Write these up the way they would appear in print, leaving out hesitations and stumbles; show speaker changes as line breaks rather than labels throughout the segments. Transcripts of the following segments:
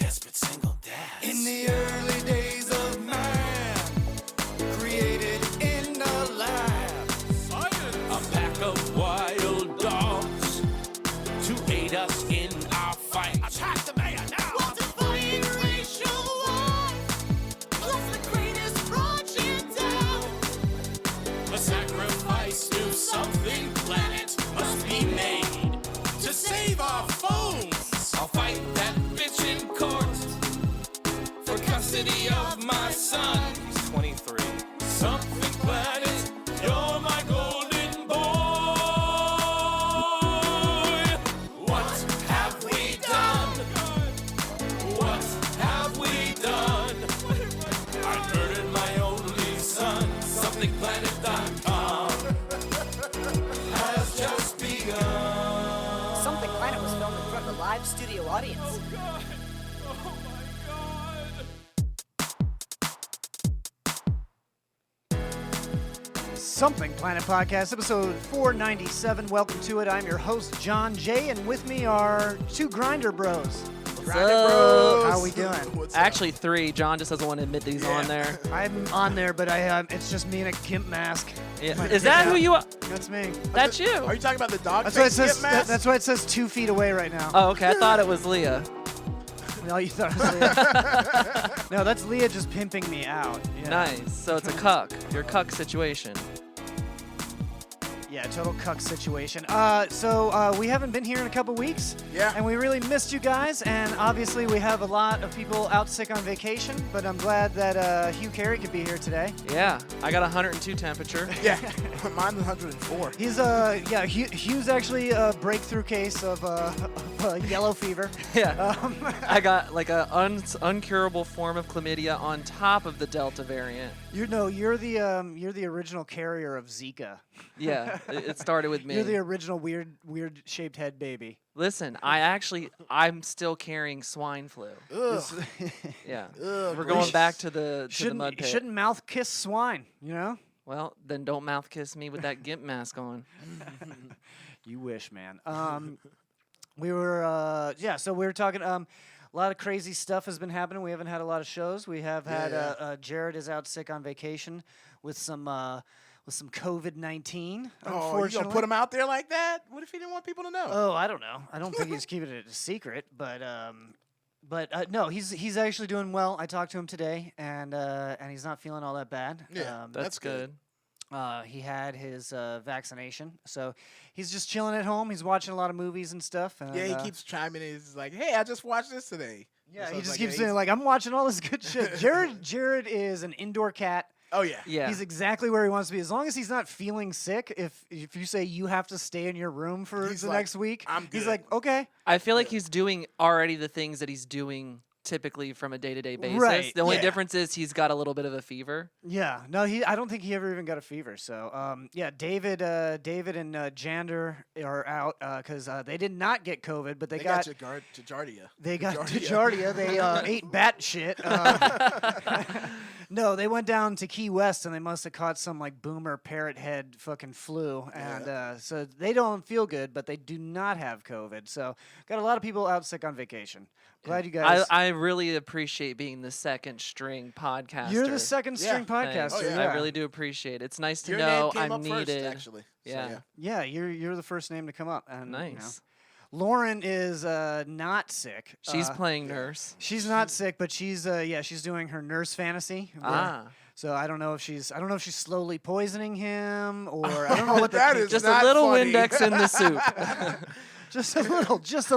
desperate single dads.
In the early days of man, created in the lab.
Science. A pack of wild dogs to aid us in our fight. Attack the mayor now!
We'll define racial wars. Plus the greatest project down.
A sacrifice to something planet must be made to save our phones. I'll fight that bitch in court for custody of my son.
He's 23.
Something planet, you're my golden boy. What have we done? What have we done? I murdered my only son. SomethingPlanet.com has just begun.
Something Planet was filmed in front of a live studio audience.
Oh God! Oh my God!
Something Planet Podcast, episode 497. Welcome to it. I'm your host, John Jay, and with me are two Grinder Bros.
Grinder Bros.
How we doing?
What's Actually, three. John just doesn't want to admit that he's on there.
I'm on there, but it's just me in a gimp mask.
Yeah. Is that who you are?
That's me.
That's you.
Are you talking about the dog
That's why it
face
says.
skip mask?
That's why it says 2 feet away right now.
Oh, okay. I thought it was Leah.
No, you thought it was Leah. No, that's Leah just pimping me out. Yeah.
Nice. So it's a cuck. Your cuck situation.
Yeah, total cuck situation. So we haven't been here in a couple weeks.
Yeah.
And we really missed you guys. And obviously we have a lot of people out sick on vacation. But I'm glad that Hugh Carey could be here today.
Yeah. I got 102 temperature.
Yeah. Mine's 104.
He's Hugh's actually a breakthrough case of yellow fever.
Yeah. I got like a uncurable form of chlamydia on top of the Delta variant.
You're the original carrier of Zika.
Yeah. It started with me.
You're the original weird shaped head baby.
Listen, I'm still carrying swine flu.
Ugh.
Yeah.
Ugh,
We're going back to the mud pit.
Shouldn't mouth kiss swine, you know?
Well, then don't mouth kiss me with that gimp mask on.
You wish, man. We were so we were talking a lot of crazy stuff has been happening. We haven't had a lot of shows. We have had Jared is out sick on vacation with some COVID-19.
Oh, you gonna put him out there like that? What if he didn't want people to know?
Oh, I don't know. I don't think he's keeping it a secret, but no, he's actually doing well. I talked to him today, and he's not feeling all that bad.
Yeah,
That's good.
He had his vaccination, so he's just chilling at home. He's watching a lot of movies and stuff. And,
Yeah, he keeps chiming in. He's like, "Hey, I just watched this today."
Yeah,
So
he
it's
just
like,
keeps
yeah,
saying like, "I'm watching all this good shit." Jared is an indoor cat.
Oh yeah.
Yeah.
He's exactly where he wants to be. As long as he's not feeling sick, if you say you have to stay in your room for
He's
the
like,
next week,
"I'm
he's
good."
like, okay.
I feel like he's doing already the things that he's doing typically from a day-to-day basis.
Right,
The only
yeah.
difference is he's got a little bit of a fever.
Yeah, no, I don't think he ever even got a fever. So, David and Jander are out because they did not get COVID, but they got
Giardia.
They got Giardia. They ate bat shit. No, they went down to Key West and they must have caught some like boomer parrot head fucking flu, and so they don't feel good, but they do not have COVID. So got a lot of people out sick on vacation. Glad you guys.
I really appreciate being the second string podcaster.
You're the second string
Thanks.
podcaster.
Oh, yeah.
I really do appreciate it. It's nice to
Your
know
name came
I'm
up
needed.
first, actually. So,
Yeah.
Yeah, you're the first name to come up. And,
Nice.
you know, Lauren is not sick.
She's playing nurse.
She's not sick, but she's doing her nurse fantasy. So I don't know if she's slowly poisoning him, or I don't know what
that is.
Just
not
a little
funny.
Windex in the soup.
just a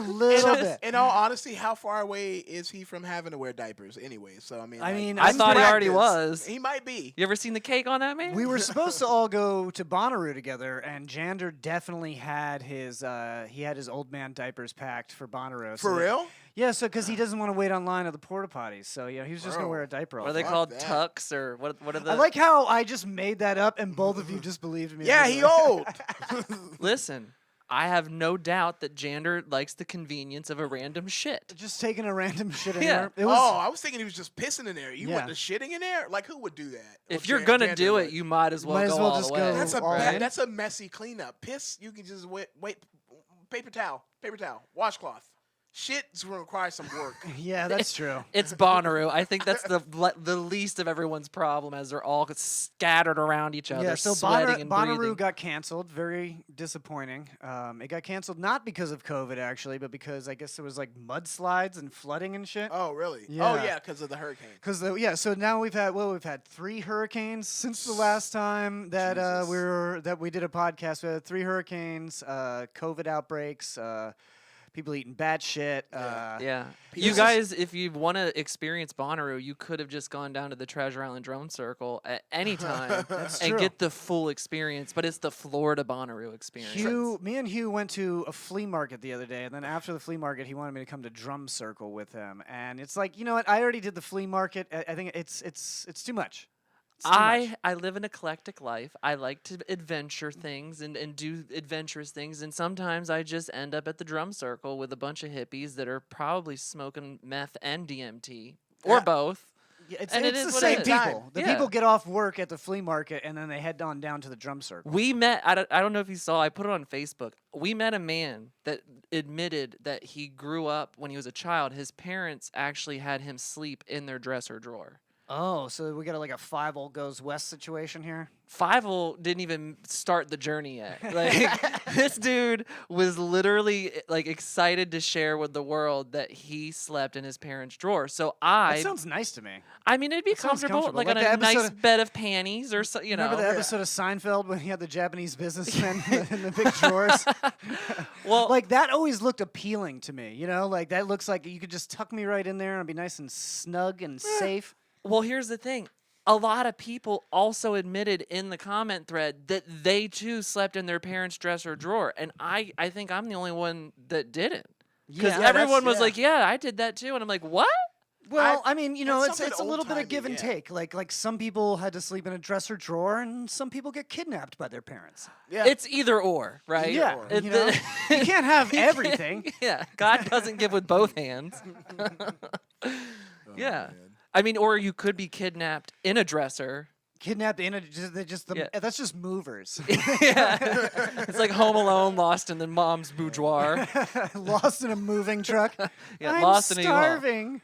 little bit.
In all honesty, how far away is he from having to wear diapers anyway? So
I thought he already was.
He might be.
You ever seen the cake on that man?
We were supposed to all go to Bonnaroo together, and Jander definitely had his old man diapers packed for Bonnaroo.
For real?
Yeah, so because he doesn't want to wait online at the porta potties, so he was just gonna wear a diaper. All
What are they
day.
called?
that.
Tucks or what are the?
I like how I just made that up, and both of you just believed me.
Yeah, he old.
Listen, I have no doubt that Jander likes the convenience of a random shit.
Just taking a random shit in
Yeah.
there. It was,
I was thinking he was just pissing in there. You
Yeah.
want the shitting in there? Like, who would do that?
If
Well,
you're
Jan-
gonna
Jander
do
would.
it, you might as well
Might
go
as well
all
just
the way.
go all in.
That's a messy cleanup. Piss, you can just wait. Paper towel, washcloth. Shit's gonna require some work.
Yeah, that's true.
It's Bonnaroo. I think that's the least of everyone's problem, as they're all scattered around each other,
Yeah, so
sweating and
Bonnaroo
breathing.
got canceled. Very disappointing. It got canceled not because of COVID actually, but because I guess there was like mudslides and flooding and shit.
Oh, really?
Yeah.
Oh, yeah, because of the hurricane.
Because so now we've had 3 hurricanes since the last time that
Jesus.
we did a podcast. We had 3 hurricanes, COVID outbreaks, people eating bad shit.
Yeah.
People
You
just-
guys, if you want to experience Bonnaroo, you could have just gone down to the Treasure Island Drum Circle at any time and
true.
get the full experience, but it's the Florida Bonnaroo experience.
Me and Hugh went to a flea market the other day, and then after the flea market, he wanted me to come to Drum Circle with him. And it's like, you know what? I already did the flea market. I think it's too much. It's too much.
I live an eclectic life. I like to adventure things and do adventurous things, and sometimes I just end up at the Drum Circle with a bunch of hippies that are probably smoking meth and DMT, or
Yeah.
both.
Yeah, it's
and it
the
is what
same
it is.
people. The
Yeah.
people get off work at the flea market, and then they head on down to the Drum Circle.
We met, I don't know if you saw, I put it on Facebook. We met a man that admitted that he grew up when he was a child. His parents actually had him sleep in their dresser drawer.
Oh, so we got like a 5 old goes west situation here.
Fievel didn't even start the journey yet. Like, this dude was literally like excited to share with the world that he slept in his parents' drawer. So
That sounds nice to me.
I mean, it'd be
That sounds
comfortable,
comfortable.
like
Like
on
the
a nice
episode
bed of panties or so, you know.
Remember the episode of Seinfeld when he had the Japanese businessmen in the big drawers?
Well,
Like, that always looked appealing to me, you know? Like, that looks like you could just tuck me right in there and be nice and snug and safe.
Well, here's the thing. A lot of people also admitted in the comment thread that they too slept in their parents' dresser drawer. And I think I'm the only one that didn't. Because
Yeah,
everyone was
yeah.
like, yeah, I did that too. And I'm like, what?
Well, I mean, you know,
that's
it's a
something
little bit of
old-timey,
give and
yeah.
take. Like some people had to sleep in a dresser drawer, and some people get kidnapped by their parents.
Yeah.
It's either or, right?
Yeah,
It-
you know? You can't have everything.
Yeah, God doesn't give with both hands. Yeah.
man.
I mean, or you could be kidnapped in a dresser.
Kidnapped in
Yeah.
that's just movers.
Yeah. It's like Home Alone lost in the mom's boudoir.
Lost in a moving truck.
Yeah,
I'm
lost in a U-Haul.
starving.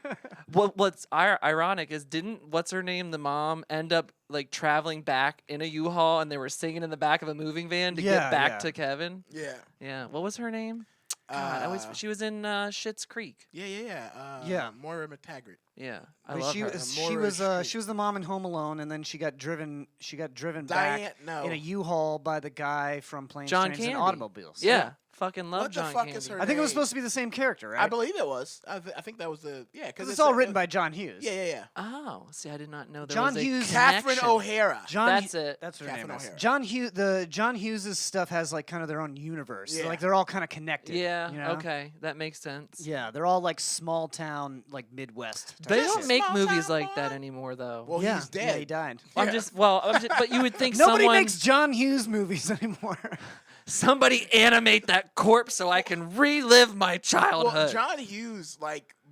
What's ironic is didn't what's her name, the mom, end up like traveling back in a U-Haul and they were singing in the back of a moving van to
Yeah,
get back
yeah.
to Kevin?
Yeah.
Yeah. What was her name? God, she was in Schitt's Creek.
Yeah. Moira McTaggart.
Yeah, I
But
love
she
her.
was
Moira
she was the mom in Home Alone, and then she got driven
Diane,
back
no.
in a U-Haul by the guy from Planes,
John
Trains,
Candy.
and Automobiles.
Yeah, fucking love
What the
John
fuck
Candy.
is her
I think it was
name?
supposed to be the same character, right?
I believe it was. I think that was the
because it's all written by John Hughes.
Yeah.
Oh, see, I did not know there
John
was a
Hughes-
Catherine
connection.
O'Hara.
John
That's
Hu-
it.
That's her
Catherine
name. Is.
O'Hara.
John Hughes' stuff has like kind of their own universe.
Yeah.
Like they're all kind of connected.
Yeah.
you know?
Okay, that makes sense.
Yeah, they're all like small town, like Midwest. type
They
shit.
don't make
Small
movies
town
like that
boy.
anymore, though.
Well,
yeah,
he's
Yeah,
dead.
he died.
I'm just but you would think
Nobody
someone
makes John Hughes movies anymore.
somebody animate that corpse so I can relive my
Well,
childhood.
John Hughes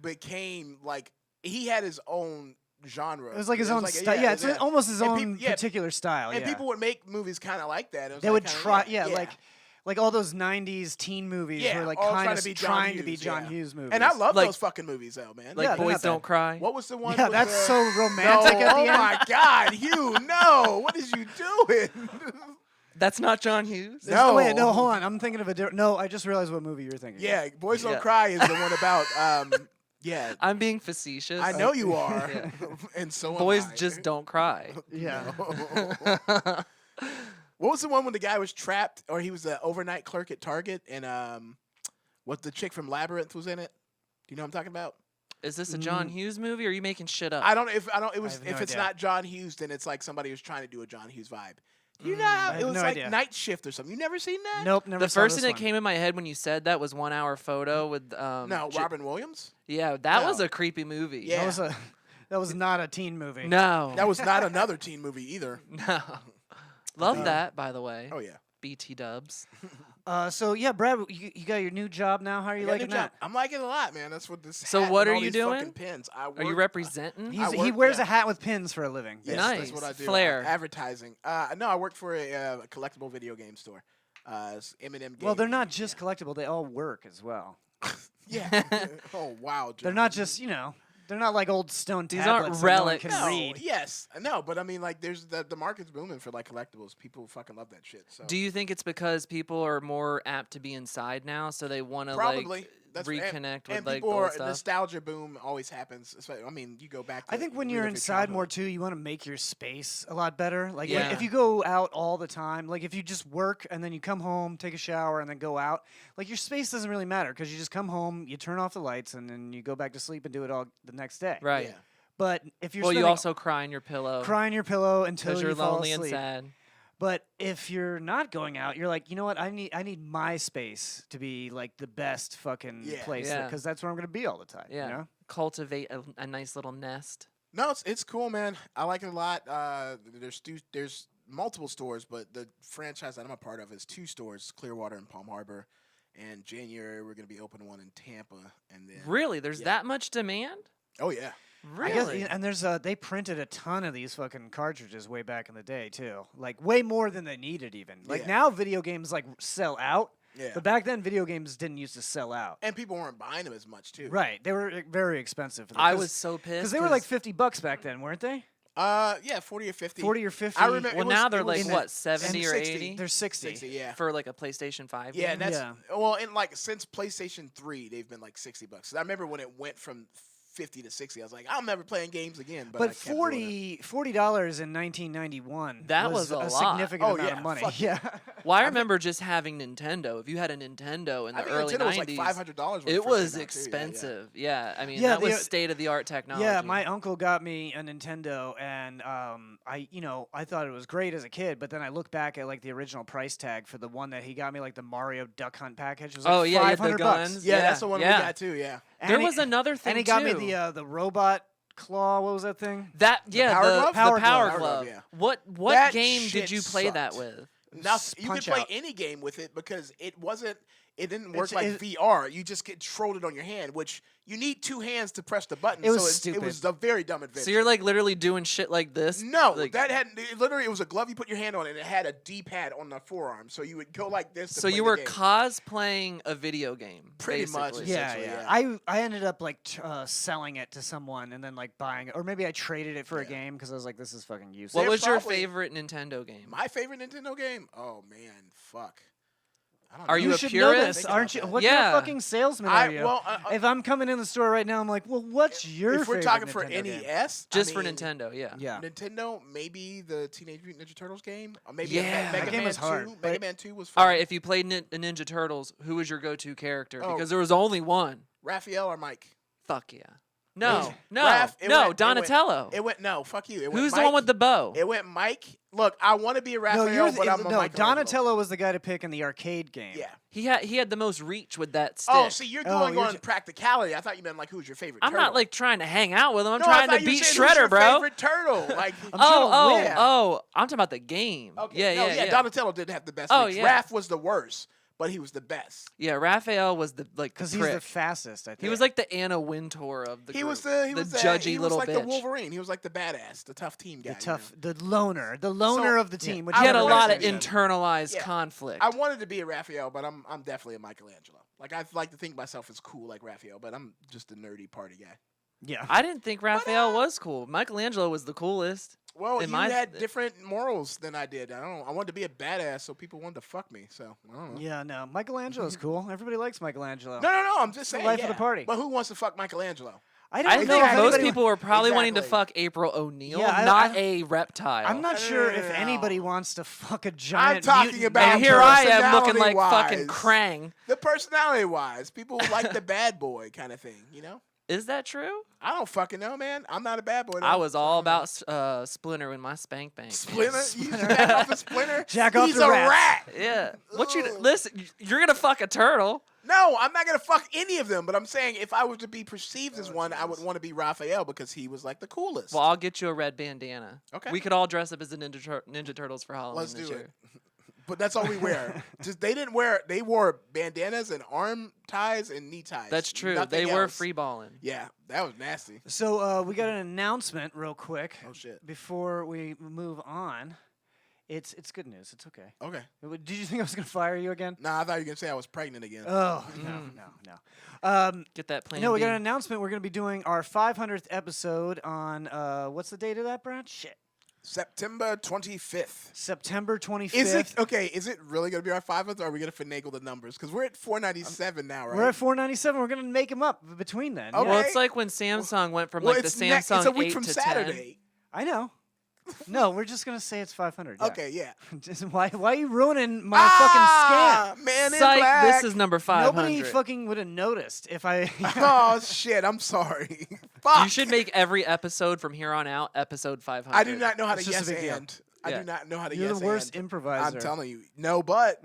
became he had his own genre.
It was like his own style. Yeah, it's almost his
And
own
peop- yeah,
particular style.
And
yeah.
people would make movies kind of like that. It was
They
like
would
kinda-
try, like all those '90s teen movies
Yeah,
were like
all
kind
trying
of
to be John
trying to be
Hughes,
John
yeah.
Hughes movies.
And I love
Like-
those fucking movies, though, man.
like
Yeah, they're
Boys
not bad.
Don't Cry.
What was the one?
Yeah,
with
that's
the,
so romantic
No,
at the
oh
end.
my God, Hugh! No, what is you doing?
That's not John Hughes.
No.
Wait, no, hold on. I'm thinking of a different. No, I just realized what movie you're thinking.
Yeah, Boys Don't
Yeah.
Cry is the one about. Yeah,
I'm being facetious.
I know you are,
Yeah.
and so am
Boys
I.
just don't cry.
Yeah.
What was the one when the guy was trapped, or he was an overnight clerk at Target, and what the chick from Labyrinth was in it? Do you know what I'm talking about?
Is this a John Hughes movie or are you making shit up?
I don't. It was.
have no
If it's
idea.
not John Hughes, then it's like somebody who's trying to do a John Hughes vibe. You know,
I
how
have
it was
no
like
idea.
Night Shift or something. You never seen that?
Nope, never
The
saw
first
this
thing that
one.
came in my head when you said that was 1 hour photo with
No, Robin Williams.
Yeah, that was
No.
a creepy movie.
Yeah.
That was not a teen movie.
No.
That was not another teen movie either.
No. Love that, by the way.
Oh yeah.
BT dubs.
So yeah, Brad, you got your new job now. How are you
I got a
liking
new job.
that?
I'm liking it a lot, man. That's what this.
So
hat
what
and
are
all
you
these fucking
doing?
Pins. I
Are you
work-
representing?
He wears a hat with pins for a living.
Yes,
Nice.
that's what I do.
Flair.
Advertising. No, I work for a collectible video game store. It's M&M Games.
Well, they're not just collectible; they all work as well.
Yeah. Oh wow.
They're
John.
not just they're not like old stone
These aren't
tablets that no one
relics.
can
No,
read.
yes, no, but I mean, like, there's the market's booming for like collectibles. People fucking love that shit. So
Do you think it's because people are more apt to be inside now, so they want to
probably
like
that's
reconnect
and
with like
people
the old
are
stuff?
nostalgia boom always happens. I mean, you go back. To
I think when
relive
you're
your
inside more
childhood.
too, you want to make your space a lot better. Like
Yeah.
if you go out all the time, like if you just work and then you come home, take a shower, and then go out, like your space doesn't really matter because you just come home, you turn off the lights, and then you go back to sleep and do it all the next day.
Right.
Yeah.
But if you're
Well, you
spending-
also cry in your pillow
cry in your pillow until
because
you
you're
fall
lonely and
asleep.
sad.
But if you're not going out, you're like, you know what? I need my space to be like the best fucking
Yeah.
place
Yeah.
because that's where I'm gonna be all the time.
Yeah.
You know?
Cultivate a nice little nest.
No, it's cool, man. I like it a lot. There's multiple stores, but the franchise that I'm a part of is 2 stores: Clearwater and Palm Harbor. And January we're gonna be opening one in Tampa, and then
Really? There's
Yeah.
that much demand?
oh yeah,
I guess,
Really?
and there's they printed a ton of these fucking cartridges way back in the day too, like way more than they needed even. Like
Yeah.
now, video games like sell out,
yeah.
but back then, video games didn't used to sell out.
And people weren't buying them as much too.
Right, they were very expensive.
I was so pissed
because they were like $50 back then, weren't they?
Yeah, 40 or 50.
40 or 50.
I remember.
well,
it was-
now
it
they're
was
like
in
what,
that-
70 or
60.
80
They're 60.
60, yeah.
for like a PlayStation 5
Yeah,
game?
that's
Yeah.
well, and like since PlayStation 3, they've been like $60. I remember when it went from 50 to 60. I was like, I'm never playing games again. But I
But
kept doing it.
$40 in 1991.
That was a lot.
significant
Oh,
amount
yeah,
of money.
fuck
Yeah.
Well, I remember just having Nintendo. If you had a Nintendo in
I
the
think
early
Nintendo was
90s,
like $500. When
it
first
was
came out, too.
expensive. Yeah, I mean
Yeah,
that was
the-
state of the art technology.
Yeah, my uncle got me a Nintendo, and I thought it was great as a kid. But then I look back at like the original price tag for the one that he got me, like the Mario Duck Hunt package. It was like
Oh, yeah, you had the
$500.
guns.
Yeah,
Yeah,
that's the one
yeah.
we got too. Yeah.
And
there
he-
was another thing
and he got
too.
me the robot claw. What was that thing?
That yeah,
Power Glove?
the
Power
power
Glove.
glove.
Yeah.
What
That
game
shit
did you play that
sucked.
with?
Now you could
Punch
play
Out.
any game with it because it wasn't. It didn't work
It's-
like
it-
VR. You just controlled it on your hand, which you need 2 hands to press the button.
It was
so it was
stupid.
a very dumb adventure.
So you're like literally doing shit like this?
No,
Like-
that had literally it was a glove you put your hand on, and it had a D-pad on the forearm, so you would go like this. To
So
play
you
the
were
game.
cosplaying a video game,
Pretty much,
basically.
yeah.
Yeah,
Essentially,
I ended up like selling it to someone and then like buying it, or maybe I traded it for a
Yeah.
game because I was like, this is fucking useless.
What
They're
was your
probably-
favorite Nintendo game?
My favorite Nintendo game? Oh man, fuck. I don't
Are
know.
you a
should know
purist?
this,
Think
aren't you?
about that.
What kind
Yeah.
of fucking salesman are you? If I'm coming in the store right now, I'm like, well, what's your
if we're
favorite
talking for
Nintendo game?
NES,
Just
I
for
mean,
Nintendo, yeah.
Yeah.
Nintendo, maybe the Teenage Mutant Ninja Turtles game, or maybe
Yeah.
Mega
That
game
Man
was hard,
2.
but-
Mega Man 2 was fun.
All right, if you played Ninja Turtles, who was your go-to character?
Oh.
Because there was only one.
Raphael or Mike?
Fuck yeah. No, no,
Raph, it
no,
went- it went-
Donatello.
It went no, fuck you. It went
Who's the
Mike.
one with the bow?
It went Mike. Look, I want to be a
No,
Raphael, but I'm a
no.
Michelangelo.
Donatello was the guy to pick in the arcade game.
Yeah.
He had the most reach with that stick.
Oh, see, you're
Oh,
going
you're
on
j-
practicality. I thought you meant like who's your favorite.
I'm
turtle.
not like trying to hang out with him. I'm
No, I
trying
thought
to
you
beat
said who's
Shredder,
your
bro.
Favorite turtle, like.
I'm trying to win.
Oh, I'm talking about the game.
Okay,
Yeah,
no,
yeah.
Donatello didn't have the best.
Oh,
reach.
yeah.
Raph was the worst, but he was the best.
Yeah, Raphael was the like
Because
the
he's the
prick.
fast, I think.
He was like the Anna Wintour of the
He
group.
was the
judgy
he was
little
like
bitch.
the Wolverine. He was like the badass, the tough team guy.
the
you
tough,
know?
the loner of the team. which
He had a
never
lot
makes
of
any sense.
internalized
Yeah.
conflict.
I wanted to be a Raphael, but I'm definitely a Michelangelo. Like I like to think myself as cool like Raphael, but I'm just a nerdy party guy.
Yeah.
I didn't think Raphael was cool. Michelangelo was the coolest.
Well,
In
you
my-
had different morals than I did. I don't know. I wanted to be a badass, so people wanted to fuck me. So I don't know.
Yeah, no. Michelangelo's cool. Everybody likes Michelangelo.
No. I'm just saying.
life of
yeah.
the party.
But who wants to fuck Michelangelo?
I
don't
think
if
most
anybody-
people were probably wanting to
Exactly.
fuck April O'Neil,
Yeah,
not a reptile.
I'm not sure if
No.
anybody wants to fuck a giant
talking
mutant
about
And
man.
here I am looking like fucking
personality-wise.
Krang.
The personality-wise, people like the bad boy kind of thing. You know?
Is that true?
I don't fucking know, man. I'm not a bad boy. Though.
I was all
I don't know.
about Splinter in my spank bank.
Splinter. You jack off a Splinter.
Jack off
He's
the
a
rats.
rat.
Yeah. What you
Ugh.
listen? You're gonna fuck a turtle.
No, I'm not gonna fuck any of them. But I'm saying if I were to be perceived as one, I would want to be Raphael because he was like the coolest.
Well, I'll get you a red bandana.
Okay.
We could all dress up as the Ninja Turtles for Halloween
Let's
this
do
year.
it. But that's all we wear. Just they wore bandanas and arm ties and knee ties.
That's true.
Nothing
They were
else.
free balling.
Yeah, that was nasty.
So we got an announcement real quick
Oh shit.
before we move on. It's good news. It's okay.
Okay.
Did you think I was gonna fire you again?
Nah, I thought you were gonna say I was pregnant again.
Oh no.
Get that plan.
No, we
B.
got an announcement. We're gonna be doing our 500th episode on what's the date of that, Brad? Shit.
September 25th.
September 25th.
Is it okay? Is it really gonna be our 500th, or are we gonna finagle the numbers? Because we're at 497 now, right?
We're at 497. We're gonna make them up between then.
Okay.
Well, it's like when Samsung went from
Well,
like the
it's
Samsung
it's a week
8
from
to
Saturday.
I know. No, we're just gonna say it's 500. Yeah.
Okay, yeah.
Just, why are you ruining my fucking scam?
Man
10.
in
Psych,
black.
this is number 500.
Nobody fucking would have noticed if I.
Oh shit! I'm sorry. Fuck.
You should make every episode from here on out episode 500.
I do not know how to
It's just a
yes
big deal.
and. I
Yeah.
do not know how to
You're
yes
the worst
and.
improviser.
I'm telling you. No, but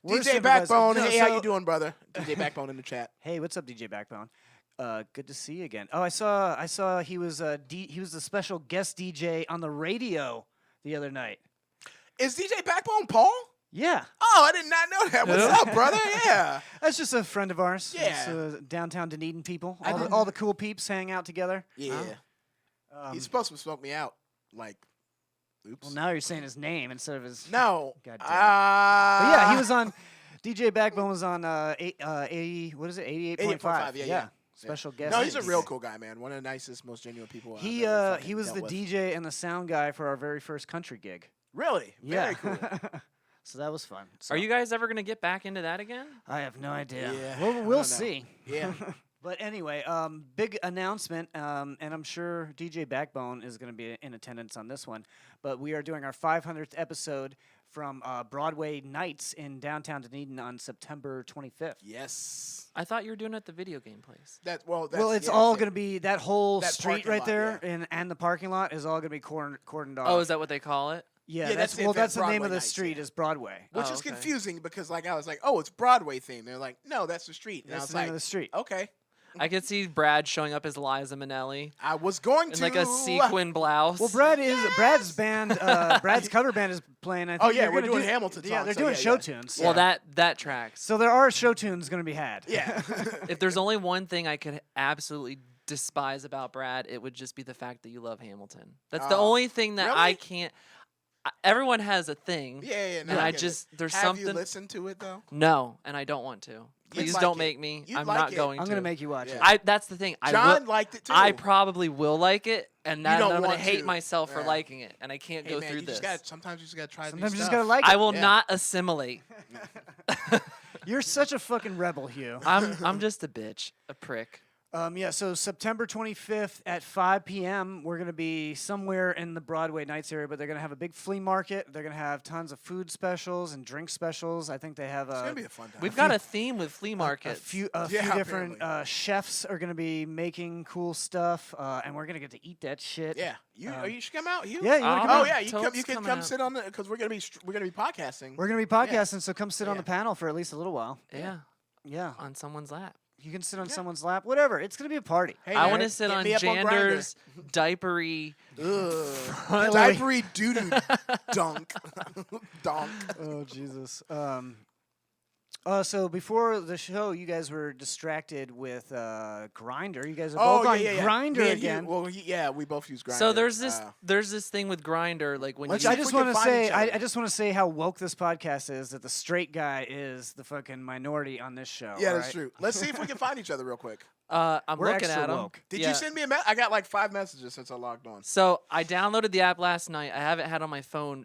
Worst
DJ
improviser.
Backbone.
No,
Hey, how
so-
you doing, brother? DJ Backbone in the chat.
Hey, what's up, DJ Backbone? Good to see you again. Oh, I saw he was he was the special guest DJ on the radio the other night.
Is DJ Backbone Paul?
Yeah,
Oh, I did not know that. What's up, brother? Yeah.
that's just a friend of ours.
Yeah.
It's, downtown Dunedin people.
I
All
didn't-
all the cool peeps hang out together.
Yeah.
Um,
He's supposed to smoke me out. Like, oops.
well, now you're saying his name instead of his.
No.
God damn it.
But
But yeah, he was on. DJ Backbone was on 80. What is it? 88.5.
88.5, yeah.
Special guest.
No, he's a
DJ.
real cool guy, man. One of the nicest, most genuine people. I've
He
ever fucking
he was
dealt
the
with.
DJ and the sound guy for our very first country gig.
Really?
Yeah.
Very cool.
So that was fun. So
Are you guys ever gonna get back into that again?
I have no idea.
Yeah, I
We'll
don't know.
see.
Yeah.
But anyway, big announcement, and I'm sure DJ Backbone is going to be in attendance on this one. But we are doing our 500th episode from Broadway Nights in downtown Dunedin on September 25th.
Yes.
I thought you were doing it at the video game place.
That's well. That's,
Well, it's
yeah,
all
that's
going to be that whole
That
street
parking
right
lot,
there, and the parking lot is all going to be cordoned off.
Oh, is that what they call it?
Yeah,
Yeah,
that's
that's it,
well,
that's
that's the name
Broadway
of the
Nights,
street
yeah.
is Broadway.
Which
Oh,
is
okay.
confusing because like I was like, oh, it's Broadway theme. They're like, no, that's the street. And I
That's
was
the name
like,
of the street.
okay.
I could see Brad showing up as Liza Minnelli
I was going
in
to
like a sequin blouse.
Well, Brad's band, Brad's cover band is playing. I think
Oh yeah,
they're
we're
gonna
doing
do-
Hamilton.
Yeah,
songs,
they're
so
doing
yeah,
show
yeah.
tunes.
Well, that tracks.
So there are show tunes going to be had.
Yeah.
If there's only one thing I could absolutely despise about Brad, it would just be the fact that you love Hamilton. That's the
Oh,
only thing that I
really?
can't. Everyone has a thing.
Yeah. No,
And I
get it.
just there's
Have
something.
you listened to it though?
No, and I don't want to. Please
like
don't
it.
make me.
You'd
I'm
like
not
it.
going
I'm
to.
going to make you watch
Yeah.
it.
That's the thing.
John liked it too.
I probably will like it, and then
don't
I'm gonna
want
hate
to.
myself for
Yeah.
liking it, and I can't
Hey,
go
man,
through
you
this.
just gotta, sometimes you just gotta try.
Sometimes
new
you just
stuff.
got to like
I
it.
will
Yeah.
not assimilate.
You're such a fucking rebel, Hugh.
I'm just a bitch, a prick.
Yeah, so September 25th at 5 p.m., we're going to be somewhere in the Broadway Nights area, but they're going to have a big flea market. They're going to have tons of food specials and drink specials. I think they have
It's gonna be a fun time.
We've got a theme with flea
a
markets.
few
Yeah,
different
apparently.
chefs are going to be making cool stuff, and we're going to get to eat that shit.
Yeah. You should come out. You.
Yeah, you wanna
Oh,
come
Oh
out?
yeah, you
Totes
can
coming
come
out.
sit on the because we're gonna be podcasting.
We're going to be podcasting, so come sit on
Yeah.
the panel for at least a little while.
Yeah,
Yeah,
on someone's lap.
you can sit on someone's lap, whatever. It's going to be a party.
Hey,
I
man,
want to sit
hit
on
me up Grindr.
Jander's diapery.
Diapery doo-doo dunk. Donk.
Oh Jesus. So before the show, you guys were distracted with Grinder. You guys are both on Grinder
Me and you-
again.
well, yeah, we both use Grindr.
So there's this thing with Grinder, like when
Which
you
I
if
just
we can
want to
find
say,
each other.
I just want to say how woke this podcast is. That the straight guy is the fucking minority on this show.
yeah,
all
that's
right?
true. Let's see if we can find each other real quick.
I'm
We're
looking
extra
at 'em.
woke.
Did
Yeah.
you send me a I got like 5 messages since I logged on.
So I downloaded the app last night. I haven't had it on my phone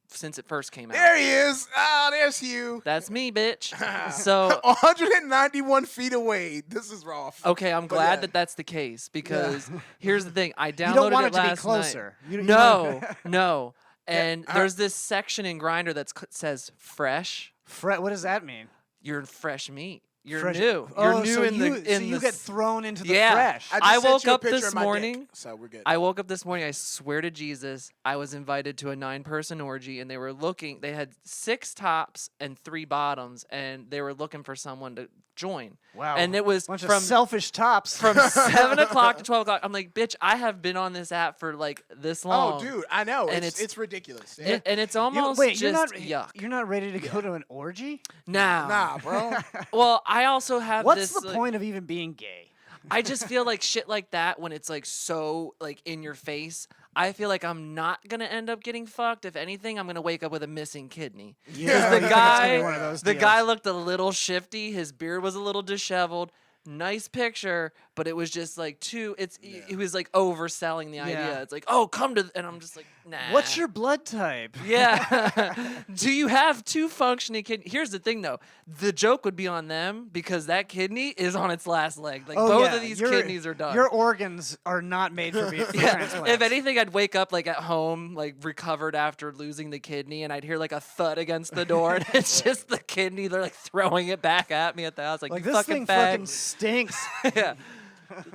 since it first came out.
There he is. Ah, there's you.
That's me, bitch. So
191 feet away. This is rough.
okay, I'm
But
glad
yeah.
that that's the case because here's the thing. I downloaded
You don't want
it
it to be
last
closer.
night.
You
No, no. And
I-
there's this section in Grinder that says fresh.
What does that mean?
You're fresh meat. You're
Fresh-
new. You're
Oh,
new
so
in
you,
the in
so you
the
get
s-
thrown into the
Yeah.
fresh.
I, just
I
sent
woke
you a
up
picture
this
of my dick,
morning.
so we're good.
I woke up this morning. I swear to Jesus, I was invited to a 9-person orgy, and they had 6 tops and 3 bottoms, and they were looking for someone to join.
Wow.
And it was
bunch
from
of selfish tops.
from 7 o'clock to 12 o'clock. I'm like, bitch, I have been on this app for like this long.
Oh, dude, I know.
And
It's ridiculous.
And, and it's
You-
almost
wait,
just
you're not
yuck.
You're not ready to go to an orgy?
Now,
Nah, bro.
well, I also have
What's
this.
the
like-
point of even being gay?
I just feel like shit like that when it's like so like in your face. I feel like I'm not gonna end up getting fucked. If anything, I'm gonna wake up with a missing kidney.
Yeah,
The
it's gonna be
guy,
one of those
the
deals.
guy looked a little shifty. His beard was a little disheveled. Nice picture, but it was just like too. He was like overselling the idea.
Yeah.
It's like, oh, come to, and I'm just like, nah.
What's your blood type?
Yeah. Do you have two functioning kidneys? Here's the thing, though. The joke would be on them because that kidney is on its last leg. Like, both of these kidneys are done.
Your organs are not made for being
yeah.
transplants.
If anything, I'd wake up like at home, like recovered after losing the kidney, and I'd hear like a thud against the door, and it's just the kidney. They're like throwing it back at me at the house. Like, you
this
fucking
thing
fag.
fucking stinks.
Yeah.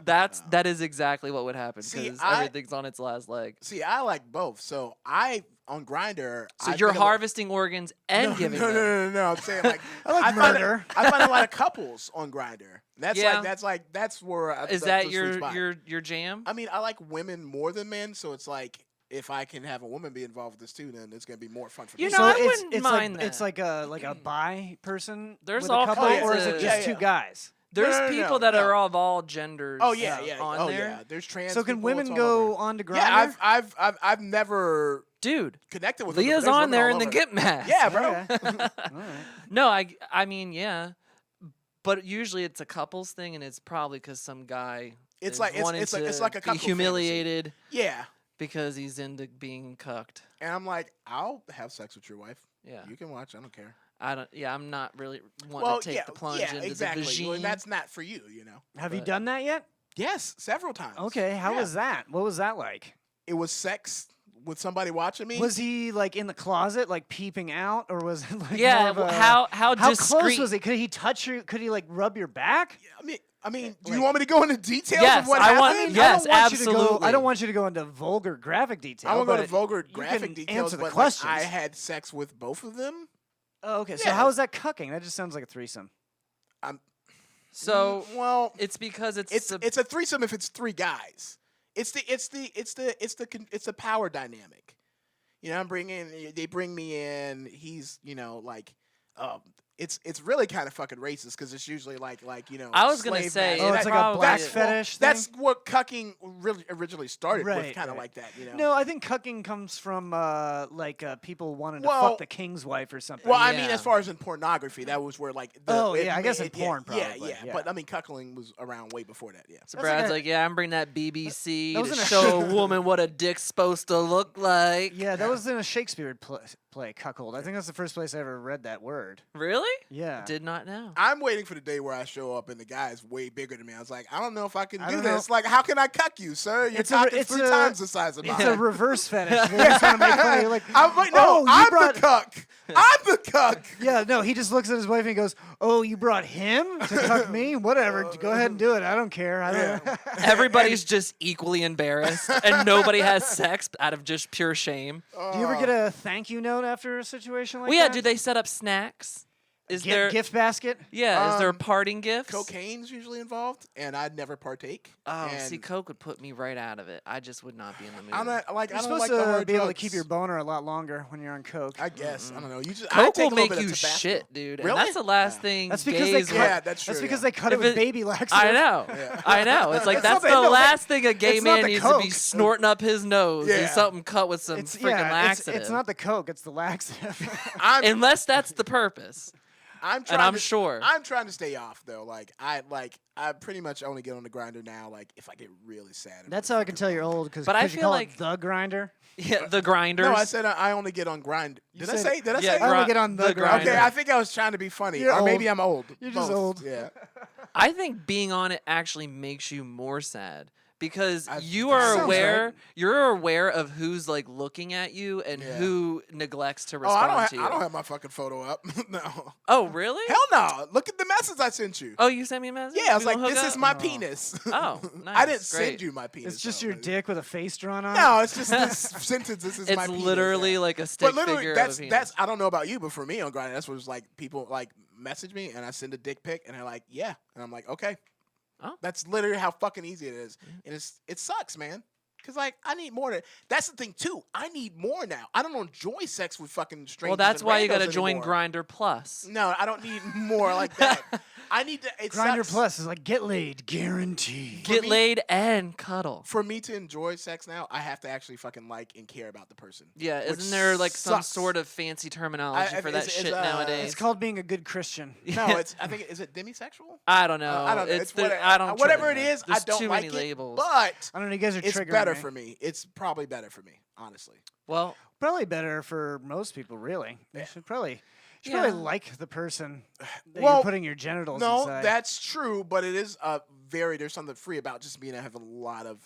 That is exactly what would happen
See,
because
I-
everything's on its last leg.
See, I like both. So on Grinder.
So you're harvesting organs and giving them.
No. I'm saying like
I like
find
murder.
I find a lot of couples on Grinder. That's
Yeah.
that's where
Is
that's
that
the sweet
your
spot.
your jam?
I mean, I like women more than men, so it's like if I can have a woman be involved with this too, then it's gonna be more fun for me.
You know,
So
I
it's,
wouldn't
it's
mind
like
that.
it's like a bi person.
There's
with
all
a couple,
kinds
or is it
of-
just
Yeah,
two
yeah.
guys?
There's
No,
people that
no.
are of all genders.
Oh yeah, yeah.
on
Oh
there.
yeah. There's trans.
So can
people,
women
it's all
go
over.
on to Grindr?
Yeah, I've never
Dude,
connected with them, but
Leah's
there's
on
women
there
all
in the
over.
Get Mask.
Yeah, bro.
Okay. All right.
No, I mean, yeah. But usually it's a couples thing, and it's probably because some guy
It's
is
like
wanting
it's
to
like a
be
cuckold fantasy.
humiliated
Yeah,
because he's into being cucked.
and I'm like, I'll have sex with your wife.
Yeah.
You can watch. I don't care.
I'm not really wanting to take the plunge into
exactly.
the
Well,
vagine.
that's not for you, you know.
Have you
But-
done that yet?
Yes, several times.
Okay. How
Yeah.
was that? What was that like?
It was sex with somebody watching me.
Was he like in the closet, like peeping out, or was it like
Yeah,
more of a-
how
how
discreet?
close was he? Could he touch you? Could he like rub your back?
I mean, do you
like-
want me to go into details
Yes,
of what
I want-
happened?
yes,
I don't want You to go, I
absolutely.
don't want you to go into vulgar graphic detail.
I won't go
but
to vulgar
you
graphic
can
details,
answer the
but
questions.
like, I had sex with both of them.
Oh, okay. So
Yeah.
how is that cucking? That just sounds like a threesome.
So
Well,
it's because
it's a threesome if it's three guys. It's the power dynamic. You know, they bring me in. He's, you know, like, it's really kind of fucking racist because it's usually like you know.
I was gonna
slave
say,
master.
Oh,
it
it's like a
probably
black
is.
fetish thing?
That's what cucking really originally started with,
Right,
kind of
right.
like that. You know.
No, I think cucking comes from people wanting to
Well-
fuck the king's wife or something.
Well, I mean,
Yeah.
as far as in pornography, that was where like.
Oh, yeah, I guess in porn
Yeah,
probably, yeah.
But I mean, cuckolding was around way before that. Yeah.
So
That's
Brad's
like a-
like, yeah, I'm bringing that BBC
That
to
wasn't a
show a woman what a dick's supposed to look like.
Yeah, that was in a Shakespeare play, cuckold. I think that's the first place I ever read that word.
Really?
Yeah.
Did not know.
I'm waiting for the day where I show up and the guy is way bigger than me. I was like, I don't know if I can
I
do
don't know.
this. Like, how can I cuck you, sir? Your
It's a-
cock is
it's
three
a-
times the size of
It's
mine.
a reverse fetish. They just want to make fun of you. Like,
I'm like,
oh,
no,
you
I'm
brought.
the cuck. I'm the cuck.
Yeah, no, he just looks at his wife and he goes, "Oh, you brought him to cuck me? Whatever. Go ahead and do it. I don't care. I don't."
Yeah.
Everybody's just equally embarrassed, and nobody has sex out of just pure shame.
Do you ever get a thank you note after a situation like
Well, yeah.
that?
Do they set up snacks? Is there?
gift basket?
Yeah. Is there
Um,
parting gifts?
Cocaine's usually involved, and I'd never partake.
Oh,
and
see, coke would put me right out of it. I just would not be in the mood.
I'm not like
You're
I don't
supposed
like the
to
hard
be able to
drugs.
keep your boner a lot longer when you're on coke.
I guess I don't know. You just I
Coke
take
will
a little
make
bit
you
of Tabasco.
shit, dude.
Really?
And that's the last
Yeah.
thing.
That's because they
gays
cut.
will-
Yeah, that's true.
That's because
yeah.
they cut it
If
with
it-
baby laxative.
I know.
Yeah.
I know. It's like
It's
that's
not
the
that- no,
last thing a gay
it's not
man
the
needs to be
Coke.
snorting up his nose.
Yeah.
Is something cut with some
It's
freaking laxative.
It's not the coke. It's the laxative.
Unless that's the purpose.
I'm trying
I'm
to,
sure.
I'm trying to stay off though. I pretty much only get on the grinder now. Like if I get really sad. and
That's how I can tell you're old because
But I
you
feel
call
like-
it the grinder.
Yeah, the grinders.
No, I said I only get on grind. Did I
said-
say? Did I
Yeah,
say?
I only
gri-
get on the
the
grinder.
Okay, I think I was trying to be funny,
You're
or maybe
old.
I'm old.
You're just
Both.
old.
Yeah.
I think being on it actually makes you more sad because you
that
are
sounds
aware.
right.
You're aware of who's like looking at you and
Yeah.
who neglects to
Oh,
respond
I
to you.
don't have my fucking photo up. No.
Oh, really?
Hell no! Look at the message I sent you.
Oh, you sent me a message.
Yeah, I was
We
like,
gonna hook
this
up?
is my penis.
Oh,
I
nice,
didn't send
great.
you my penis.
It's just
though,
your
but-
dick with a face drawn on
No, it's just this sentence. This is my
It's
penis.
literally
yeah.
like a stick
But literally,
figure
that's
of a penis.
I don't know about you, but for me on Grindr, that's what it's like. People like message me and I send a dick pic and they're like, yeah, and I'm like, okay.
Oh.
That's literally how fucking easy it is, and it sucks, man. Cause like I need more. That's the thing too. I need more now. I don't enjoy sex with fucking strangers.
Well, that's
and
why you
randos
got to join
anymore.
Grinder Plus.
No, I don't need more like that. I need to. It
Grinder
sucks.
Plus is like get laid, guaranteed.
Get
me-
laid and cuddle.
For me to enjoy sex now, I have to actually fucking like and care about the person.
Yeah,
which
isn't there like some
sucks.
sort of fancy terminology for that
it's,
shit
uh,
nowadays?
It's called being a good Christian.
No, I think is it demisexual?
I don't know.
I don't know.
It's
whatever,
I don't.
whatever it is, I
There's
don't
too
like
many
it.
labels.
But
I don't know. You guys are
it's
triggering
better
me.
for me. It's probably better for me, honestly.
Well,
Probably better for most people, really. You should probably
Yeah.
like the person that
Well,
you're putting your genitals
No,
inside.
that's true, but it is there's something free about just being having a lot of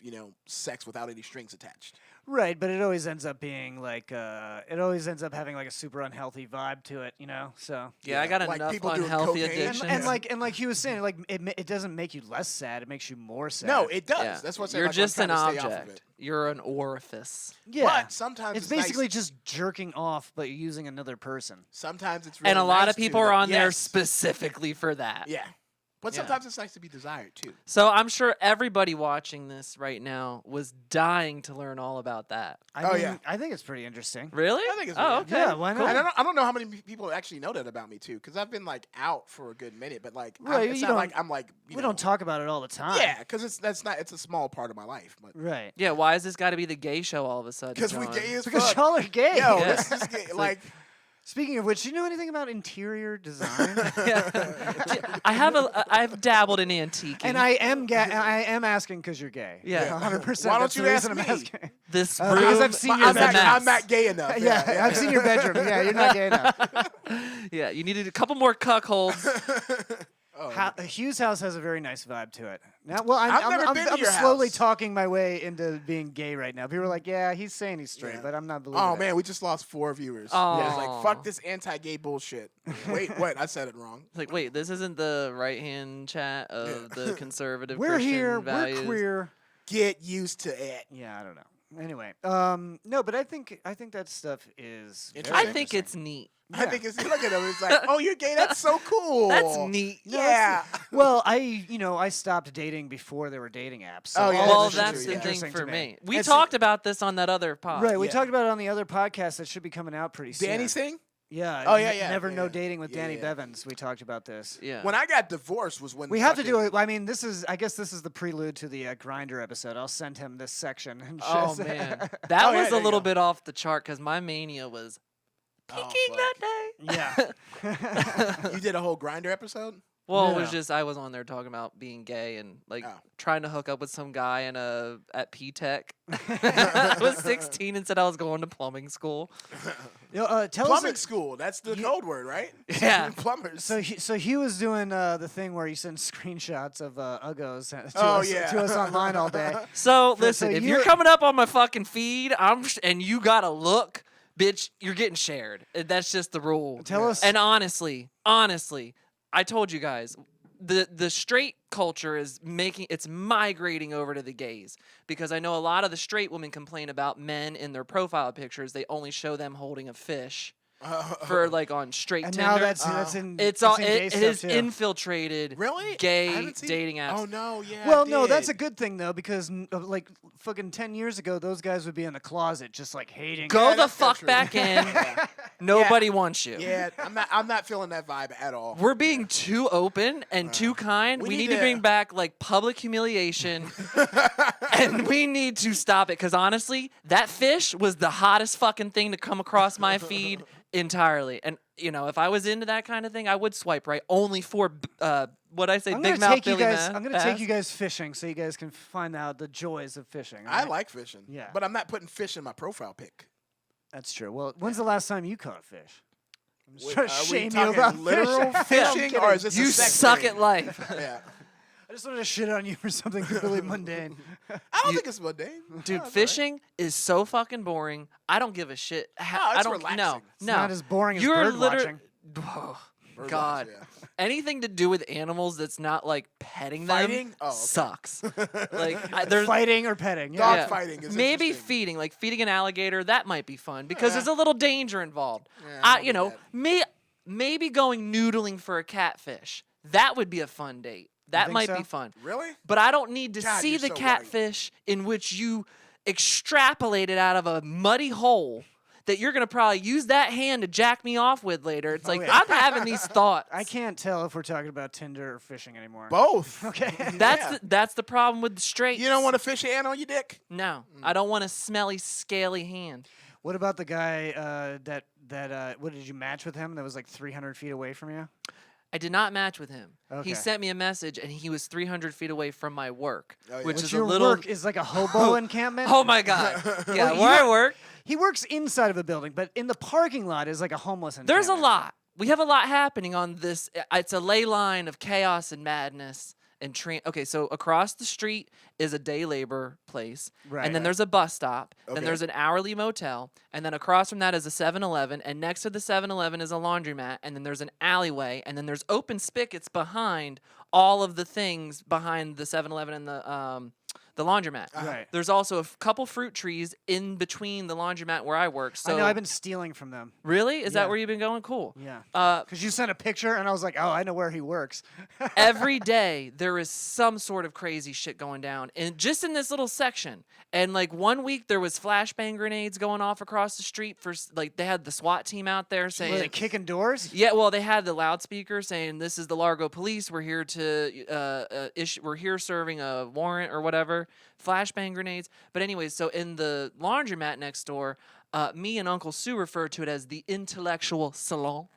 sex without any strings attached.
Right, but it always ends up being like it always ends up having like a super unhealthy vibe to it, So
yeah, I got
like
enough
people doing
unhealthy
cocaine.
addictions.
and like he was saying, like it doesn't make you less sad; it makes you more sad.
No, it does.
Yeah.
That's what's
You're just an
trying to stay off of
object.
it.
You're an orifice.
yeah.
But sometimes
It's
nice-
basically just jerking off, but you're using another person.
Sometimes it's really
And a lot
nice
of people
to,
are on there
yes.
specifically for that.
Yeah, but
Yeah.
sometimes it's nice to be desired too.
So I'm sure everybody watching this right now was dying to learn all about that.
I
yeah.
I think it's pretty interesting.
Really?
I think it's
oh,
really
okay.
Yeah, why not?
And I don't know how many people actually know that about me too, because I've been like out for a good minute. But like,
Right,
it's
you
not
don't-
like I'm like
We don't talk about it all the time.
Yeah, because it's a small part of my life. But
Right.
Yeah, why has this got to be the gay show all of a sudden?
because we
John?
gay as
Because
fuck.
y'all are gay.
Yo,
Yeah.
this is gay.
like-
Like,
Speaking of which, do you know anything about interior design?
I've dabbled in antiquing.
and I am asking because you're gay.
Yeah.
100%.
Why don't
That's
you
the
ask
reason I'm
me?
asking.
this
because
room
I've seen
is
your
a
bedroom.
mess.
I'm not gay enough.
Yeah, I've seen your bedroom. Yeah, you're not gay enough.
Yeah, you needed a couple more cuckolds.
Hugh's house has a very nice vibe to it. Now, well,
I've never been to
I'm
your
slowly
house.
talking my way into being gay right now. People are like, "Yeah, he's saying he's straight,"
Yeah.
but I'm not believing
Oh
it.
man, we just lost 4 viewers.
Aw.
Yeah, it's like fuck this anti-gay bullshit. Wait, what? I said it wrong.
Like, wait, this isn't the right-hand chat of the conservative
We're
Christian
here.
values.
We're queer.
Get used to it.
Yeah, I don't know. Anyway, no, but I think that stuff is. very
Interesting.
I think it's neat.
I think it's look at him. It's like, oh, you're gay. That's so cool.
That's neat.
Yeah.
Well, I stopped dating before there were dating apps. So
Oh, yeah,
all
Well,
this shit
that's
is
the thing
interesting
for
to
me. We
And see-
talked about this on that other pod.
Right, we
Yeah.
talked about it on the other podcast that should be coming out pretty soon.
Danny's thing.
Yeah.
Oh, yeah, yeah,
Never
yeah,
know
yeah.
dating with
Yeah,
Danny
yeah.
Bevins. We talked about this.
Yeah.
When I got divorced was when
We have to do
fucking-
it. I mean, I guess this is the prelude to the Grinder episode. I'll send him this section. And
Oh
just-
man, that
Oh, yeah,
was
there
a
you
little
go.
bit off the chart because my mania was
Oh,
peaking that day.
Yeah.
You did a whole Grinder episode.
Well, it was
Yeah.
just I was on there talking about being gay and like
Oh.
trying to hook up with some guy at P Tech. I was 16 and said I was going to plumbing school.
Yo, tell
Plumbing
us.
school. That's the code word, right?
Yeah.
Plumbers.
So he was doing the thing where he sent screenshots of Uggos to,
Oh,
us,
yeah.
to us online all day.
So
So
listen, if you're
you're-
coming up on my fucking feed, and you gotta look, bitch, you're getting shared. That's just the rule.
Tell us.
And honestly, I told you guys, the straight culture is it's migrating over to the gays because I know a lot of the straight women complain about men in their profile pictures. They only show them holding a fish for like on straight
And
Tinder.
now that's in.
it's all
in gay
it
stuff,
has
too.
infiltrated
Really? I
gay
haven't seen-
dating apps.
Oh no, yeah.
Well,
I
no, that's a
did.
good thing though because like fucking 10 years ago, those guys would be in the closet just like hating.
Go
Yeah,
the
that's
fuck
true.
back in.
Yeah.
Nobody wants you.
Yeah, I'm not feeling that vibe at all.
We're being too open and too kind.
we
We
need
need to
to-
bring back like public humiliation, and we need to stop it. Because honestly, that fish was the hottest fucking thing to come across my feed entirely. And if I was into that kind of thing, I would swipe right only for what I say,
I'm
big
gonna
mouth
take you
Billy
guys.
Bass.
I'm gonna take you guys fishing so you guys can find out the joys of fishing.
I
alright?
like fishing.
Yeah.
But I'm not putting fish in my profile pic.
That's true. Well, when's the last time you caught a fish? I'm just
Wait,
trying to
are we
shame you
talking
about
literal
fishing.
fishing, or is this
You
a sex
suck
thing?
at life.
Yeah.
I just wanted to shit on you for something completely mundane.
I don't think it's mundane.
Dude,
Oh, it's
fishing is so fucking boring. I don't give a shit.
it's
I don't.
relaxing.
No,
It's
no.
not as boring as
You're
bird
literally.
watching.
Oh,
Bird
God.
watch, yeah.
Anything to do with animals that's not like petting
Fighting?
them
Oh, okay.
sucks. There's
Fighting or petting.
Dog
Yeah.
fighting is
maybe
interesting.
feeding, like feeding an alligator. That might be fun because
Yeah.
there's a little danger involved.
Yeah, I don't do that.
Maybe going noodling for a catfish. That would be a fun date. That
think
might
so?
be fun.
Really?
But I don't need to
God,
see
you're
the
so right.
catfish in which you extrapolated out of a muddy hole that you're gonna probably use that hand to jack me off with later. It's like
yeah.
I'm having these thoughts.
I can't tell if we're talking about Tinder or fishing anymore.
Both.
Okay.
That's the problem with the straights.
You don't want a fish hand on your dick?
No, I don't want a smelly, scaly hand.
What about the guy that what did you match with him that was like 300 feet away from you?
I did not match with him.
Okay.
He sent me a message, and he was 300 feet away from my work,
Oh, yeah.
which
What's
is
your
a little.
work is like a hobo encampment.
Oh my god! Yeah,
Well,
where I work,
He works inside of a building, but in the parking lot is like a homeless encampment.
there's a lot. We have a lot happening on this. It's a ley line of chaos and madness. And okay, so across the street is a day labor place,
Right.
and then there's a bus stop,
Okay.
then there's an hourly motel, and then across from that is a 7-Eleven, and next to the 7-Eleven is a laundromat, and then there's an alleyway, and then there's open spigots behind all of the things behind the 7-Eleven and the laundromat.
Right.
There's also a couple fruit trees in between the laundromat where I work. So
I know I've been stealing from them.
really, is
Yeah.
that where you've been going? Cool.
Yeah.
Uh,
Because you sent a picture, and I was like, oh, I know where he works.
every day there is some sort of crazy shit going down, and just in this little section. And like one week there was flashbang grenades going off across the street for like they had the SWAT team out there
Were they
saying.
kicking doors?
Yeah, well, they had the loudspeaker saying, "This is the Largo Police. We're here to we're here serving a warrant or whatever." Flashbang grenades. But anyways, so in the laundromat next door, me and Uncle Sue refer to it as the intellectual salon,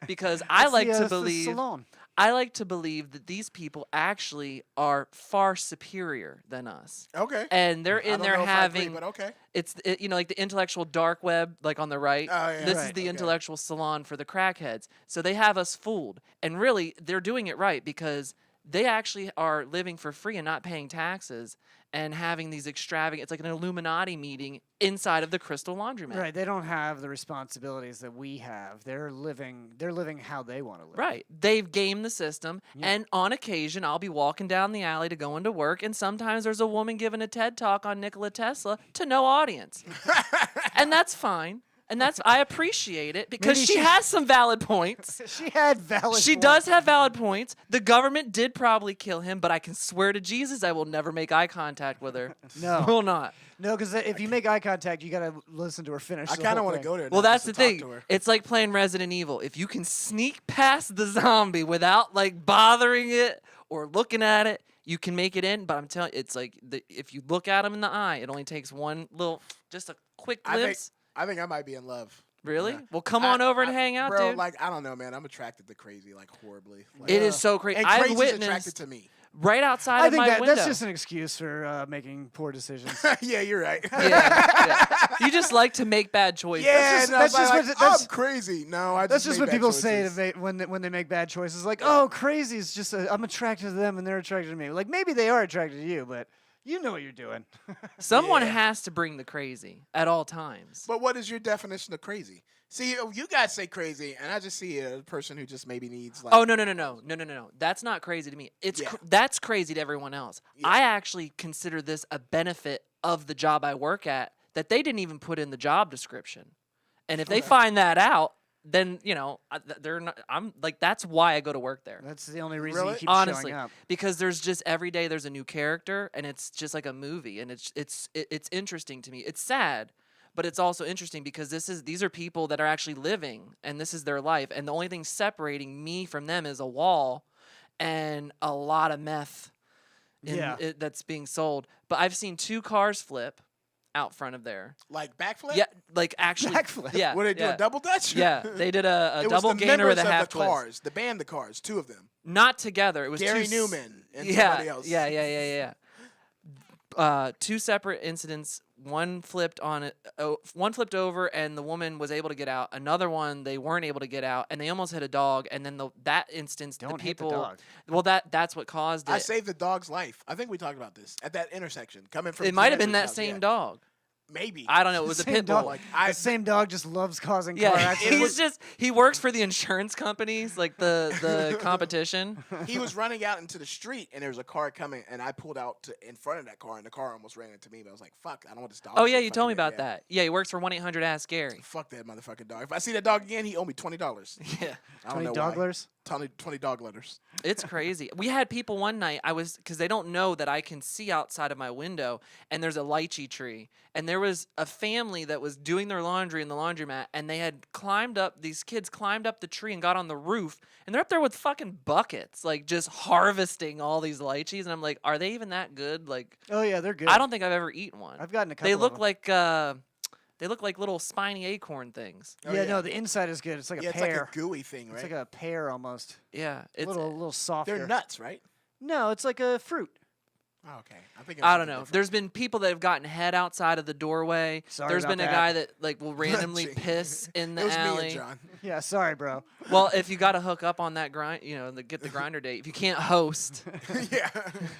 because I like
It's
to
the
believe.
salon.
I like to believe that these people actually are far superior than us,
Okay.
and they're
I
in
don't
there
know if I agree,
having.
but okay.
It's like the intellectual dark web, like on the right.
Oh, yeah.
This is
Right,
the
okay.
intellectual salon for the crackheads. So they have us fooled, and really they're doing it right because they actually are living for free and not paying taxes and having these extravagant. It's like an Illuminati meeting inside of the Crystal Laundromat.
Right. They don't have the responsibilities that we have. They're living how they want to live.
Right. They've gamed the system,
Yeah.
and on occasion, I'll be walking down the alley to go into work, and sometimes there's a woman giving a TED talk on Nikola Tesla to no audience, and that's fine, and I appreciate it because
Maybe
she
she-
has some valid points.
She had valid.
She does have valid points. The government did probably kill him, but I can swear to Jesus I will never make eye contact with her.
No.
Will not.
No, because if you make eye contact, you gotta listen to her finish.
I kind of want to go there.
Well,
now
that's
just
the
to talk
thing.
to her.
It's like playing Resident Evil. If you can sneak past the zombie without like bothering it or looking at it, you can make it in. But I'm telling you, it's like if you look at him in the eye, it only takes one little, just a quick glimpse.
I think I might be in love.
Really?
Yeah.
Well, come on over and hang out,
bro,
dude.
Like, I don't know, man. I'm attracted to crazy, like, horribly. Like,
It is so crazy.
and
I've
crazy's attracted
witnessed
to me.
right outside
I
of
think
my window.
that's just an excuse for making poor decisions.
Yeah, you're right.
yeah. You just like to make bad choices.
Yeah,
just-
no,
that's
but
just
like,
what- that's-
I'm crazy. No, I
That's
just
just
made
what
bad
people say
choices.
when they make bad choices. Like, oh, crazy is just I'm attracted to them and they're attracted to me. Like maybe they are attracted to you, but you know what you're doing.
Someone
Yeah.
has to bring the crazy at all times.
But what is your definition of crazy? See, you guys say crazy, and I just see a person who just maybe needs like.
Oh no! That's not crazy to me. It's
Yeah.
That's crazy to everyone else.
Yeah.
I actually consider this a benefit of the job I work at that they didn't even put in the job description. And if they find that out, then they're not. I'm like that's why I go to work there.
That's the only reason
Really?
he keeps
Honestly,
showing up.
because there's just every day there's a new character, and it's just like a movie, and it's interesting to me. It's sad, but it's also interesting because these are people that are actually living, and this is their life, and the only thing separating me from them is a wall and a lot of meth
Yeah.
that's being sold. But I've seen 2 cars flip out front of there.
Like backflip?
Yeah, like actually.
Backflip?
Yeah.
What are they doing?
yeah.
Double dutch?
Yeah, they did a
It was
double
the
gainer with a
members
half
of the
twist.
Cars, the band, the Cars, 2 of them.
Not together. It was
Gary
two
Newman and
yeah,
somebody else.
Yeah. 2 separate incidents. One flipped one flipped over, and the woman was able to get out. Another one, they weren't able to get out, and they almost hit a dog. And then that instance,
Don't
the
hit the
people.
dog.
Well, that's what caused it.
I saved the dog's life. I think we talked about this at that intersection coming from.
It might have been
Kansas
that
out,
same
yeah.
dog.
Maybe.
I don't know. It was a
Same
pit
dog.
bull.
Like, I-
The same dog just loves causing car
Yeah,
accidents.
he works for the insurance companies, like the competition.
He was running out into the street, and there was a car coming, and I pulled out in front of that car, and the car almost ran into me. But I was like, "Fuck! I don't want this dog."
Oh
to
yeah, you told me
fucking-
about
yeah.
that. Yeah, he works for 1-800-ASK-GARY.
Fuck that motherfucking dog. If I see that dog again, he owe me $20.
Yeah.
I don't know
$20
why.
doglars.
20 dog letters.
It's crazy. We had people one night, because they don't know that I can see outside of my window, and there's a lychee tree. And there was a family that was doing their laundry in the laundromat, and these kids climbed up the tree and got on the roof, and they're up there with fucking buckets, like just harvesting all these lychees. And I'm like, are they even that good? Like,
Oh yeah, they're good.
I don't think I've ever eaten one.
I've gotten a couple.
They
of
look
them.
like they look like little spiny acorn things.
Oh,
yeah, no, the inside is good. It's like
yeah,
a
it's
pear.
like a gooey thing, right?
It's like a pear almost.
Yeah,
A
it's
little softer.
They're nuts, right?
No, it's like a fruit.
Oh, okay. I'm thinking.
I don't know. There's been people that have gotten head outside of the doorway.
Sorry
There's
about
been a
that.
guy that like will randomly
Gee.
piss in
It
the
was me
alley.
and John.
Yeah, sorry, bro.
Well, if you got to hook up on that grind, get the grinder date. If you can't host,
Yeah.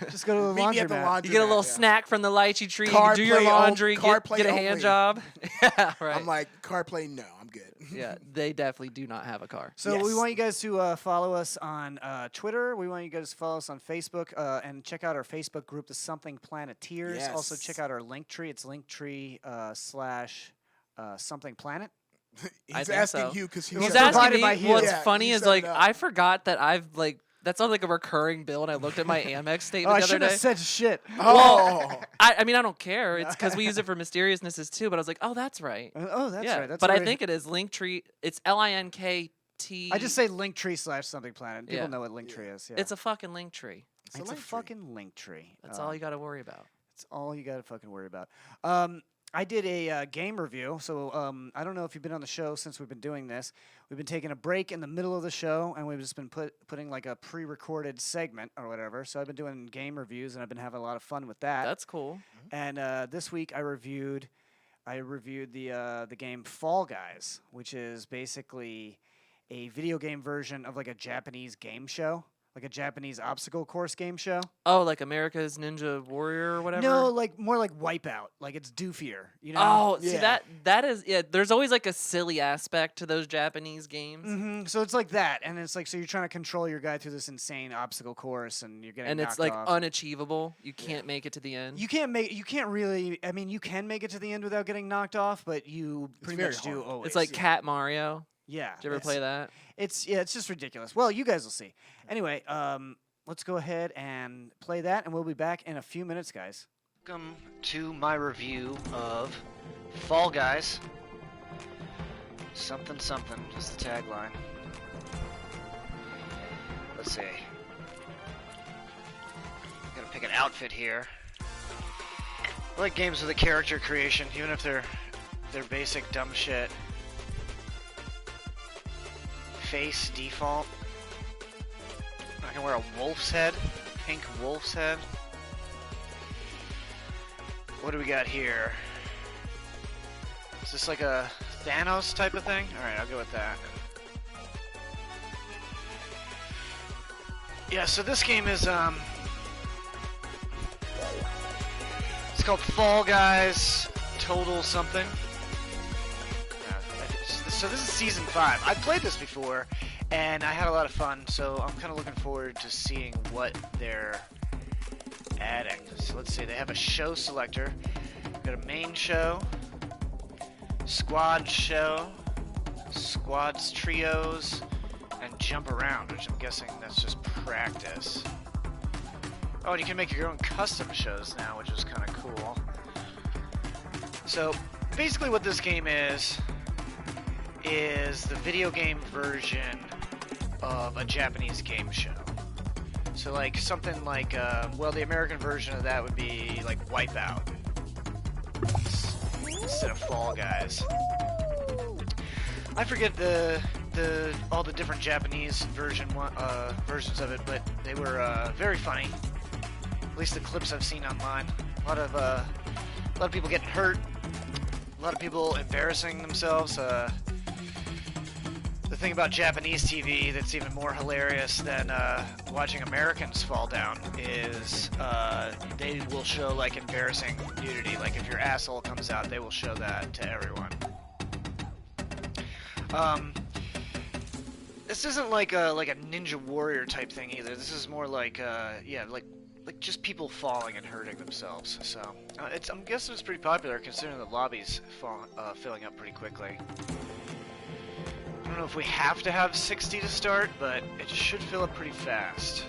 Just go to the
Meet me at the
laundromat.
laundromat.
you get a little
yeah.
snack from the lychee tree.
Car
You do your
play
laundry,
car
get
play
a hand
only.
job. Yeah, right.
I'm like, CarPlay, no, I'm good.
yeah, they definitely do not have a car.
So we
Yes.
want you guys to follow us on Twitter. We want you guys to follow us on Facebook and check out our Facebook group, the Something Planeteers. Also
Yes.
check out our link tree. It's linktree / Something Planet.
I
He's
think
asking
so.
you because
He's
was
asking
provided
me.
by Hugh.
What's
Yeah,
funny
you
is
set
like
it up.
I forgot that I've like that sounds like a recurring bill, and I looked at my Amex
Oh,
statement
I
the other
shouldn't
day.
have said shit.
Oh,
I mean, I don't care. It's because we use it for mysteriousnesses too. But I was like, oh, that's right.
Oh, that's
yeah,
right. That's
but I
where-
think it is Linktree. It's LINKT.
I just say linktree / Something Planet. People
Yeah.
know what Linktree is. Yeah.
It's a fucking Linktree.
It's a
link tree.
fucking link tree.
That's all you got to worry about.
That's all you got to fucking worry about. I did a game review, so I don't know if you've been on the show since we've been doing this. We've been taking a break in the middle of the show, and we've just been putting like a pre-recorded segment or whatever. So I've been doing game reviews, and I've been having a lot of fun with that.
That's cool.
And this week I reviewed the game Fall Guys, which is basically a video game version of like a Japanese game show, like a Japanese obstacle course game show.
Oh, like America's Ninja Warrior or whatever.
No, like more like Wipeout. Like it's doofier, you know?
Oh, see
Yeah.
that is There's always like a silly aspect to those Japanese games,
Mm-hmm. So it's like that, and it's like so you're trying to control your guy through this insane obstacle course, and you're getting
and it's
knocked
like
off.
unachievable. You can't make it to the end.
You can't really. I mean, you can make it to the end without getting knocked off, but you pretty
very
much do
hard.
always.
It's like Cat Mario.
yeah.
Did you ever
it's-
play that?
It's just ridiculous. Well, you guys will see. Anyway, let's go ahead and play that, and we'll be back in a few minutes, guys.
Welcome to my review of Fall Guys. Something something is the tagline. Let's see. Gotta pick an outfit here. I like games with a character creation, even if they're basic dumb shit. Face default. I can wear a wolf's head, pink wolf's head. What do we got here? Is this like a Thanos type of thing? Alright, I'll go with that. Yeah, so this game is, it's called Fall Guys Total something. So this is Season 5. I've played this before, and I had a lot of fun, so I'm kind of looking forward to seeing what they're adding. So let's see, they have a show selector. Got a main show, squad show, squads, trios, and jump around, which I'm guessing that's just practice. Oh, and you can make your own custom shows now, which is kind of cool. So basically what this game is the video game version of a Japanese game show. So like something like, well, the American version of that would be like Wipeout instead of Fall Guys. I forget all the different Japanese versions of it, but they were very funny. At least the clips I've seen online. A lot of people getting hurt. A lot of people embarrassing themselves. The thing about Japanese TV that's even more hilarious than watching Americans fall down is they will show like embarrassing nudity. Like if your asshole comes out, they will show that to everyone. This isn't like a Ninja Warrior type thing either. This is more like like just people falling and hurting themselves. So I'm guessing it's pretty popular considering the lobby's filling up pretty quickly. I don't know if we have to have 60 to start, but it should fill up pretty fast.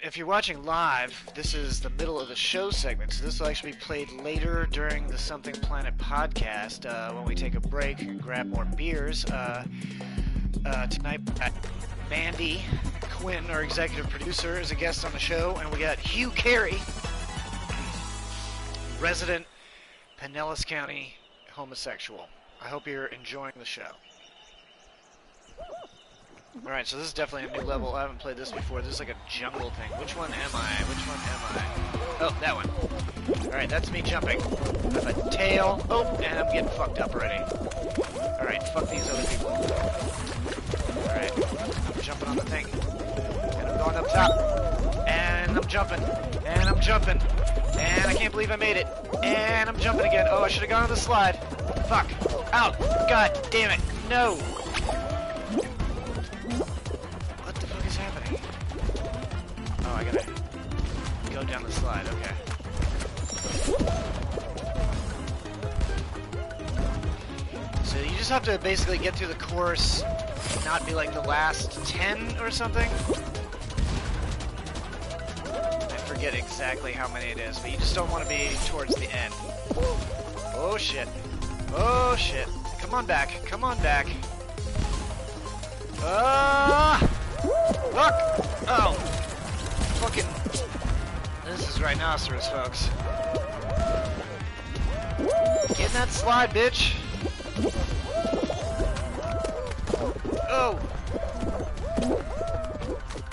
If you're watching live, this is the middle of the show segment, so this will actually be played later during the Something Planet podcast when we take a break and grab more beers. Tonight, Mandy Quinn, our executive producer, is a guest on the show, and we got Hugh Carey, resident Pinellas County homosexual. I hope you're enjoying the show. Alright, so this is definitely a new level. I haven't played this before. This is like a jungle thing. Which one am I? Which one am I? Oh, that one. Alright, that's me jumping. I have a tail. Oh, and I'm getting fucked up already. Alright, fuck these other people. Alright, I'm jumping on the thing. And I'm going up top. And I'm jumping. And I'm jumping. And I can't believe I made it. And I'm jumping again. Oh, I should have gone on the slide. Fuck. Out. God damn it. No. What the fuck is happening? Oh, I gotta go down the slide. Okay. So you just have to basically get through the course and not be like the last 10 or something. I forget exactly how many it is, but you just don't want to be towards the end. Oh shit. Oh shit. Come on back. Come on back. Fuck! Oh! Fucking... This is rhinoceros, folks. Get in that slide, bitch! Oh!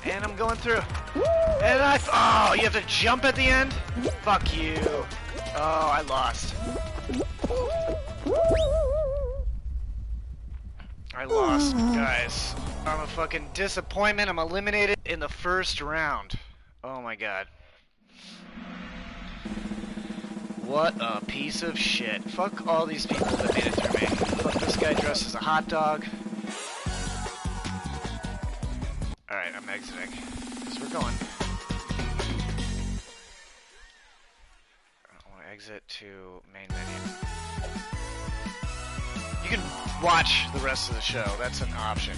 And I'm going through. And oh, you have to jump at the end? Fuck you. Oh, I lost. I lost, guys. I'm a fucking disappointment. I'm eliminated in the first round. Oh my god. What a piece of shit. Fuck all these people that made it through me. Fuck this guy dressed as a hot dog. Alright, I'm exiting. Because we're going. I want to exit to main menu. You can watch the rest of the show. That's an option.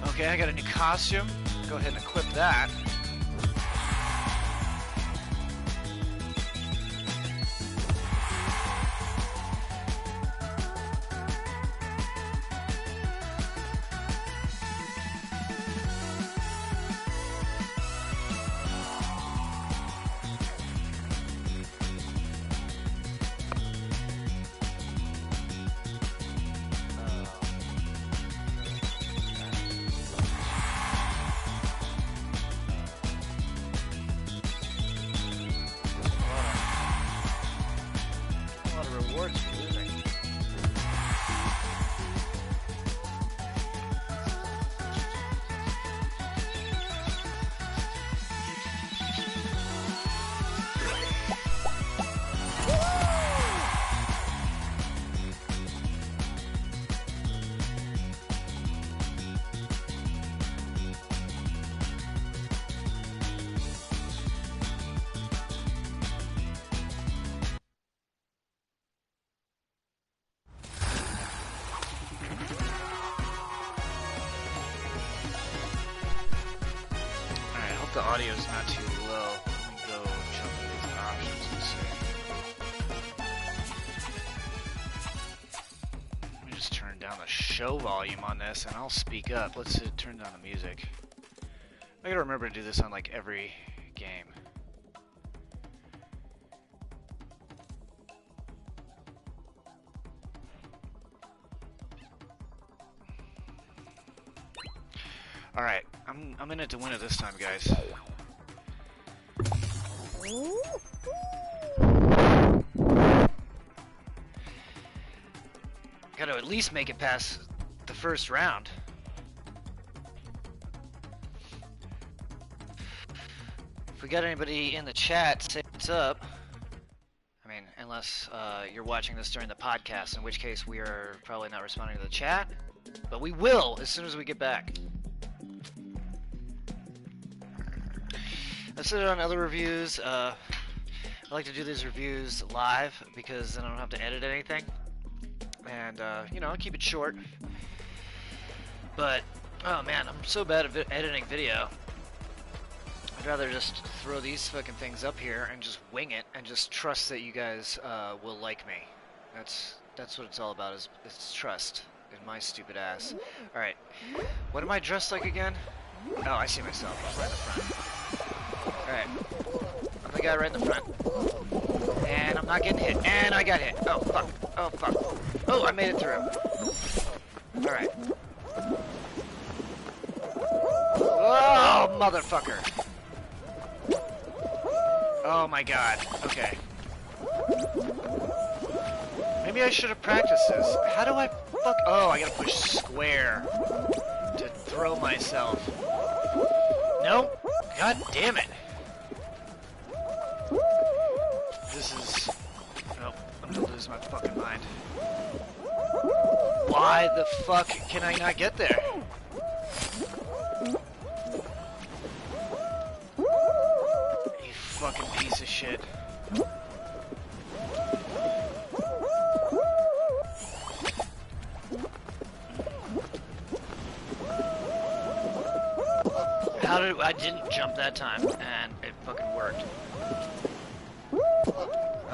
Okay, I got a new costume. Go ahead and equip that. The audio's not too low. Let me go jump into these options and see. Let me just turn down the show volume on this and I'll speak up. Let's turn down the music. I gotta remember to do this on like every game. Alright, I'm in it to win it this time, guys. Gotta at least make it past the first round. If we got anybody in the chat, say what's up. I mean, unless you're watching this during the podcast, in which case we are probably not responding to the chat. But we will as soon as we get back. I've said it on other reviews. I like to do these reviews live because then I don't have to edit anything. And, you know, I'll keep it short. But, oh man, I'm so bad at editing video. I'd rather just throw these fucking things up here and just wing it and just trust that you guys will like me. That's what it's all about, is trust in my stupid ass. Alright, what am I dressed like again? Oh, I see myself right in the front. Alright, I'm the guy right in the front. And I'm not getting hit. And I got hit. Oh, fuck. Oh, fuck. Oh, I made it through. Alright. Oh, motherfucker. Oh my god. Okay. Maybe I should have practiced this. How do I fuck? Oh, I gotta push square to throw myself. Nope. God damn it. This is... Oh, I'm gonna lose my fucking mind. Why the fuck can I not get there? You fucking piece of shit. How did I didn't jump that time and it fucking worked.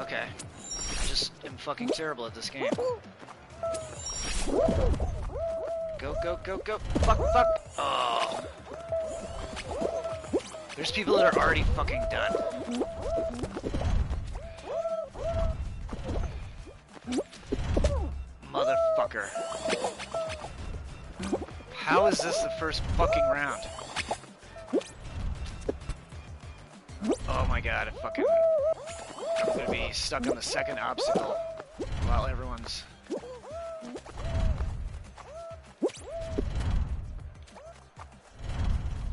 Okay. I just am fucking terrible at this game. Go, go, go, go. Fuck, fuck. Oh. There's people that are already fucking done. Motherfucker. How is this the first fucking round? Oh my god, I'm gonna be stuck on the second obstacle while everyone's...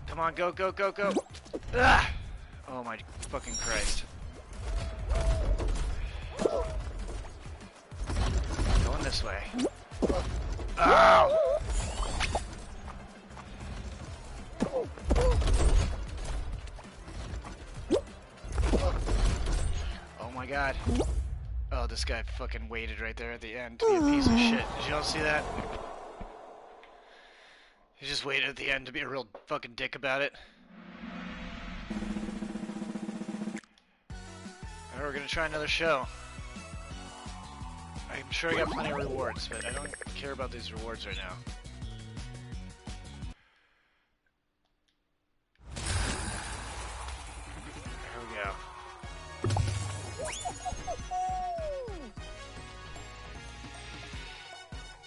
Come on, go, go, go, go! Ah! Oh my fucking Christ. Going this way. Ow! Oh my god. Oh, this guy fucking waited right there at the end to be a piece of shit. Did you all see that? He just waited at the end to be a real fucking dick about it. Alright, we're gonna try another show. I'm sure I got plenty of rewards, but I don't care about these rewards right now. There we go.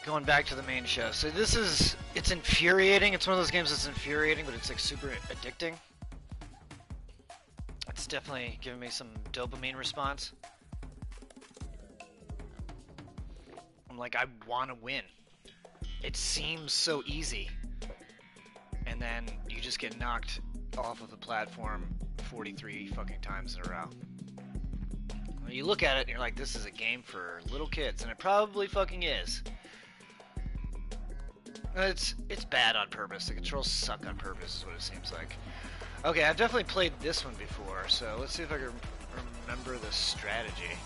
Going back to the main show. So this is, it's infuriating. It's one of those games that's infuriating, but it's like super addicting. It's definitely giving me some dopamine response. I'm like, I want to win. It seems so easy. And then you just get knocked off of the platform 43 fucking times in a row. When you look at it and you're like, this is a game for little kids, and it probably fucking is. It's bad on purpose. The controls suck on purpose is what it seems like. Okay, I've definitely played this one before, so let's see if I can remember the strategy.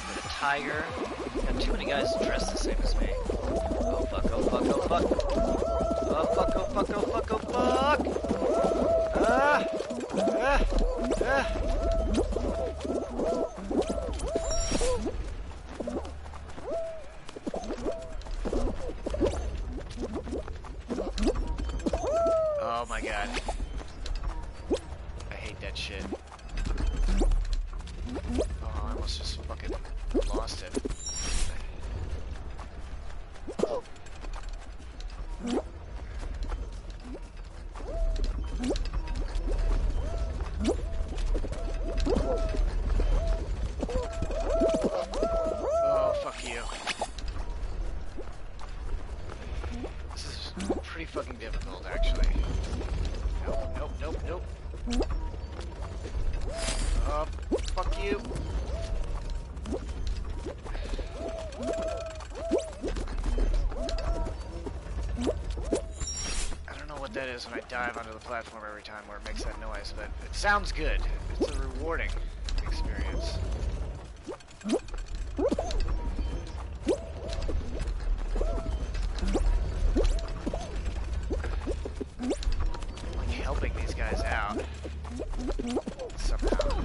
Got a tiger. Got too many guys dressed the same as me. Oh fuck, oh fuck, oh fuck. Oh fuck, oh fuck, oh fuck, oh fuck! Ah! Ah! Ah! Oh my god. I hate that shit. Oh, I almost just fucking lost it. is when I dive onto the platform every time where it makes that noise, but it sounds good. It's a rewarding experience. I'm like helping these guys out somehow.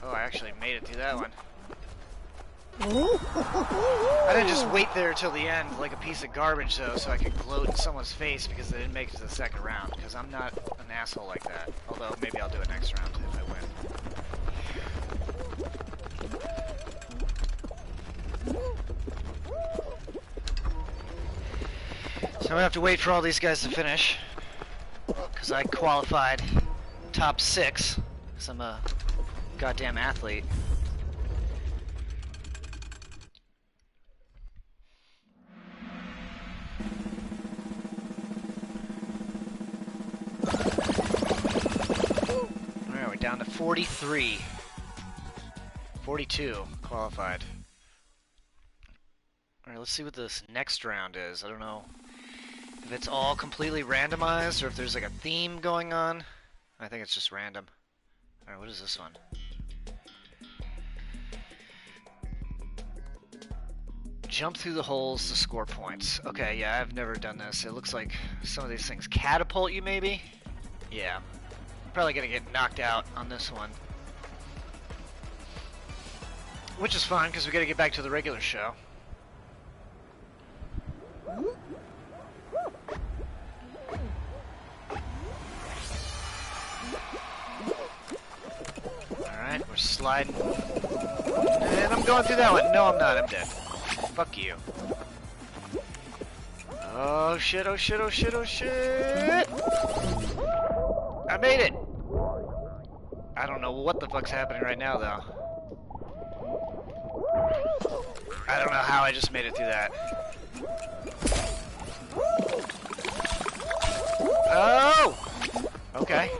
Oh, I actually made it through that one. I didn't just wait there till the end like a piece of garbage though, so I could gloat in someone's face because they didn't make it to the second round, because I'm not an asshole like that. Although maybe I'll do it next round if I win. So I'm gonna have to wait for all these guys to finish, because I qualified top 6, because I'm a goddamn athlete. Alright, we're down to 43. 42 qualified. Alright, let's see what this next round is. I don't know if it's all completely randomized or if there's like a theme going on. I think it's just random. Alright, what is this one? Jump through the holes to score points. Okay, yeah, I've never done this. It looks like some of these things catapult you, maybe? Yeah. Probably gonna get knocked out on this one. Which is fine, because we gotta get back to the regular show. Alright, we're sliding. And I'm going through that one. No, I'm not. I'm dead. Fuck you. Oh shit, oh shit, oh shit, oh shit! I made it! I don't know what the fuck's happening right now, though. I don't know how I just made it through that. Oh! Okay.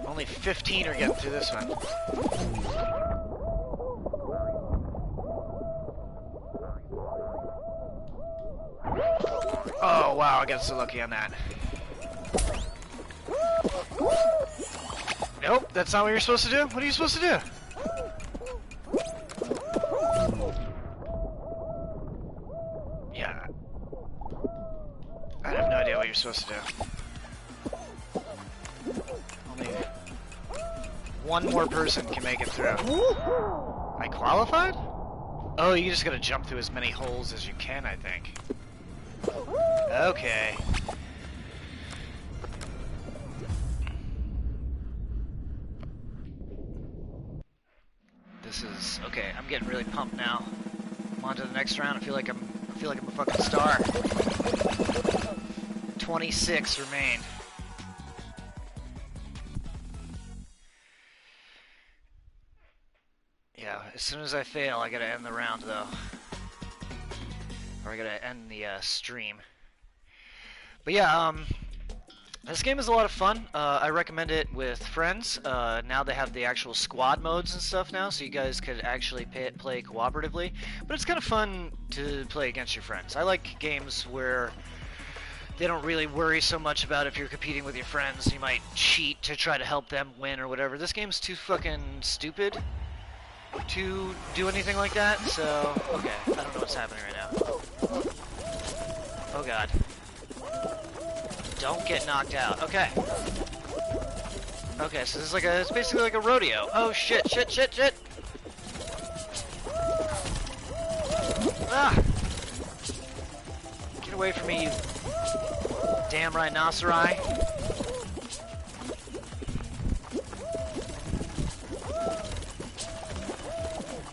Only 15 are getting through this one. Oh wow, I got so lucky on that. Nope, that's not what you're supposed to do. What are you supposed to do? Yeah. I have no idea what you're supposed to do. Only one more person can make it through. I qualified? Oh, you just gotta jump through as many holes as you can, I think. Okay. This is okay. I'm getting really pumped now. I'm on to the next round. I feel like I'm a fucking star. 26 remain. Yeah, as soon as I fail, I gotta end the round though. Or I gotta end the stream. But yeah, this game is a lot of fun. I recommend it with friends. Now they have the actual squad modes and stuff now, so you guys could actually play cooperatively. But it's kind of fun to play against your friends. I like games where they don't really worry so much about if you're competing with your friends. You might cheat to try to help them win or whatever. This game's too fucking stupid to do anything like that, so okay, I don't know what's happening right now. Oh god. Don't get knocked out. Okay. Okay, so this is like it's basically like a rodeo. Oh shit, shit, shit, shit! Ah! Get away from me, you damn rhinoceri.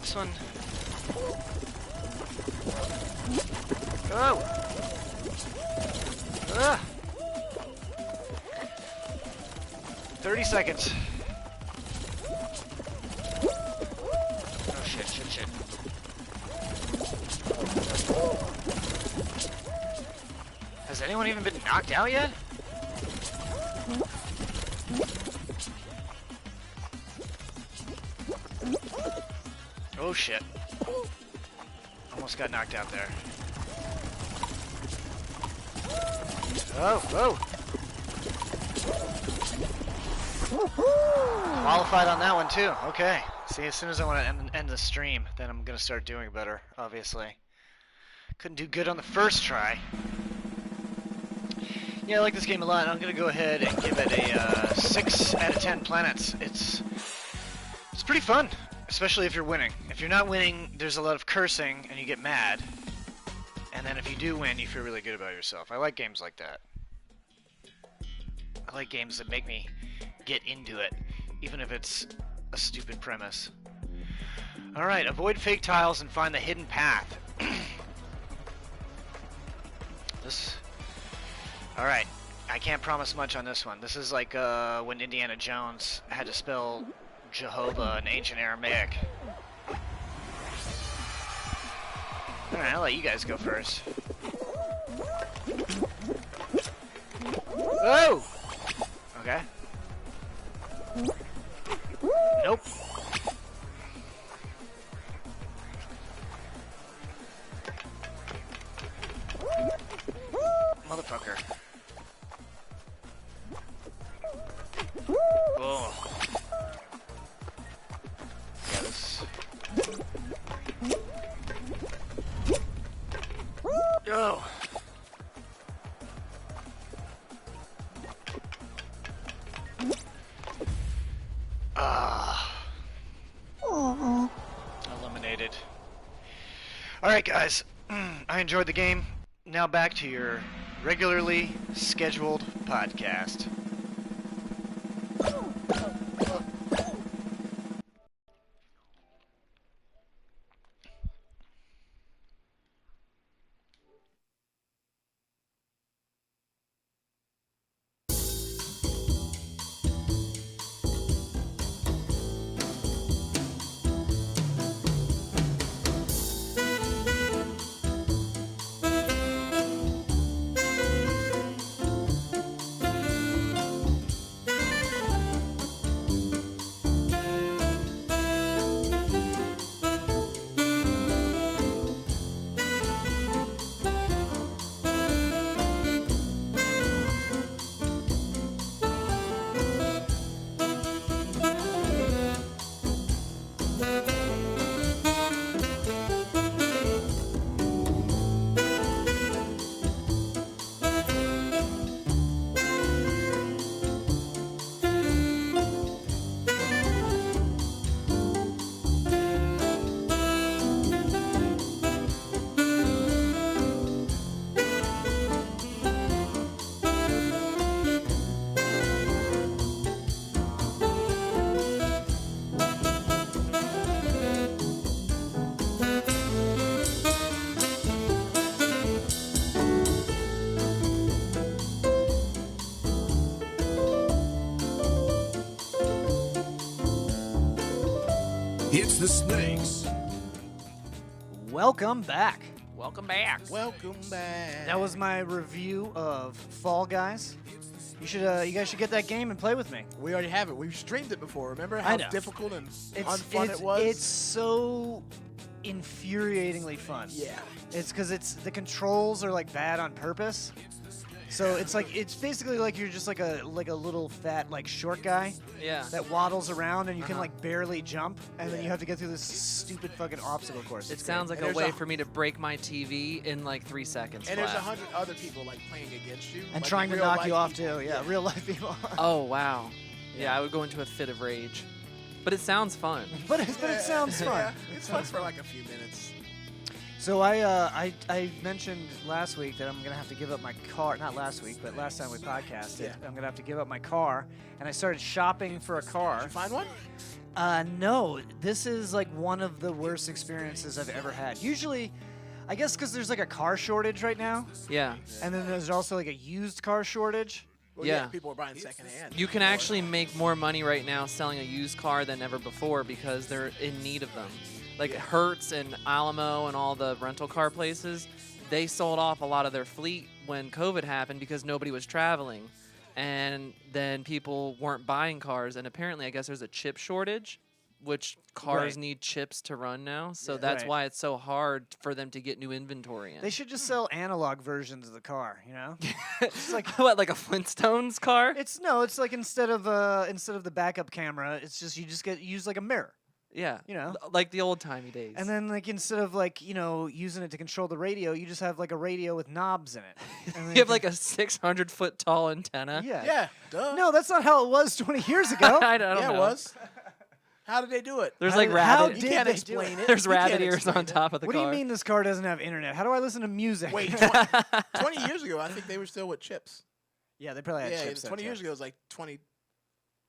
This one. Oh! Ah! 30 seconds. Oh shit, shit, shit. Has anyone even been knocked out yet? Oh shit. Almost got knocked out there. Oh. Qualified on that one too. Okay. See, as soon as I want to end the stream, then I'm gonna start doing better. Obviously, couldn't do good on the first try. Yeah, I like this game a lot. I'm gonna go ahead and give it a 6 out of 10 planets. It's pretty fun, especially if you're winning. If you're not winning, there's a lot of cursing and you get mad. And then if you do win, you feel really good about yourself. I like games like that. I like games that make me get into it, even if it's a stupid premise. Alright, avoid fake tiles and find the hidden path. Alright, I can't promise much on this one. This is like when Indiana Jones had to spell Jehovah in ancient Aramaic. Alright, I'll let you guys go first. Oh! Okay. Nope. Motherfucker. Oh. Yeah, this... Oh. Eliminated. Alright guys, I enjoyed the game. Now back to your regularly scheduled podcast.
It's the Snakes.
Welcome back.
Welcome back.
Welcome back.
That was my review of Fall Guys. You guys should get that game and play with me.
We already have it. We've streamed it before. Remember
I
how
know.
difficult and
It's
unfun it was?
It's so infuriatingly fun.
Yeah.
It's because the controls are like bad on purpose. So it's basically like you're just like a little fat like short guy
Yeah.
that waddles around and you can like barely jump and then you have to get through this stupid fucking obstacle course.
It
It's
sounds
great.
like a
And
way
there's
for me to break my TV in like 3 seconds.
And there's
flat.
100 other people like playing against you.
and
like
trying to
real
knock
life
you off
people.
too. Yeah, real life people.
Oh wow. Yeah, I would go into a fit of rage. But it sounds fun.
but it sounds fun.
Yeah, it's fun for like a few minutes.
So I mentioned last week that I'm gonna have to give up my car. Not last week, but last time we podcasted.
Yeah.
I'm gonna have to give up my car, and I started shopping for a car.
Did you find one?
No, this is like one of the worst experiences I've ever had. Usually, I guess because there's like a car shortage right now,
Yeah.
and then there's also like a used car shortage.
Well,
Yeah.
People are buying secondhand.
You can actually make more money right now selling a used car than ever before because they're in need of them. Like Hertz and Alamo and all the rental car places, they sold off a lot of their fleet when COVID happened because nobody was traveling. And then people weren't buying cars. And apparently, I guess there's a chip shortage which cars
Right.
need chips to run now. So
Yeah.
that's
Right.
why it's so hard for them to get new inventory in.
They should just sell analog versions of the car. You know, it's like
what, like a Flintstones car?
it's no, it's like instead of the backup camera, it's just you just use like a mirror.
Yeah.
You know.
Like the old timey days.
And then, like, instead of, like, using it to control the radio, you just have, like, a radio with knobs in it. And then
you have like a 600-foot tall antenna.
yeah.
Yeah, duh.
No, that's not how it was 20 years ago.
I don't
yeah,
know.
it was. How did they do it?
There's
How
like
did- how
rabbit.
You
did
can't
they do
explain
it?
it.
There's
You can't
rabbit ears
explain
on
it.
top of the
What do
car.
you mean this car doesn't have internet? How do I listen to music?
Wait, 20 years ago, I think they were still with chips.
yeah, they probably had
Yeah,
chips.
20 years ago, it was like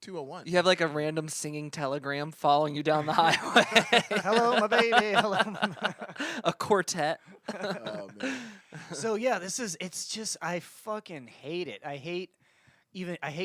2201.
You have like a random singing telegram following you down the highway.
Hello, my baby. Hello.
A quartet.
Oh, man.
So yeah, it's just I fucking hate it. I hate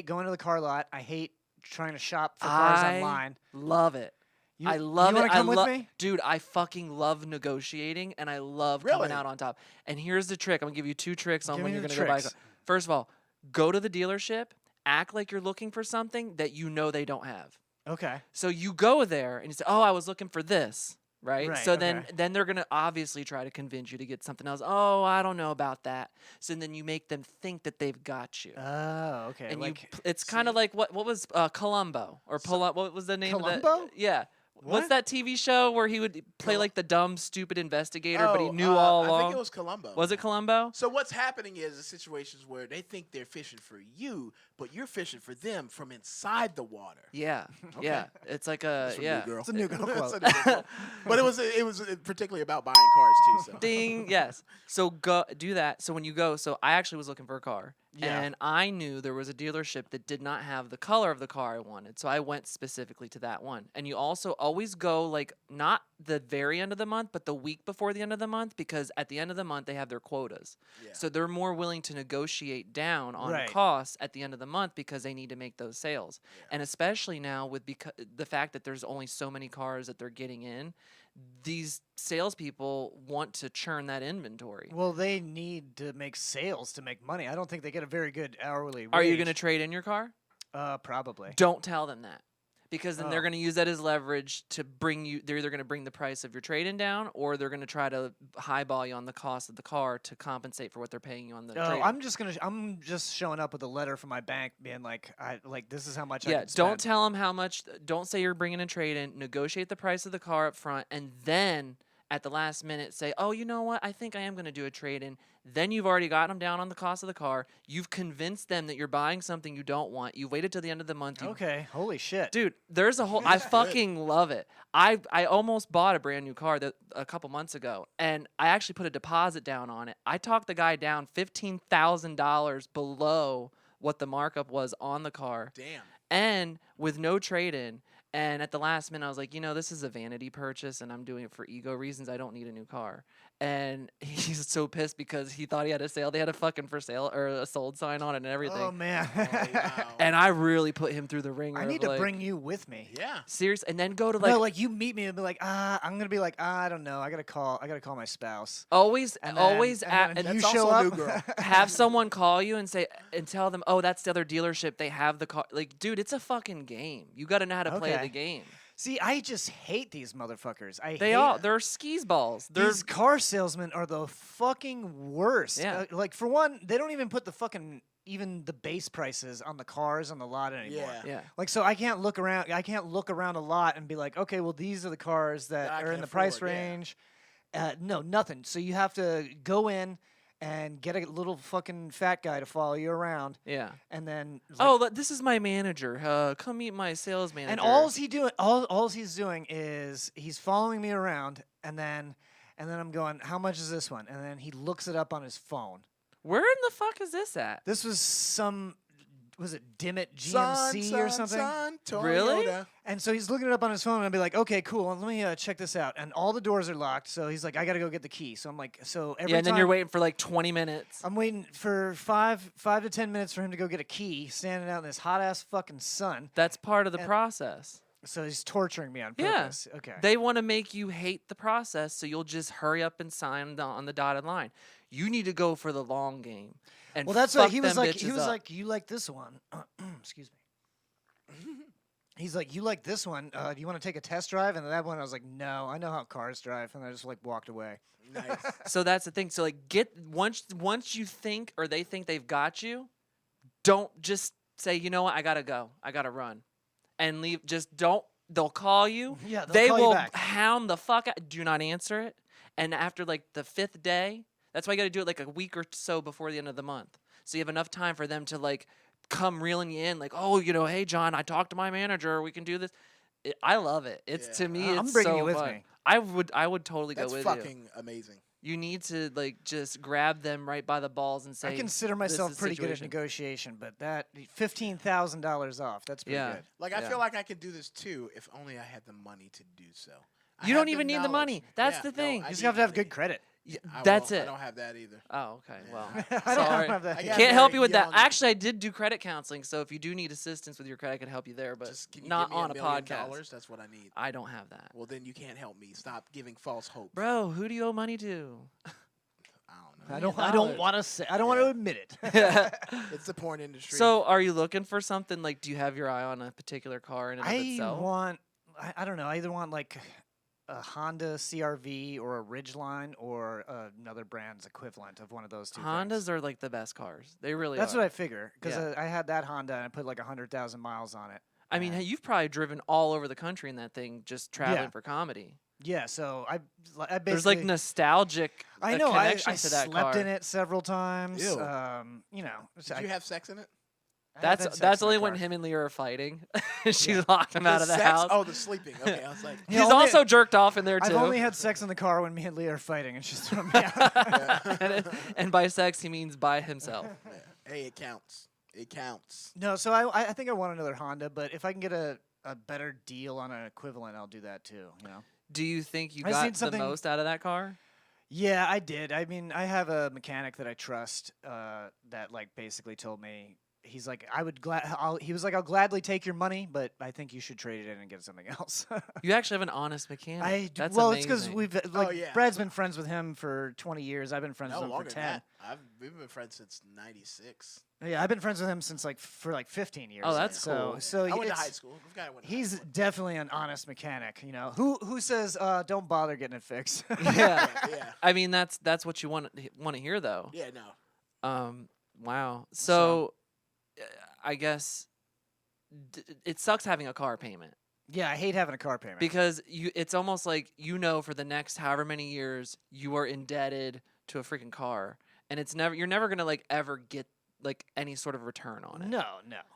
going to the car lot. I hate trying to shop for cars
I
online.
love it.
You,
I love
you wanna
it.
come
I
with me?
Dude, I fucking love negotiating and I love
Really?
coming out on top. And here's the trick. I'm gonna give you 2 tricks on
Give
when
me
you're
the
gonna go buy a
tricks.
car. First of all, go to the dealership, act like you're looking for something that you know they don't have.
Okay.
So you go there and you say, "Oh, I was looking for this." Right?
Right,
So
okay.
then they're going to obviously try to convince you to get something else. "Oh, I don't know about that." So then you make them think that they've got you.
Oh, okay.
And
like
it's kind of like what was Columbo or what was the name of
Columbo?
that? Yeah. What's
What?
that TV show where he would play like the dumb, stupid investigator, but he
Oh,
knew all along?
I think it was Columbo.
Was it Columbo?
So what's happening is the situations where they think they're fishing for you, but you're fishing for them from inside the water.
Yeah, yeah. It's like a
That's from
yeah.
New Girl.
It's a New Girl
That's
quote.
a New Girl quote. But it was particularly about buying cars too. So.
Ding. Yes. So go do that. So when you go, so I actually was looking for a car,
Yeah.
and I knew there was a dealership that did not have the color of the car I wanted, so I went specifically to that one. And you also always go like not the very end of the month, but the week before the end of the month, because at the end of the month they have their quotas,
Yeah.
so they're more willing to negotiate down on
Right.
costs at the end of the month because they need to make those sales. And especially now with the fact that there's only so many cars that they're getting in, these salespeople want to churn that inventory.
Well, they need to make sales to make money. I don't think they get a very good hourly wage.
Are you going to trade in your car?
Probably.
Don't tell them that. Because then they're
Oh.
going to use that as leverage to bring you. They're either going to bring the price of your trade-in down, or they're going to try to highball you on the cost of the car to compensate for what they're paying you on the
Oh,
trade-in.
I'm just showing up with a letter from my bank, being like, this is how much I
Yeah,
can spend.
don't tell them how much. Don't say you're bringing a trade-in. Negotiate the price of the car up front, and then at the last minute say, "Oh, you know what? I think I am going to do a trade-in." Then you've already got them down on the cost of the car. You've convinced them that you're buying something you don't want. You waited till the end of the month. You
Okay, holy shit.
Dude, there's a whole. I fucking love it. I almost bought a brand new car a couple months ago, and I actually put a deposit down on it. I talked the guy down $15,000 below what the markup was on the car,
Damn.
and with no trade-in. And at the last minute, I was like, this is a vanity purchase, and I'm doing it for ego reasons. I don't need a new car. And he's so pissed because he thought he had a sale. They had a fucking for sale or a sold sign on it and everything.
Oh man.
Wow.
And I really put him through the ringer.
I
of,
need to
like,
bring you with me.
Yeah.
serious, and then go to
No, like you meet me and be like, I'm gonna be like, I don't know. I gotta call my spouse.
always
And
always
then,
at,
and
and
then you
That's
show
also
up.
New Girl.
have someone call you and say and tell them, "Oh, that's the other dealership. They have the car." Like, dude, it's a fucking game. You got to know how to play
Okay.
the game.
See, I just hate these motherfuckers.
They're skis balls. They're
These car salesmen are the fucking worst.
Yeah.
Like for one, they don't even put even the base prices on the cars on the lot anymore.
Yeah.
yeah.
Like so I can't look around a lot and be like, okay, well these are the cars that
I
are
can
in the price
afford, yeah.
range. No, nothing. So you have to go in and get a little fucking fat guy to follow you around,
Yeah.
and then
Oh, this is my manager. Come meet my sales manager.
and all he's doing is he's following me around, and then I'm going, how much is this one? And then he looks it up on his phone.
Where in the fuck is this at?
This was it Dimmitt GMC or something?
Really?
Toyota.
And so he's looking it up on his phone, and I'll be like, okay, cool. Let me check this out. And all the doors are locked, so he's like, I got to go get the key. So I'm like, so every
Yeah, and then
time
you're waiting for like 20 minutes.
I'm waiting for 5 to 10 minutes for him to go get a key, standing out in this hot-ass fucking sun.
That's part of the
And-
process.
So he's torturing me on
Yeah.
purpose. Okay.
They want to make you hate the process, so you'll just hurry up and sign on the dotted line. You need to go for the long game. And
Well, that's
fuck
what he was
them
like. He
bitches
was
up.
like, "You like this one?" Excuse me. He's like, you like this one? Do you want to take a test drive? And that one, I was like, no, I know how cars drive, and I just like walked away.
Nice.
So that's the thing. So like, once you think or they think they've got you, don't just say, you know what, I gotta go, I gotta run, and leave. Just don't. They'll call you.
Yeah, they'll
they
call you
will
back.
hound the fuck out. Do not answer it. And after like the 5th day, that's why you got to do it like a week or so before the end of the month, so you have enough time for them to like come reeling you in. Like, oh, you know, hey John, I talked to my manager. We can do this. I love it. It's to me,
I'm
it's
bringing
so
you with
fun.
me.
I would totally
That's
go with
fucking amazing.
you. You need to like just grab them right by the balls and say,
I consider
"This
myself
is the
pretty good at
situation."
negotiation, but that $15,000 off, that's pretty
Yeah.
good.
Like, I
Yeah.
feel like I could do this too if only I had the money to do so. I
You
have
don't even need the
knowledge.
money. That's
Yeah,
the
no,
thing.
I
You just
need
have to have
money.
good credit.
That's
I
it.
don't have that either.
Oh, okay. Well,
I don't
sorry.
have that.
I got
Can't help
very
you with that.
young.
Actually, I did do credit counseling, so if you do need assistance with your credit, I could help you there, but
Just can you
not
give me
on a
$1 million?
podcast.
That's what I need.
I don't have that.
Well, then you can't help me. Stop giving false hope.
Bro, who do you owe money to?
I don't know.
I don't want to say. I don't want to admit it.
It's the porn industry.
So, are you looking for something like? Do you have your eye on a particular car in and of
I
itself?
want. I don't know. I either want like a Honda CRV or a Ridgeline or another brand's equivalent of one of those two.
Hondas
things.
are like the best cars. They really
That's
are.
what I figure because
Yeah.
I had that Honda and I put like 100,000 miles on it.
I mean, hey, you've probably driven all over the country in that thing, just traveling
Yeah.
for comedy.
Yeah, so I basically
There's like nostalgic.
I know I
connection to that
slept
car.
in it several times.
Ew.
You know,
Did you have sex in it?
That's only when him and Leah are fighting. She locked him out of the
sex?
house.
Oh, the sleeping. Okay, I was like,
He's
only-
also jerked off in there too.
I've only had sex in the car when me and Leah are fighting, and she's throwing me out.
and by sex he means by himself.
yeah. Hey, it counts. It counts.
No, so I think I want another Honda, but if I can get a better deal on an equivalent, I'll do that too. You know.
Do you think you
I just
got
need
the
something-
most out of that car?
Yeah, I did. I mean, I have a mechanic that I trust that like basically told me he's like he was like I'll gladly take your money, but I think you should trade it in and get something else.
You actually have an honest mechanic. That's
well,
amazing.
it's because we've like
yeah.
Brad's been friends with him for 20 years. I've been friends
No
with him
longer
for
than
10.
that. We've been friends since '96.
Yeah, I've been friends with him since for 15 years.
Oh, that's
so,
cool.
So
I went to
it's-
high school. We've got went to high
He's
school.
definitely an honest mechanic. You know who says don't bother getting it fixed.
yeah.
Yeah.
I mean that's what you want to hear though.
Yeah. No.
Wow. So I guess it sucks having a car payment
Yeah, I hate having a car payment.
because it's almost like for the next however many years you are indebted to a freaking car, and you're never gonna like ever get like any sort of return on it.
no.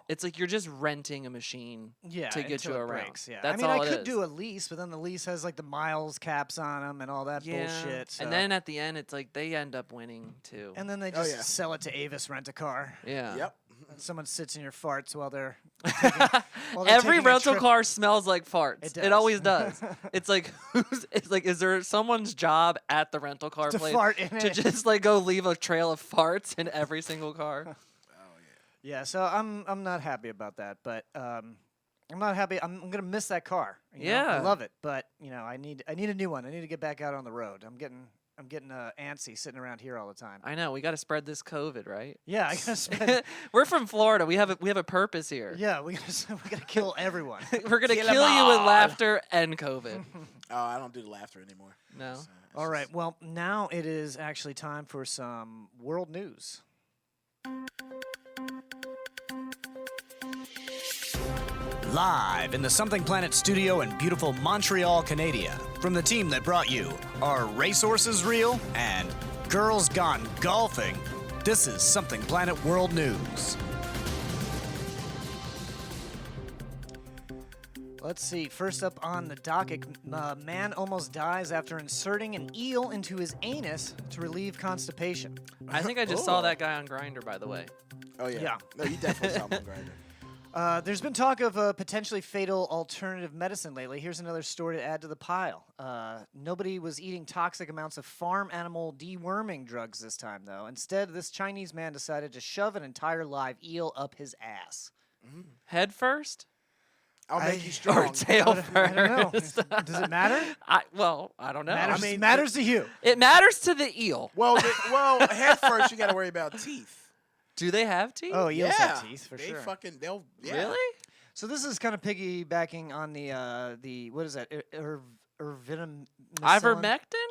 It's like you're just renting a machine
Yeah,
to get
until
you
it
around.
breaks, yeah,
That's
I mean,
all
I
it
could
is.
do a lease, but then the lease has like the miles caps on them and all that bullshit. So.
And then at the end, it's like they end up winning too.
and then they
Oh,
just
yeah.
sell it to Avis Rent a Car.
yeah.
Yep.
And someone sits in your farts while they're
Every
taking a
rental
trip.
car smells like farts.
It
It,
does.
always does. It's like is there someone's job at the rental car
To
place
fart in
to
it.
just like go leave a trail of farts in every single car?
Yeah, so I'm not happy about that, but I'm not happy. I'm gonna miss that car. You know? I
Yeah.
love it, but you know, I need a new one. I need to get back out on the road. I'm getting antsy sitting around here all the time.
I know we got to spread this COVID, right?
Yeah, I gotta spend.
We're from Florida. We have a purpose here.
Yeah, we gotta kill everyone.
We're gonna
Kill
kill
'em
you with
all.
laughter and COVID.
Oh, I don't do the laughter anymore.
No.
It's
All right,
just-
well now it is actually time for some world news. Live in the Something Planet studio in beautiful Montreal, Canada, from the team that brought you Are Racehorses Real? And Girls Gone Golfing, this is Something Planet World News. Let's see, first up on the docket, man almost dies after inserting an eel into his anus to relieve constipation.
I think I just saw that guy on Grindr, by the way.
Oh yeah.
Yeah.
No, you definitely saw me on Grindr.
There's been talk of a potentially fatal alternative medicine lately. Here's another story to add to the pile. Nobody was eating toxic amounts of farm animal deworming drugs this time, though. Instead, this Chinese man decided to shove an entire live eel up his ass.
Head first
I'll make you
or
strong.
tail
I don't know.
first?
Does it matter?
I don't know.
Matters, matters to you.
It matters to the eel.
Well, head first, you got to worry about teeth.
Do they have teeth?
Oh, eels
yeah.
have teeth for
they
sure.
Fucking, they'll. Yeah.
Really?
So this is kind of piggybacking on the what is that? Ivermectin?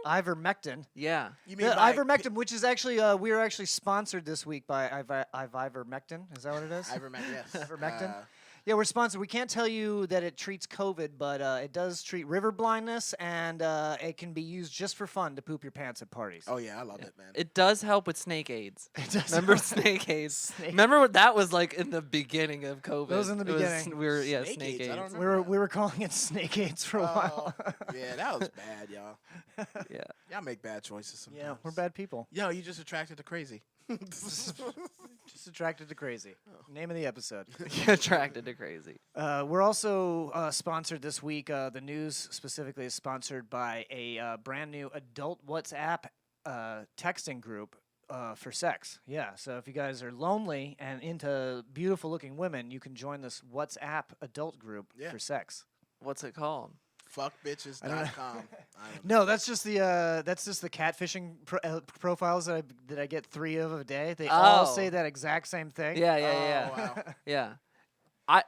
Ivermectin.
Yeah.
You
The
by
ivermectin, which is actually we are actually sponsored this week by ivermectin. Is that what it is?
Ivermectin, yes.
Ivermectin? Yeah, we're sponsored. We can't tell you that it treats COVID, but it does treat river blindness, and it can be used just for fun to poop your pants at parties.
Oh yeah, I love it, man.
It does help with snake AIDS.
It does
Remember
help.
snake AIDS? Remember what that was like in the beginning of COVID?
That was in the
It
beginning.
We were
Snake
snake
AIDS, I
AIDS.
don't
We were calling it snake AIDS for a while.
Yeah, that was bad, y'all.
Yeah.
Y'all make bad choices sometimes.
Yeah, we're bad people.
Yo, you just attracted to crazy.
Just attracted to crazy. Name of the episode.
Attracted to crazy.
We're also sponsored this week. The news specifically is sponsored by a brand new adult WhatsApp texting group for sex. Yeah, so if you guys are lonely and into beautiful looking women, you can join this WhatsApp adult group
Yeah.
for sex.
What's it called?
Fuckbitches.com.
No, that's just the catfishing profiles that I get 3 of a day. They all say
Oh.
that exact same thing.
Yeah, yeah,
Oh, wow.
yeah.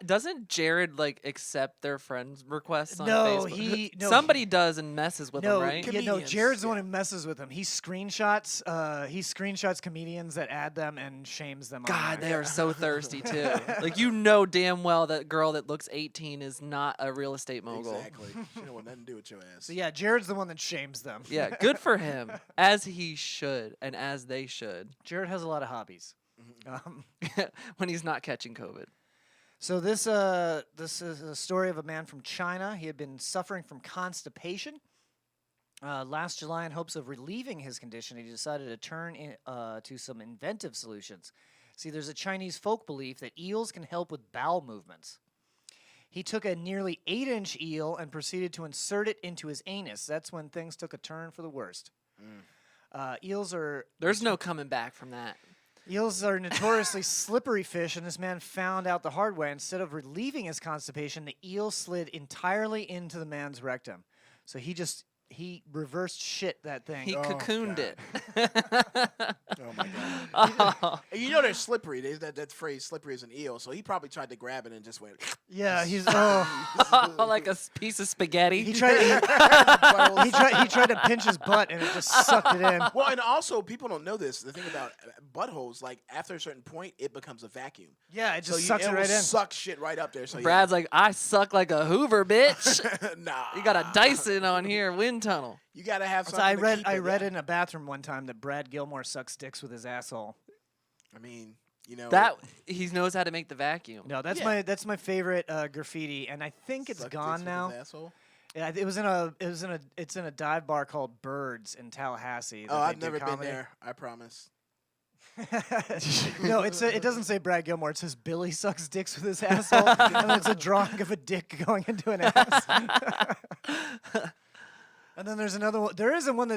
Doesn't Jared like accept their friends' requests on
No,
Facebook?
no,
Somebody does and messes with
No,
them, right?
yeah, no.
Comedians,
Jared's the one
yeah.
who messes with them. He screenshots comedians that add them and shames them. on
God,
there.
they are so thirsty too. Like you know damn well that girl that looks 18 is not a real estate mogul.
Exactly. She don't want nothing to do with your ass.
So yeah, Jared's the one that shames them.
Yeah, good for him, as he should and as they should.
Jared has a lot of hobbies.
When he's not catching COVID.
So this is a story of a man from China. He had been suffering from constipation. Last July, in hopes of relieving his condition, he decided to turn to some inventive solutions. See, there's a Chinese folk belief that eels can help with bowel movements. He took a nearly 8-inch eel and proceeded to insert it into his anus. That's when things took a turn for the worst. Eels are
There's no coming back from that.
Eels are notoriously slippery fish, and this man found out the hard way. Instead of relieving his constipation, the eel slid entirely into the man's rectum. So he reversed shit that thing.
He
Oh,
cocooned
God.
it.
Oh my god. And you know they're slippery. That phrase "slippery as an eel." So he probably tried to grab it and just went.
Yeah, he's
Like a piece of spaghetti.
he tried he tried to pinch his butt and it just sucked it in.
Well, and also people don't know this. The thing about buttholes, like after a certain point, it becomes a vacuum.
Yeah, it just
So
sucks
it
it
will
right in.
suck shit right up there. So
Brad's like, I suck like a Hoover, bitch.
nah.
You got a Dyson on here, wind tunnel.
You gotta have
So
something.
I
to
read
keep
I
it,
read
yeah.
in a bathroom one time that Brad Gilmore sucks dicks with his asshole.
I mean, you know
That he knows how to make the vacuum.
No, that's
Yeah.
my favorite graffiti, and I think it's
suck
gone
dicks with
now.
his asshole.
Yeah, it's in a dive bar called Birds in Tallahassee. that
Oh,
they
I've
do
never been
comedy.
there. I promise.
No, it doesn't say Brad Gilmore. It says Billy sucks dicks with his asshole, and then it's a drawing of a dick going into an ass. And then there's another one. There is one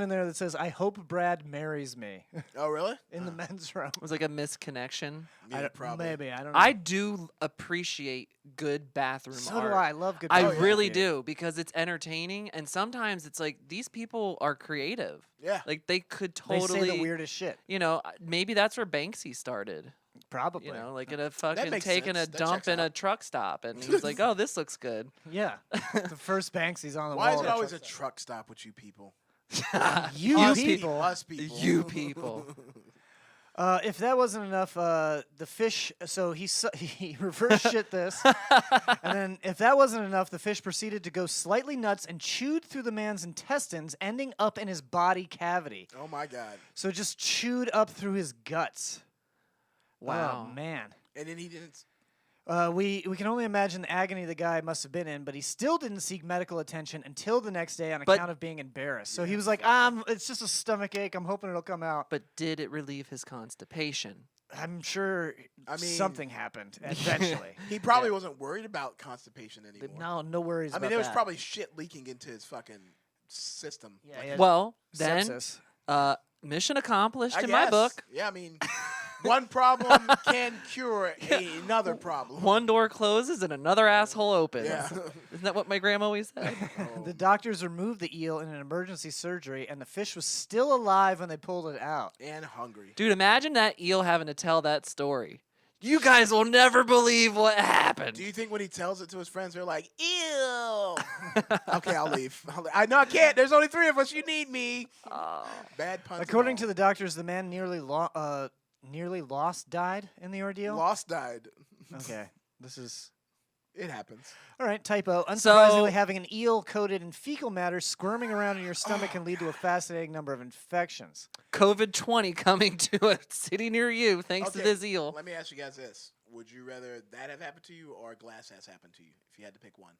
in there that says, "I hope Brad marries me,"
Oh, really?
in the men's room.
It was like a misconnection.
Yeah, probably.
Maybe I don't know.
I do appreciate good bathroom
so
art.
do I. Love good.
I
bathroom
really
graffiti.
do because it's entertaining and sometimes it's like these people are creative.
Yeah.
Like they could
They
totally
say the weirdest shit.
You know, maybe that's where Banksy started.
Probably.
You know, like in a fucking
makes
taking
sense.
a
That
dump
checks
in a
out.
truck stop and he's like, "Oh, this looks good."
Yeah. The first Banksy's on the
Why
wall.
is it
of
always
truck
a truck stop with you people?
You
Us
people.
Us people.
You people.
If that wasn't enough, the fish. So he reverse shit this, and then if that wasn't enough, the fish proceeded to go slightly nuts and chewed through the man's intestines, ending up in his body cavity.
Oh my god.
So it just chewed up through his guts.
Wow.
Oh, man.
And then he didn't.
We can only imagine the agony the guy must have been in, but he still didn't seek medical attention until the next day on
But-
account of being embarrassed. So he was like, it's just a stomach ache. I'm hoping it'll come out.
But did it relieve his constipation?
I'm sure
I mean-
something happened eventually.
He probably wasn't worried about constipation anymore.
No worries
I
about
mean, there was
that.
probably shit leaking into his fucking system.
Yeah,
Like,
yeah.
Well, then
Sepsis.
mission accomplished
I
in my
guess.
book.
Yeah, I mean, one problem can cure another problem.
One door closes and another asshole opens.
Yeah.
Isn't that what my grandma always said?
The doctors removed the eel in an emergency surgery, and the fish was still alive when they pulled it out.
And hungry.
Dude, imagine that eel having to tell that story. You guys will never believe what happened.
Do you think when he tells it to his friends, they're like, ew? Okay, I'll leave. I know I can't. There's only 3 of us. You need me. Bad puns.
According to the doctors, the man nearly lost died in the ordeal.
Lost died.
Okay, this is
It happens.
all right. Typo. Unsurprisingly, having an eel coated in fecal matter squirming around in your stomach can lead to a fascinating number of infections.
COVID-20 coming to a city near you thanks to
Okay,
this eel.
Let me ask you guys this: would you rather that have happened to you or glass ass happen to you? If you had to pick one,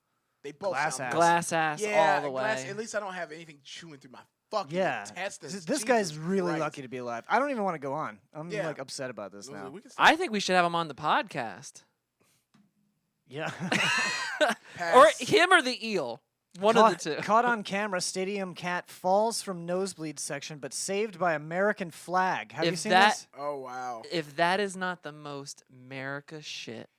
they both
Glass
sound
ass.
Glass ass
Yeah,
all the way.
glass. At least I don't have anything chewing through my fucking
Yeah,
intestines.
this guy's
Jesus
really
Christ.
lucky to be alive. I don't even want to go on. I'm
Yeah.
like upset about this now.
We can
I think we should have him on the podcast.
Yeah.
pass.
Or him or the eel. One of the two.
Caught on camera, stadium cat falls from nosebleed section, but saved by American flag. Have you
If
seen
that-
this?
Oh wow.
If that is not the most America shit.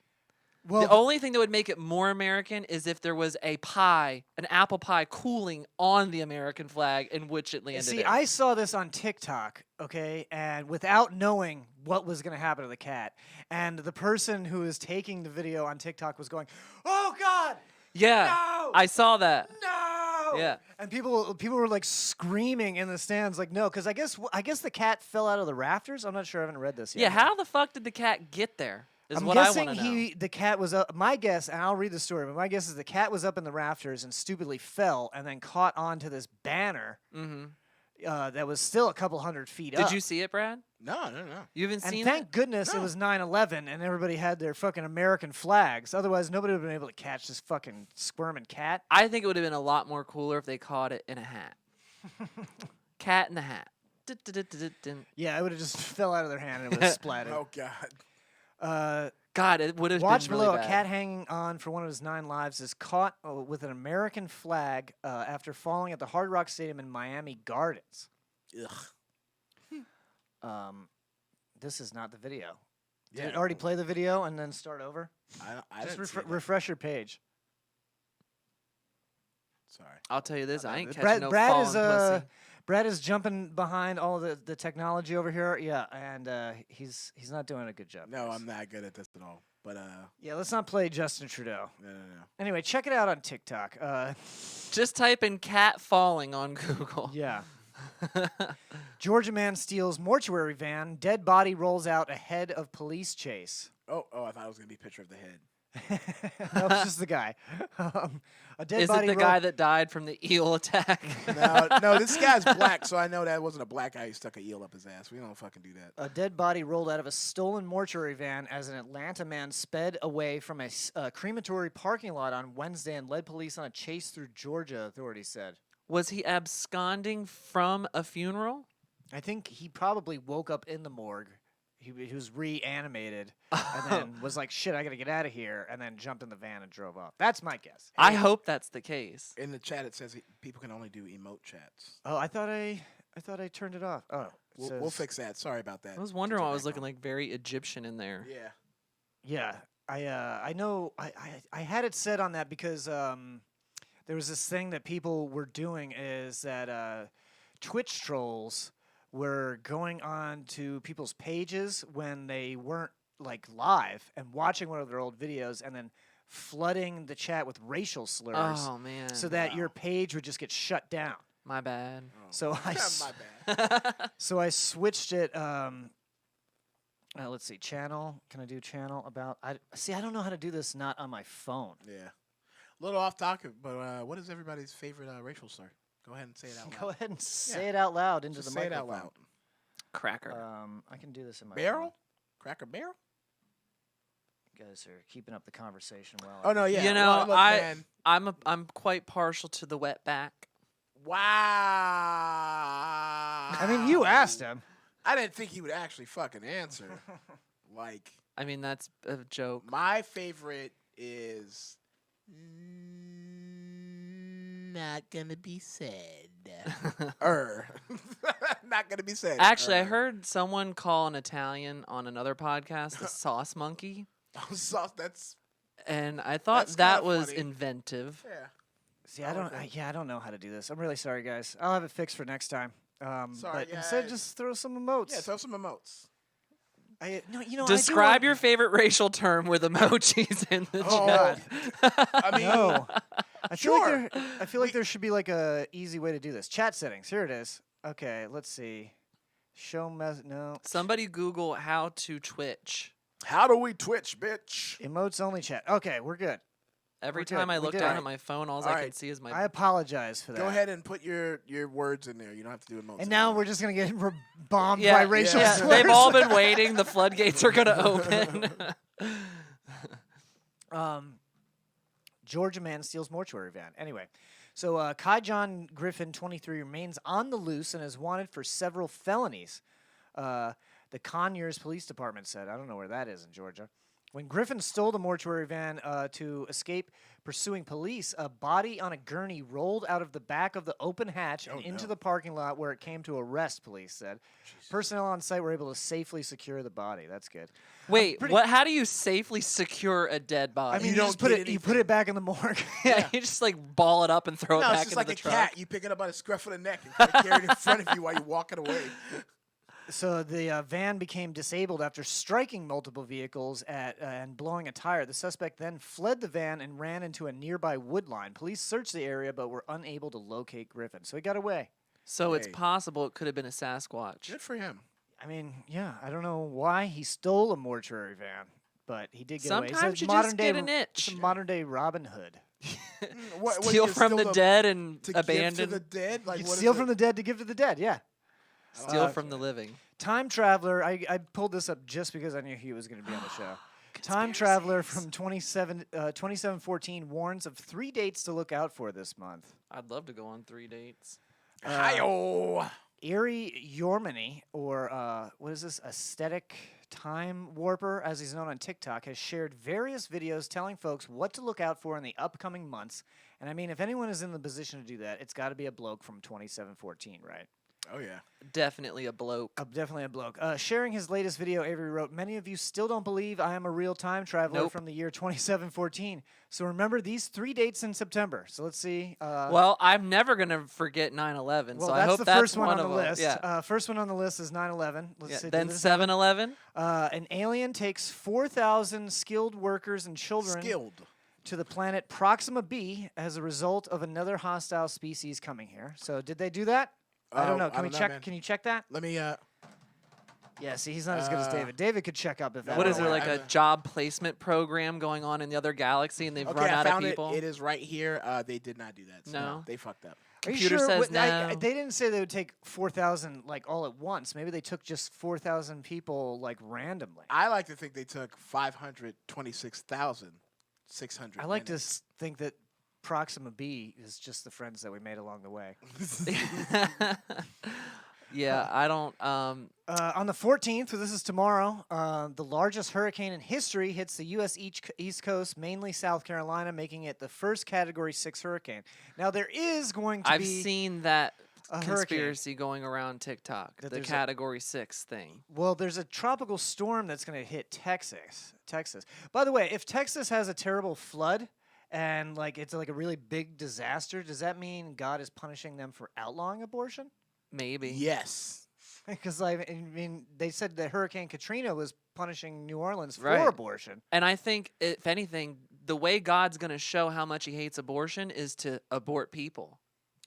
Well,
The only thing that would make it more American is if there was a pie, an apple pie cooling on the American flag in which it landed
see,
in.
I saw this on TikTok, okay, and without knowing what was going to happen to the cat, and the person who was taking the video on TikTok was going, "Oh God,
yeah,
no!
I saw that.
no!"
Yeah.
And people were like screaming in the stands, like, "No," because I guess the cat fell out of the rafters. I'm not sure. I haven't read this yet.
Yeah, how the fuck did the cat get there? Is
I'm
what I
guessing
want to know.
the cat was up. My guess, and I'll read the story, but my guess is the cat was up in the rafters and stupidly fell and then caught onto this banner that was still a couple hundred feet up.
Did you see it, Brad?
No.
You haven't
And
seen
thank
it?
goodness it was 9/11 and everybody had their fucking American flags. Otherwise, nobody would have been able to catch this fucking squirming cat.
I think it would have been a lot more cooler if they caught it in a hat. Cat in the hat. Dun-dun-dun-dun-dun.
Yeah, it would have just fell out of their hand and it would have splattered.
Oh God.
God, it would have
Watch
been really
below.
bad.
A cat hanging on for one of his 9 lives is caught with an American flag after falling at the Hard Rock Stadium in Miami Gardens.
Ugh.
This is not the video. Did
Yeah.
it already play the video and then start over?
I
Just
didn't see that.
refresh your page.
Sorry.
I'll tell you this, I ain't catching
Brad,
no
Brad
fallen
is
pussy.
Brad is jumping behind all the technology over here. Yeah, and he's not doing a good job.
No,
guys.
I'm not good at this at all. But
Yeah, let's not play Justin Trudeau.
no.
Anyway, check it out on TikTok.
Just type in cat falling on Google.
Yeah. Georgia man steals mortuary van. Dead body rolls out ahead of police chase.
Oh, I thought it was gonna be a picture of the head.
That was just the guy. A dead
Is it
body
the guy that died from the eel attack?
No, this guy's black, so I know that wasn't a black guy who stuck an eel up his ass. We don't fucking do that.
A dead body rolled out of a stolen mortuary van as an Atlanta man sped away from a crematory parking lot on Wednesday and led police on a chase through Georgia, authorities said.
Was he absconding from a funeral?
I think he probably woke up in the morgue. He was reanimated and then was like, shit, I got to get out of here, and then jumped in the van and drove off. That's my guess.
I hope that's the case.
In the chat, it says people can only do emote chats.
Oh, I thought I turned it off. Oh, it
We'll
says-
fix that. Sorry about that.
I was wondering
Turn
why I
it
was
back
looking
on.
like very Egyptian in there.
Yeah.
Yeah, I know. I had it said on that because there was this thing that people were doing is that Twitch trolls were going on to people's pages when they weren't like live and watching one of their old videos and then flooding the chat with racial slurs
Oh man.
so that your page would just get shut down.
My bad.
So
My bad.
so I switched it. Let's see, channel. Can I do channel about? I don't know how to do this not on my phone.
Yeah. A little off topic, but what is everybody's favorite racial slur? Go ahead and say it out loud.
Go ahead and say it out loud into
Just
the
say it
microphone.
out loud.
Cracker.
I can do this in my
Barrel?
phone.
Cracker barrel?
You guys are keeping up the conversation well.
Oh no, yeah.
You know,
Look, man.
I'm quite partial to the wet back.
Wow.
I mean, you asked him.
I didn't think he would actually fucking answer. Like,
I mean, that's a joke.
my favorite is not gonna be said. Not gonna be said.
Actually, I heard someone call an Italian on another podcast a sauce monkey,
Oh, sauce. That's
and I thought
That's
that
kinda
was
funny.
inventive.
yeah.
See, I don't know how to do this. I'm really sorry, guys. I'll have it fixed for next time.
Sorry,
but instead,
yeah.
just throw some emotes.
Yeah, throw some emotes.
No, you know,
Describe your favorite racial term with emojis in the
Oh,
chat.
I mean,
No.
Sure.
I feel like there should be like a easy way to do this. Chat settings. Here it is. Okay, let's see. Show no.
Somebody Google how to Twitch.
how do we Twitch, bitch?
Emotes only chat. Okay, we're good.
Every
We're good.
time I
We
look
did
down
it.
at my phone, all I
Alright.
can see is my.
I apologize for that.
Go ahead and put your words in there. You don't have to do emotes.
And now
anymore.
we're just gonna get bombed
yeah,
by racial
yeah,
slurs.
they've all been waiting. The floodgates are going to open.
Georgia man steals mortuary van. Anyway, so Kai John Griffin, 23, remains on the loose and is wanted for several felonies. The Conyers Police Department said. I don't know where that is in Georgia. When Griffin stole the mortuary van to escape pursuing police, a body on a gurney rolled out of the back of the open hatch and into the parking lot where it came to arrest, police said. Personnel on site were able to safely secure the body. That's good.
Wait, what? How do you safely secure a dead body?
I mean,
You
you just
don't
put
get
it. You put it back in the morgue.
yeah, you just like ball it up and throw it
No,
back
it's just
into
like
the
a
truck.
cat. You pick it up by the scruff of the neck and carry it in front of you while you're walking away.
So the van became disabled after striking multiple vehicles and blowing a tire. The suspect then fled the van and ran into a nearby wood line. Police searched the area but were unable to locate Griffin. So he got away.
So it's
Hey.
possible it could have been a Sasquatch.
Good for him.
I mean, yeah, I don't know why he stole a mortuary van, but he did get away.
Sometimes
It's
you
a modern
just
day,
get an
It's
itch.
a modern day Robin Hood.
What,
Steal
you
from
steal
the
them
dead and
to give to
abandon.
the dead? Like
You
what is
steal
it?
from the dead to give to the dead, yeah.
Steal from the living.
Time Traveler, I pulled this up just because I knew he was going to be on the show. Time Traveler from 2714 warns of 3 dates to look out for this month.
I'd love to go on 3 dates.
Hi-oh.
Erie Yormany, or what is this, Aesthetic Time Warper, as he's known on TikTok, has shared various videos telling folks what to look out for in the upcoming months. And I mean, if anyone is in the position to do that, it's got to be a bloke from 2714, right?
Oh, yeah.
Definitely a bloke.
Definitely a bloke. Sharing his latest video, Avery wrote, "Many of you still don't believe I am a real time traveler
Nope.
from the year 2714. So remember these 3 dates in September." So let's see.
Well, I'm never going to forget 9/11,
well,
so
that's
I hope
the
that's
first one on the
of 'em.
list.
Yeah.
First one on the list is 9/11. Let's
Yeah.
see.
Then
does this
7/11.
An alien takes 4,000 skilled workers and children
Skilled.
to the planet Proxima B as a result of another hostile species coming here. So did they do that? I don't know. Can we check?
man.
Can you check that?
Let me,
Yeah. See, he's not as good as David. David could check up if that.
What
were
is there,
right.
like a job placement program going on in the other galaxy and they've
okay,
run
I
out of
found
people?
it. It is right here. They did not do that. So
No.
They fucked up.
Are you
Computer
sure?
says
They
no.
didn't say they would take 4,000 like all at once. Maybe they took just 4,000 people like randomly.
I like to think they took 526,600.
I like to think that Proxima B is just the friends that we made along the way.
yeah, I don't.
On the 14th, so this is tomorrow, the largest hurricane in history hits the U.S. East Coast, mainly South Carolina, making it the first Category 6 hurricane. Now, there is going to
I've
be...
seen that
a hurricane.
conspiracy going around TikTok,
That
the
there's a-
Category 6 thing.
Well, there's a tropical storm that's going to hit Texas. By the way, if Texas has a terrible flood and like it's like a really big disaster, does that mean God is punishing them for outlawing abortion?
Maybe.
Yes.
Because I mean, they said that Hurricane Katrina was punishing New Orleans for
Right.
abortion.
And I think, if anything, the way God's going to show how much he hates abortion is to abort people.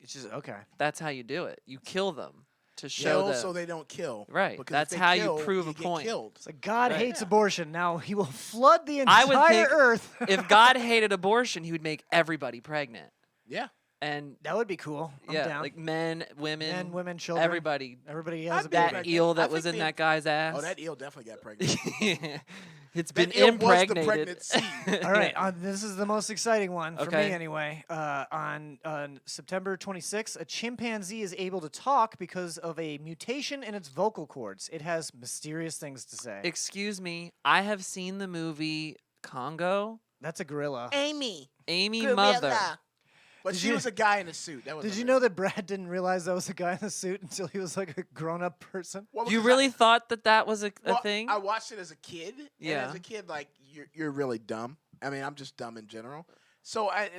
It's just okay.
That's how you do it. You kill them to show
Kill
that.
so they don't kill.
Right,
Because
that's
if they
how you
kill,
prove a
get
point.
Killed.
It's like God
Right.
hates abortion. Now he will flood the
I would
entire
think
earth.
if God hated abortion, he would make everybody pregnant.
Yeah.
And
That would be cool. I'm
yeah,
down.
like men, women,
Men, women, children.
everybody.
Everybody has a
I'd be
baby.
That
pregnant.
eel
I
that was
think
in
the-
that guy's ass.
Oh, that eel definitely got pregnant.
It's been
That eel was the
impregnated.
pregnant seed.
All right, this is the most exciting one for
Okay.
me anyway. On September 26th, a chimpanzee is able to talk because of a mutation in its vocal cords. It has mysterious things to say.
Excuse me, I have seen the movie Congo.
That's a gorilla.
Amy.
Amy Mother.
But
Did
she
you-
was a guy in a suit. That was
Did you know that Brad didn't realize that was a guy in a suit until he was like a grown-up person?
Well,
You
because
really thought that that was a
well,
thing?
I watched it as a kid.
Yeah.
And as a kid, like you're really dumb. I mean, I'm just dumb in general. So I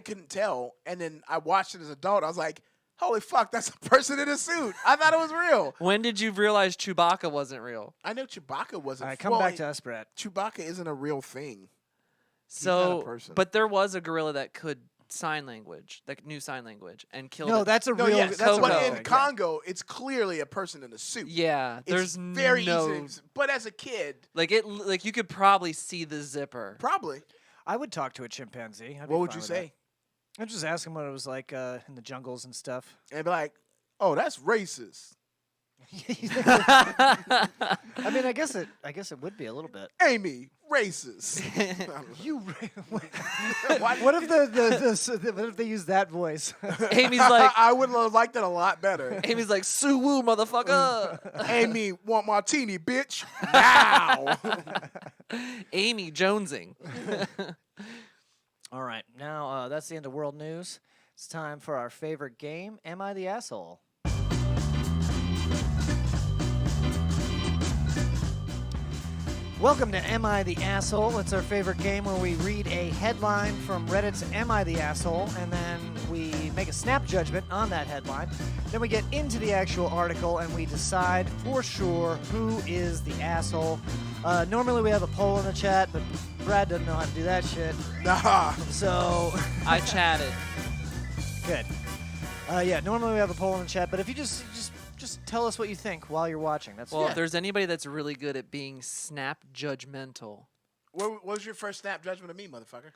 couldn't tell. And then I watched it as an adult. I was like, Holy fuck, that's a person in a suit. I thought it was real.
When did you realize Chewbacca wasn't real?
I know Chewbacca wasn't.
All right, come back to us, Brad.
Chewbacca isn't a real thing.
So,
not a person.
but there was a gorilla that could sign language, that knew sign language, and killed.
No,
it.
that's a
No,
real.
yes,
That's a
Coco.
but
real
in
thing,
Congo, it's clearly a person in a suit.
Yeah,
It's
there's
very
no
easy. But as a kid,
like you could probably see the zipper.
probably.
I would talk to a chimpanzee. I'd be
What would
fine
you
with that.
say?
I'd just ask him what it was like in the jungles and stuff.
And be like, "Oh, that's racist."
I mean, I guess it would be a little bit.
Amy, racist.
You. What if they use that voice?
Amy's like,
I would have liked it a lot better.
Amy's like, Sue Woo, motherfucker.
Amy, want martini, bitch? Now.
Amy Jonesing.
All right, now that's the end of world news. It's time for our favorite game. Am I the asshole? Welcome to Am I the Asshole? It's our favorite game where we read a headline from Reddit's Am I the Asshole, and then we make a snap judgment on that headline. Then we get into the actual article and we decide for sure who is the asshole. Normally we have a poll in the chat, but Brad doesn't know how to do that shit.
Nah.
So,
I chatted.
good. Yeah, normally we have a poll in the chat, but if you just tell us what you think while you're watching. That's
Well, if there's anybody that's really good at being snap judgmental,
What was your first snap judgment of me, motherfucker?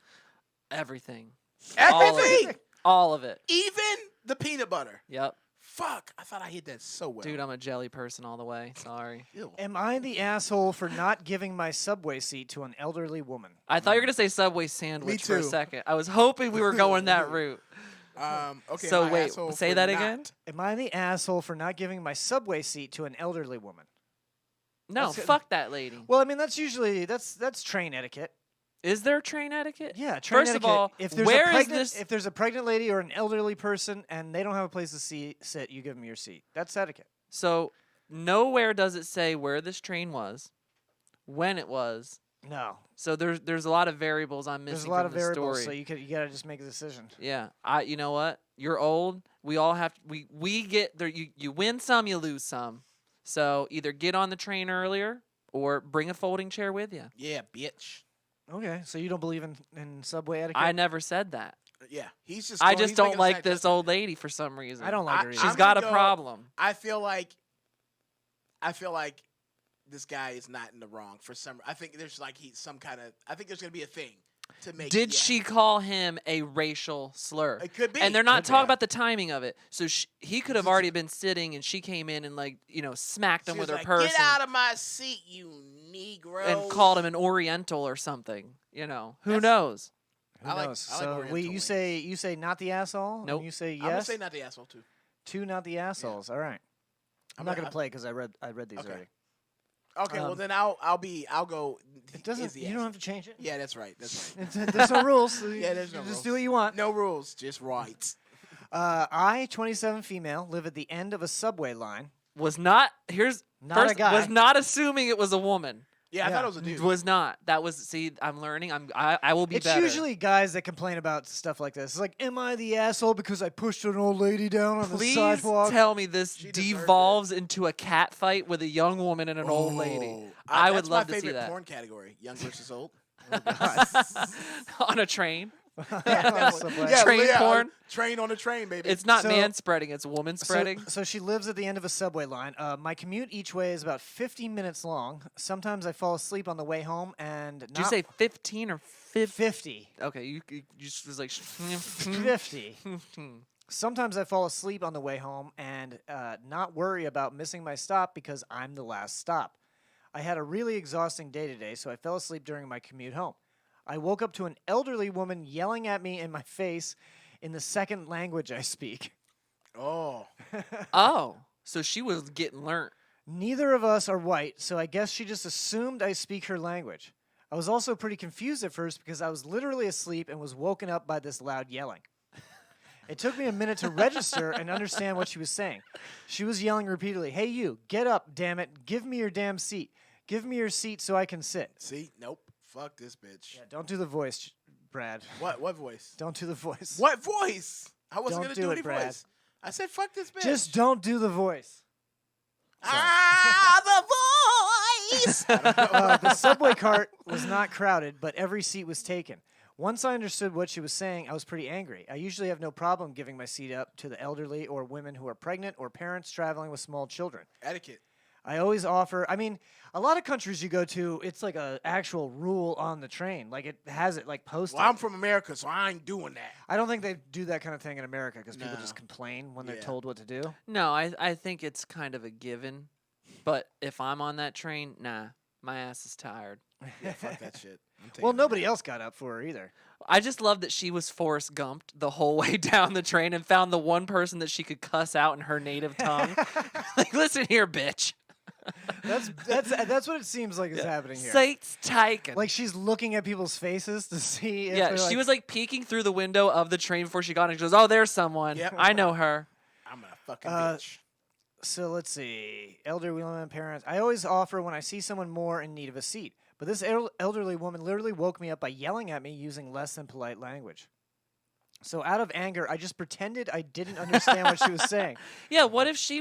everything.
Everything?
All of it.
Even the peanut butter.
Yep.
Fuck. I thought I hit that so well.
Dude, I'm a jelly person all the way. Sorry.
Ew.
Am I the asshole for not giving my subway seat to an elderly woman?
I thought you were going to say Subway sandwich for a
too.
second. I was hoping we were going that route.
Okay.
So
my
wait,
asshole
say
for
that
not-
again?
Am I the asshole for not giving my subway seat to an elderly woman?
No,
That's it.
fuck that lady.
Well, I mean that's usually that's train etiquette.
Is there train etiquette?
Yeah, train
First
etiquette.
of all,
if there's
where
a
is
pregnant,
this?
if there's a pregnant lady or an elderly person and they don't have a place to sit, you give them your seat. That's etiquette.
So nowhere does it say where this train was, when it was.
No,
So there's a lot of variables I'm missing
there's a lot
from
of
the
variables,
story.
so you gotta just make a decision.
Yeah, you know what? You're old. We all have we get there. You win some, you lose some. So either get on the train earlier or bring a folding chair with you.
Yeah, bitch.
Okay, so you don't believe in subway etiquette?
I never said that.
Yeah. He's just.
I
going-
just
he's
don't
making a
like
snap
this
judgment.
old lady for some reason.
I don't like her.
I-
either.
She's
I'm
got a
gonna go-
problem.
I feel like this guy is not in the wrong for some. I think there's like I think there's gonna be a thing to make.
Did
yeah.
she call him a racial slur?
It could be.
And they're not
Could be.
talking about the timing of it. So he could have already been sitting, and she came in and smacked him
She
with
was
her
like,
purse
Get out of my seat, you Negro.
and called him an Oriental or something. Who knows?
Who
I like-
knows?
I like
So
Oriental
you
wings.
say not the asshole.
Nope.
And you say yes.
I'm gonna say not the asshole too.
Two not the assholes. All right. I'm not gonna play because I read these
Okay.
already.
Okay, well
Um,
then I'll go.
It doesn't.
is the
You don't
asshole.
have to change it.
Yeah, that's right. That's right.
There's no rules. So
Yeah, there's no
you just
rules.
do what you want.
No rules, just rights.
I, 27 female, live at the end of a subway line.
Was not
Not a
first,
guy.
was not assuming it was a woman.
Yeah, I
Yeah.
thought it was a dude.
Was not. That was. See, I'm learning. I will be
It's
better.
usually guys that complain about stuff like this. It's like, am I the asshole because I pushed an old lady down on the
Please
sidewalk?
tell me this
She deserved it.
devolves into a cat fight with a young woman and an old lady.
Oh,
I would
that's
love
my
to see
favorite
that.
porn category: young versus old.
On a train.
Subway.
Train porn?
Train on a train, baby.
It's not
So-
man spreading, it's woman spreading.
So she lives at the end of a subway line. My commute each way is about 50 minutes long. Sometimes I fall asleep on the way home and
Did you say 15 or 50?
50?
Okay, you just was like
50. Sometimes I fall asleep on the way home and not worry about missing my stop because I'm the last stop. I had a really exhausting day today, so I fell asleep during my commute home. I woke up to an elderly woman yelling at me in my face in the second language I speak.
Oh,
Oh, so she was getting learnt.
Neither of us are white, so I guess she just assumed I speak her language. I was also pretty confused at first because I was literally asleep and was woken up by this loud yelling. It took me a minute to register and understand what she was saying. She was yelling repeatedly, "Hey you, get up, damn it. Give me your damn seat. Give me your seat so I can sit."
see, nope. Fuck this bitch.
Yeah, don't do the voice, Brad.
What voice?
Don't do the voice.
What voice? I wasn't
Don't
gonna
do
do
it,
any
Brad.
voice. I said, fuck this bitch.
Just don't do the voice.
the voice.
The subway cart was not crowded, but every seat was taken. Once I understood what she was saying, I was pretty angry. I usually have no problem giving my seat up to the elderly or women who are pregnant or parents traveling with small children.
Etiquette.
I always offer. I mean, a lot of countries you go to, it's like a actual rule on the train. Like it has it like posted.
Well, I'm from America, so I ain't doing that.
I don't think they do that kind of thing in America because people
No.
just complain when they're
Yeah.
told what to do.
No, I think it's kind of a given. But if I'm on that train, nah, my ass is tired.
Yeah, fuck that shit. I'm taking
Well,
a
nobody
nap.
else got up for her either.
I just love that she was Forrest Gumped the whole way down the train and found the one person that she could cuss out in her native tongue. Like, listen here, bitch.
That's what it seems like is happening here.
Seat's taken.
Like she's looking at people's faces to see if
yeah,
they're
she
like,
was like peeking through the window of the train before she got in. She goes, "Oh, there's someone.
Yep.
I know her."
I'm a fucking
Uh,
bitch.
So let's see. Elderly women, parents. I always offer when I see someone more in need of a seat. But this elderly woman literally woke me up by yelling at me using less than polite language. So out of anger, I just pretended I didn't understand what she was saying.
Yeah, what if she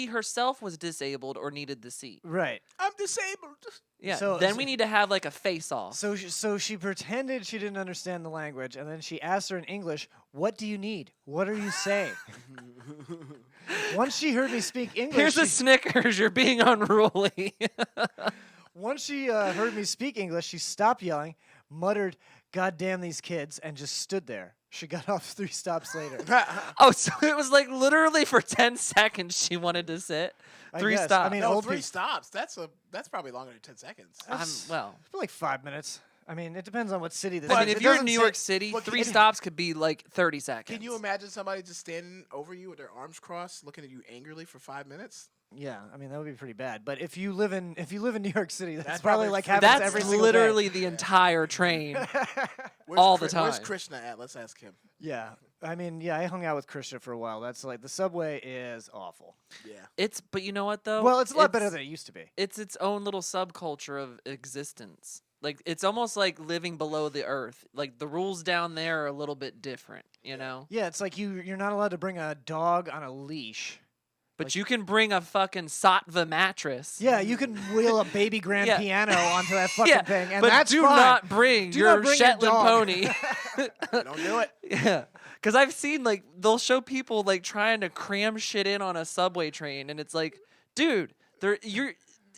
herself was disabled or needed the seat?
Right.
I'm disabled.
Yeah,
So-
then
so-
we need to have like a face-off.
So she pretended she didn't understand the language, and then she asked her in English, "What do you need? What are you saying?" Once she heard me speak English,
Here's a
she-
Snickers. You're being unruly.
once she heard me speak English, she stopped yelling, muttered, "God damn these kids," and just stood there. She got off 3 stops later.
Oh, so it was like literally for 10 seconds she wanted to sit.
I
3
guess. I
stops.
mean,
No,
old
3
people-
stops. That's probably longer than 10 seconds.
Well,
I feel like 5 minutes. I mean, it depends on what city this
I
is.
mean, if
It
you're in
doesn't
New
say-
York City,
Well,
3
can-
stops could be like 30 seconds.
Can you imagine somebody just standing over you with their arms crossed, looking at you angrily for 5 minutes?
Yeah, I mean that would be pretty bad. But if you live in New York City, that's
That's
probably
probably
like
free.
happens
That's
every single
literally
day.
the entire train.
Where's
All the
Where's
time.
Krishna at? Let's ask him.
Yeah, I mean, yeah, I hung out with Krishna for a while. That's like the subway is awful.
Yeah.
But you know what though?
Well, it's a lot better than it used to be.
It's its own little subculture of existence. Like it's almost like living below the earth. Like the rules down there are a little bit different, you know?
Yeah, it's like you're not allowed to bring a dog on a leash.
But you can bring a fucking Sattva mattress.
Yeah, you can wheel a baby grand
Yeah.
piano onto that fucking
Yeah,
thing, and
but
that's
do
fine.
not bring
Do
your
not bring your
Shetland
dog.
pony.
Don't do it.
Yeah, because I've seen like they'll show people like trying to cram shit in on a subway train, and it's like, dude, you're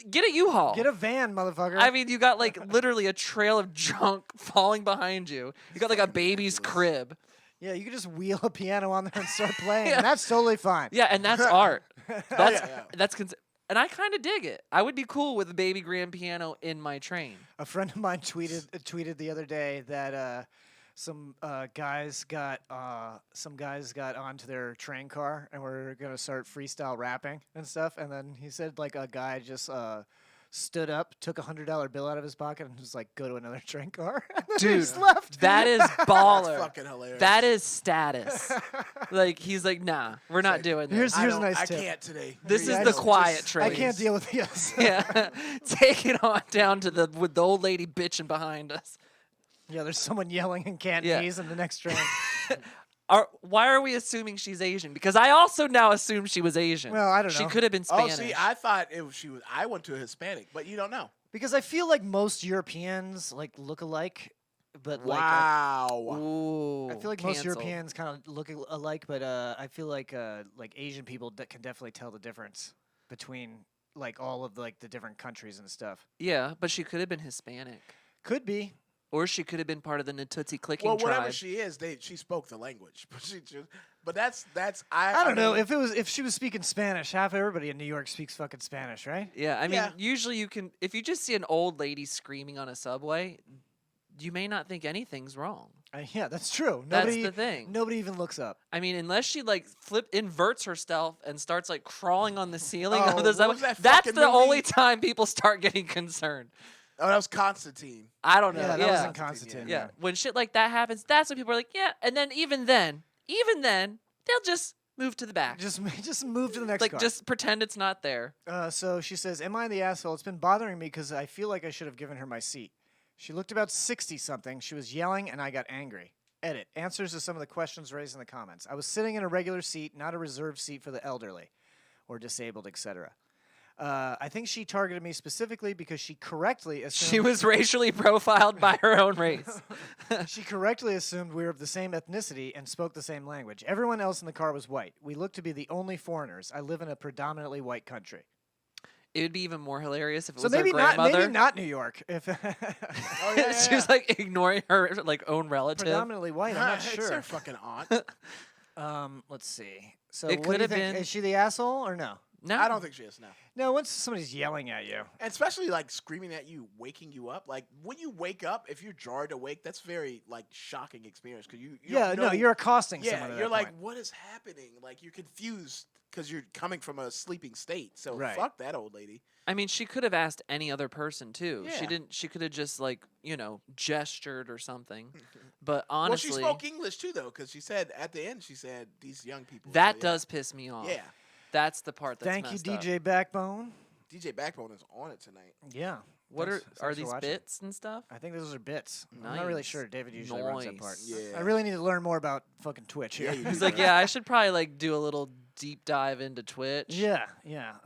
get a U-Haul.
Get a van, motherfucker.
I mean, you got like literally a trail of junk falling behind you. You got like a baby's crib.
yeah, you can just wheel a piano on there and start playing,
Yeah.
and that's totally fine.
Yeah, and that's art. That's
Yeah.
and I kind of dig it. I would be cool with a baby grand piano in my train.
A friend of mine tweeted the other day that some guys got onto their train car and were gonna start freestyle rapping and stuff. And then he said like a guy just stood up, took $100 bill out of his pocket, and was like, "Go to another train car." And then he
Dude,
just left.
That is
That's
baller.
fucking hilarious.
That is status. Like he's like, nah, we're not doing this.
Here's a
I
nice
I
tip.
can't today.
This
Yeah,
is
I
the
know,
quiet train.
I can't deal with this.
Yeah, take it on down to with the old lady bitching behind us.
Yeah, there's someone yelling in Cantonese in the next train.
Why are we assuming she's Asian? Because I also now assume she was Asian.
Well, I don't
She
know.
could have been
Oh,
Spanish.
see, I thought she was. I went to a Hispanic, but you don't know.
Because I feel like most Europeans like look alike, but
Wow.
Ooh,
I feel like most
canceled.
Europeans kind of look alike, but I feel like Asian people can definitely tell the difference between like all of like the different countries and stuff.
Yeah, but she could have been Hispanic,
Could be.
or she could have been part of the Natutsi clicking
Well,
tribe.
whatever she is, she spoke the language, but that's
I don't know if she was speaking Spanish. Half everybody in New York speaks fucking Spanish, right?
Yeah, I mean,
Yeah.
usually you can if you just see an old lady screaming on a subway, you may not think anything's wrong.
Yeah, that's true.
That's
Nobody,
the thing.
Nobody even looks up.
I mean, unless she like inverts herself and starts like crawling on the ceiling
Oh,
of the
what
subway,
was that
that's
fucking
the only
movie?
time people start getting concerned.
Oh, that was Constantine.
I don't know.
Yeah,
Yeah,
that was in Constantine.
yeah. When shit like that happens, that's when people are like, yeah. And then even then, they'll just move to the back.
Just move to the next
like
car.
just pretend it's not there.
So she says, "Am I the asshole? It's been bothering me because I feel like I should have given her my seat. She looked about 60-something. She was yelling, and I got angry. Edit. Answers to some of the questions raised in the comments. I was sitting in a regular seat, not a reserved seat for the elderly or disabled, etc. I think she targeted me specifically because she correctly assumed
She was racially profiled by her own race.
she correctly assumed we were of the same ethnicity and spoke the same language. Everyone else in the car was white. We looked to be the only foreigners. I live in a predominantly white country.
It would be even more hilarious if it
So
was her
maybe
grandmother.
not New York. If
She was like ignoring her like own relative.
predominantly white, I'm not
It's
sure.
her fucking aunt.
Let's see. So
It
what do
could
you
have
think?
been-
Is she the asshole or no?
No,
I don't think she is, no.
No, once somebody's yelling at you.
And especially like screaming at you, waking you up. Like when you wake up, if you're jarred awake, that's very like shocking experience because you
Yeah,
don't know,
no, you're accosting
yeah,
someone. At
you're
that
like,
point.
what is happening? Like you're confused because you're coming from a sleeping state. So
Right.
fuck that old lady.
I mean, she could have asked any other person too. She
Yeah.
didn't. She could have just like gestured or something. But honestly,
Well, she spoke English too, though, because she said at the end, she said these young people.
that
so, yeah.
does piss me off.
Yeah.
That's the part that's
Thank you,
messed up.
DJ Backbone.
DJ Backbone is on it tonight.
Yeah.
What
Thanks-
are
thanks for
these
watching.
bits and stuff?
I think those are bits. I'm not really
Nice.
sure. David usually runs that part.
Nice.
Yeah.
I really need to learn more about fucking Twitch here.
Yeah, you
He's
do.
like, yeah, I should probably like do a little deep dive into Twitch.
Yeah, yeah.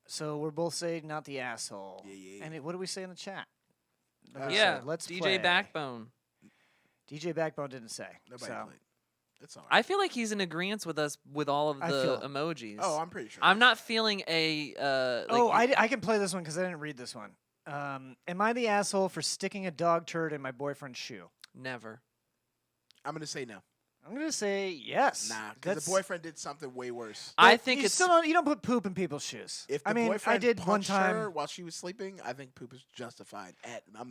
So we're both saying not the asshole.
Yeah, yeah.
And what do we say in the chat?
Yeah,
let's
DJ
play.
Backbone.
DJ Backbone didn't say.
Nobody
so.
played. It's all right.
I feel like he's in agreement with us with all of
I
the
feel-
emojis.
Oh, I'm pretty sure.
I'm not feeling a.
I can play this one because I didn't read this one. Am I the asshole for sticking a dog turd in my boyfriend's shoe?
Never.
I'm going to say no.
I'm gonna say yes.
Nah, because the boyfriend did something way worse.
I think
you
it's
still don't, you don't put poop in people's shoes.
If the
I mean,
boyfriend
I did one
punched her
time.
while she was sleeping, I think poop is justified.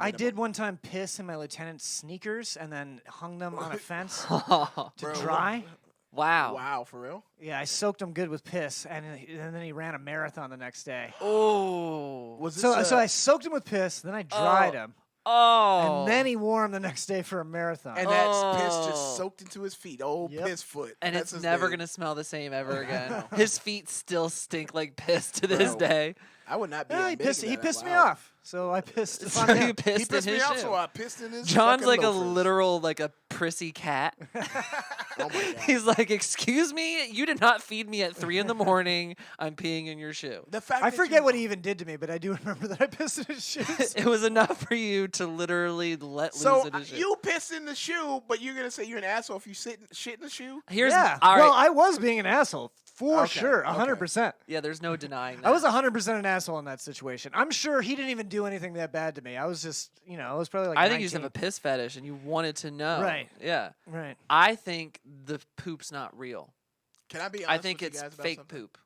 I did one time piss in my lieutenant's sneakers and then hung them on a fence
Oh,
to
Bro,
dry.
wow.
Wow, for real?
Yeah, I soaked him good with piss, and then he ran a marathon the next day.
Oh.
Was this
So I soaked him with piss, then I dried him,
Oh.
and then he wore him the next day for a marathon.
and that piss
Oh.
just soaked into his feet. Old
Yep.
piss foot.
And
That's
it's
his
never
name.
gonna smell the same ever again. His feet still stink like piss to this
Bro.
day.
I would not be.
Yeah, he
admitting
pissed.
that
He
out
pissed me
loud.
off, so I pissed.
So
on
you
him.
pissed
He pissed
in
me
his
off,
shoe.
so I pissed in his.
John's
fucking
like a
loafers.
literal like a prissy cat.
Oh my god.
He's like, "Excuse me, you did not feed me at 3 a.m. I'm peeing in your shoe."
The fact
I
that
forget
you-
what he even did to me, but I do remember that I pissed in his shoes.
It was enough for you to literally let
So
loose in his shoe.
you pissed in the shoe, but you're gonna say you're an asshole if you shit in the shoe?
Here's
yeah.
all right.
Well, I was being an asshole for
Okay,
sure,
okay.
100%.
Yeah, there's no denying that.
I was 100% an asshole in that situation. I'm sure he didn't even do anything that bad to me. I was just, I was probably like.
I think you just have a
19.
piss fetish and you wanted to know.
Right.
Yeah.
Right.
I think the poop's not real.
Can I be honest
I think
with you
it's
guys about
fake
something?
poop.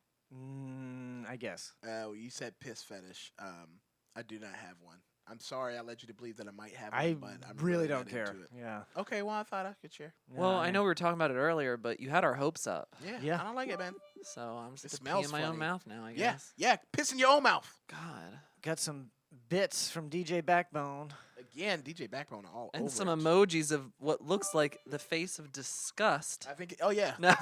I guess.
You said piss fetish. I do not have one. I'm sorry I led you to believe that I might have
I
one, but I'm
really
not
don't care.
into it.
Yeah.
Okay, well I thought I could share.
Well, I know we were talking about it earlier, but you had our hopes up.
Yeah,
Yeah.
I don't like it, man.
So I'm just
It
gonna pee
smells
in my own
funny.
mouth now, I
Yeah,
guess.
yeah, piss in your own mouth.
God.
Got some bits from DJ Backbone.
Again, DJ Backbone all
And
over
some
it.
emojis of what looks like the face of disgust.
I think. Oh yeah,
No,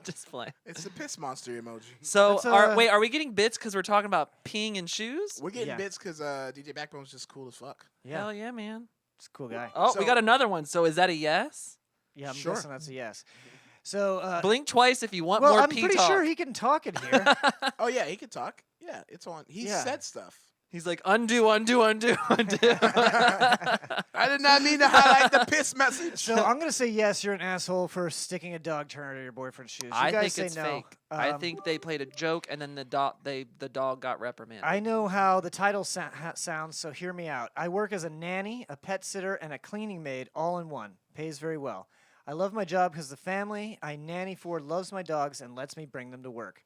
just playing.
it's the piss monster emoji.
So,
That's,
are we getting bits because we're talking about peeing in shoes?
We're getting
Yeah.
bits because DJ Backbone's just cool as fuck.
Yeah.
Hell yeah, man.
It's a cool guy.
Oh,
So-
we got another one. So is that a yes?
Yeah, I'm
Sure.
guessing that's a yes. So,
Blink twice if you want
well,
more
I'm
pee
pretty
talk.
sure he can talk in here.
Oh yeah, he can talk. Yeah, it's on. He
Yeah.
said stuff.
He's like, undo, undo, undo, undo.
I did not mean to highlight the piss message.
So I'm gonna say yes. You're an asshole for sticking a dog turd in your boyfriend's shoes. You
I
guys
think
say
it's
no.
fake. I think they played a joke, and then the dog got reprimanded.
I know how the title sounds, so hear me out. I work as a nanny, a pet sitter, and a cleaning maid all in one. Pays very well. I love my job because the family I nanny for loves my dogs and lets me bring them to work.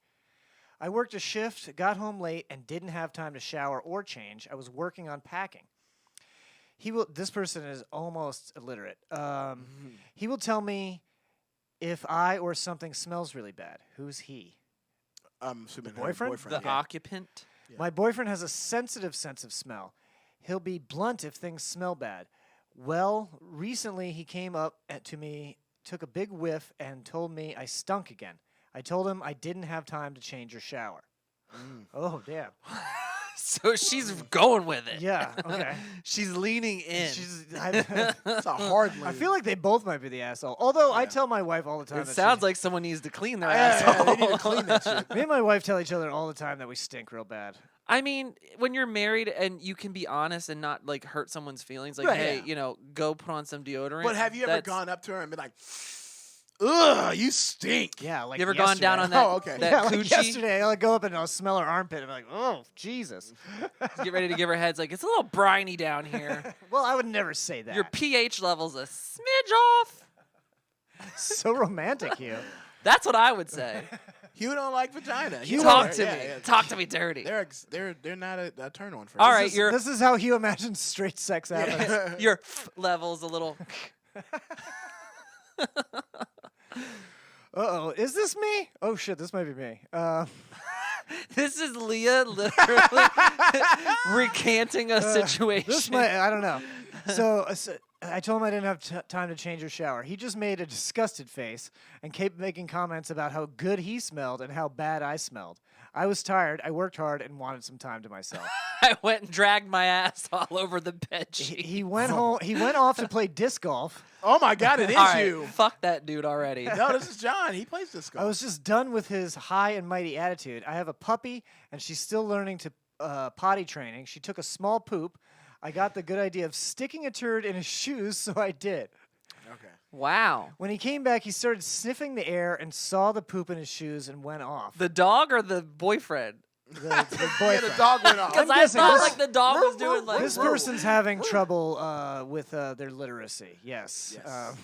I worked a shift, got home late, and didn't have time to shower or change. I was working on packing. This person is almost illiterate. He will tell me if I or something smells really bad. Who's he?
Assuming her
boyfriend?
the
yeah.
occupant.
Yeah.
My boyfriend has a sensitive sense of smell. He'll be blunt if things smell bad. Well, recently he came up to me, took a big whiff, and told me I stunk again. I told him I didn't have time to change or shower. Oh, damn.
So she's going with it.
Yeah. Okay.
She's leaning in.
It's a hard lean.
I feel like they both might be the asshole. Although I
Yeah.
tell my wife all the time.
it
that
sounds
she's-
like someone needs to clean their
yeah,
asshole.
they need to clean that shit.
me and my wife tell each other all the time that we stink real bad.
I mean, when you're married and you can be honest and not like hurt someone's feelings, like,
Right,
hey,
yeah.
you know, go put on some deodorant.
But have you ever
that's-
gone up to her and been like, ugh, you stink?
Yeah. Like
You ever gone down on
yesterday.
that?
Oh, okay.
That
Yeah, like
coochie?
yesterday, I'll go up and I'll smell her armpit and be like, oh, Jesus.
Get ready to give her heads like it's a little briny down here.
Well, I would never say that.
Your pH level's a smidge off.
so romantic, Hugh.
That's what I would say.
Hugh don't like vagina.
Hugh
Talk
don't-
to me. Talk to me dirty.
They're not a turn on for
All
us.
right, your
This is how Hugh imagines straight sex happens.
your level's a little.
Uh-oh. Is this me? Oh, shit. This might be me.
This is Leah literally recanting a situation.
This might, I don't know. So I told him I didn't have time to change her shower. He just made a disgusted face and kept making comments about how good he smelled and how bad I smelled. I was tired. I worked hard and wanted some time to myself.
I went and dragged my ass all over the bed sheet.
He went home. He went off to play disc golf.
Oh my God, it is
All right,
you.
fuck that dude already.
No, this is John. He plays this golf.
I was just done with his high and mighty attitude. I have a puppy, and she's still learning to potty training. She took a small poop. I got the good idea of sticking a turd in his shoes, so I did.
Okay.
Wow.
When he came back, he started sniffing the air and saw the poop in his shoes and went off.
The dog or the boyfriend?
The
Yeah,
boyfriend.
the dog went off.
Because I
guessing
thought
this-
like the dog was doing like.
This person's having trouble with their literacy. Yes.
Yes.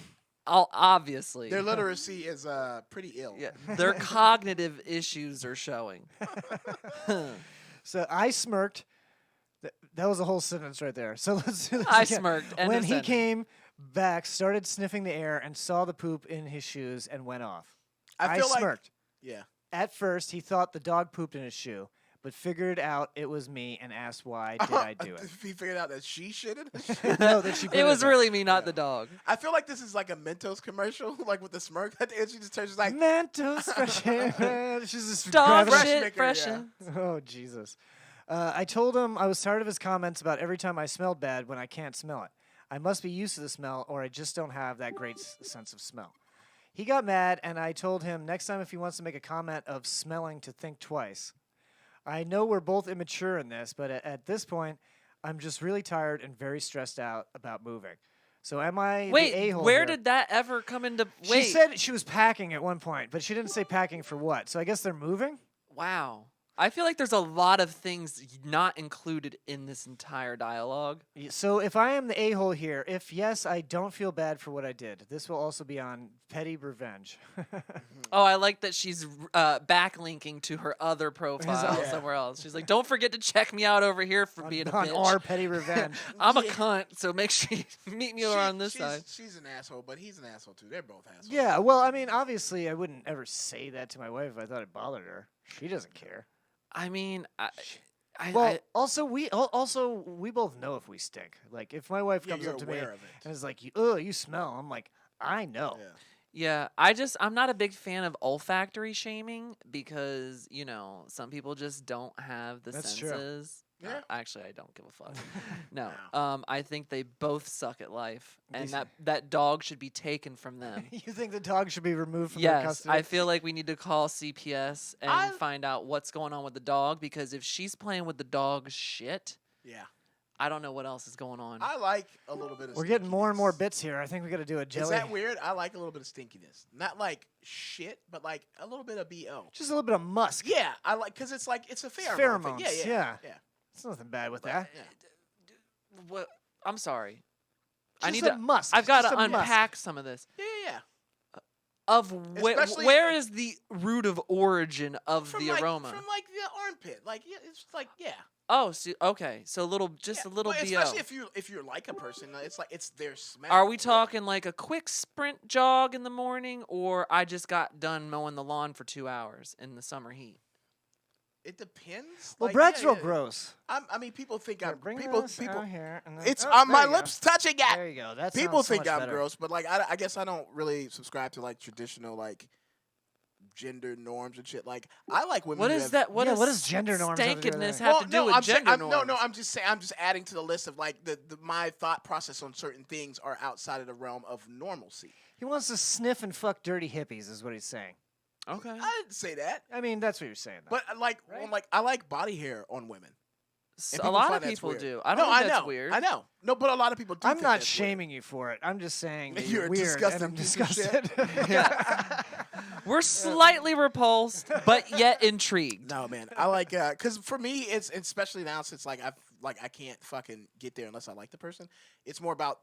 Obviously.
Their literacy is pretty ill.
Yeah, their cognitive issues are showing.
So I smirked. That was a whole sentence right there. So let's do this
I
again.
smirked. End
When
of
he
sentence.
came back, started sniffing the air, and saw the poop in his shoes and went off.
I feel like
smirked.
yeah.
At first, he thought the dog pooped in his shoe, but figured out it was me and asked why did I do it.
He figured out that she shitted.
No, that she.
It was
pooped.
really me, not the dog.
I feel like this is like a Mentos commercial, like with the smirk. At the end, she just turns she's like,
Mentos fresh air. She's just
Dog
grabbing-
shit,
maker,
freshen.
Oh Jesus! I told him I was tired of his comments about every time I smelled bad when I can't smell it. I must be used to the smell, or I just don't have that great sense of smell. He got mad, and I told him next time if he wants to make a comment of smelling to think twice. I know we're both immature in this, but at this point, I'm just really tired and very stressed out about moving. So am I the
Wait,
a-hole
where
here?
did that ever come into?
She
Wait,
said she was packing at one point, but she didn't say packing for what. So I guess they're moving?
wow. I feel like there's a lot of things not included in this entire dialogue.
So if I am the a-hole here, if yes, I don't feel bad for what I did. This will also be on petty revenge.
Oh, I like that she's backlinking to her other profile
Yeah.
somewhere else. She's like, "Don't forget to check me out over here for being a
on
bitch.
our petty revenge.
I'm a cunt, so make sure you meet me over on this
she's,
side."
She's an asshole, but he's an asshole too. They're both assholes.
Yeah, well, I mean, obviously, I wouldn't ever say that to my wife if I thought it bothered her. She doesn't care.
I mean,
Well, also we both know if we stink. Like if my wife
Yeah,
comes
you're
up to me
aware of it.
and is like, "Oh, you smell," I'm like, "I know."
Yeah.
I'm not a big fan of olfactory shaming because, you know, some people just don't have the
That's true.
senses.
Yeah.
Actually, I don't give a fuck. No.
Wow.
I think they both suck at life, and
These-
that dog should be taken from them.
You think the dog should be removed from their
Yes,
custody?
I feel like we need to call CPS and
I-
find out what's going on with the dog because if she's playing with the dog's shit,
Yeah.
I don't know what else is going on.
I like a little bit of
We're getting more and more
stinkiness.
bits here. I think we got to do a jelly.
Is that weird? I like a little bit of stinkiness. Not like shit, but like a little bit of BO.
Just a little bit of musk.
Yeah, I like because it's like it's a
It's
pheromone. thing.
pheromones,
Yeah.
yeah. There's nothing bad with
But,
that.
yeah.
What? I'm sorry. I
Just
need
a
to.
musk.
I've got
Just
to
a musk.
unpack some of this.
Yeah.
Of
Especially-
where is the root of origin of
From
the
like,
aroma?
From like the armpit. Like yeah, it's like yeah.
Oh, so, okay. So a little, just
Yeah,
a little
well,
BO.
especially if you're like a person, it's like it's their smell.
Are we
Yeah.
talking like a quick sprint jog in the morning, or I just got done mowing the lawn for 2 hours in the summer heat?
It depends.
Well,
Like,
Brad's
yeah,
real
yeah.
gross.
I mean, people think I'm
Bring
people.
this
People.
out here. And then,
It's
oh,
on
there
my
you go.
lips touching it.
There you go. That
People
sounds so
think
much
I'm
better.
gross, but like I guess I don't really subscribe to like traditional like gender norms and shit. Like I like women.
What
who
is
have,
that? What
Yeah,
does
what does gender norms have to do with
stankedness
anything?
have to do with
I'm
gender
saying,
norms?
no, I'm just saying. I'm just adding to the list of like my thought process on certain things are outside of the realm of normalcy.
He wants to sniff and fuck dirty hippies, is what he's saying.
Okay.
I didn't say that,
I mean, that's what you're saying. Though.
but I like body hair on women. And
A
people
lot
find
of
that's
people
weird.
do. I
No,
don't think
I
that's
know.
weird.
I know. No, but a lot of people do.
I'm
think
not
that's weird.
shaming you for it. I'm just saying that
You're
you're
a
weird,
disgusting
and I'm
piece of
disgusted.
We're slightly repulsed, but yet intrigued.
No, man. I like because for me, it's especially now since I can't fucking get there unless I like the person. It's more about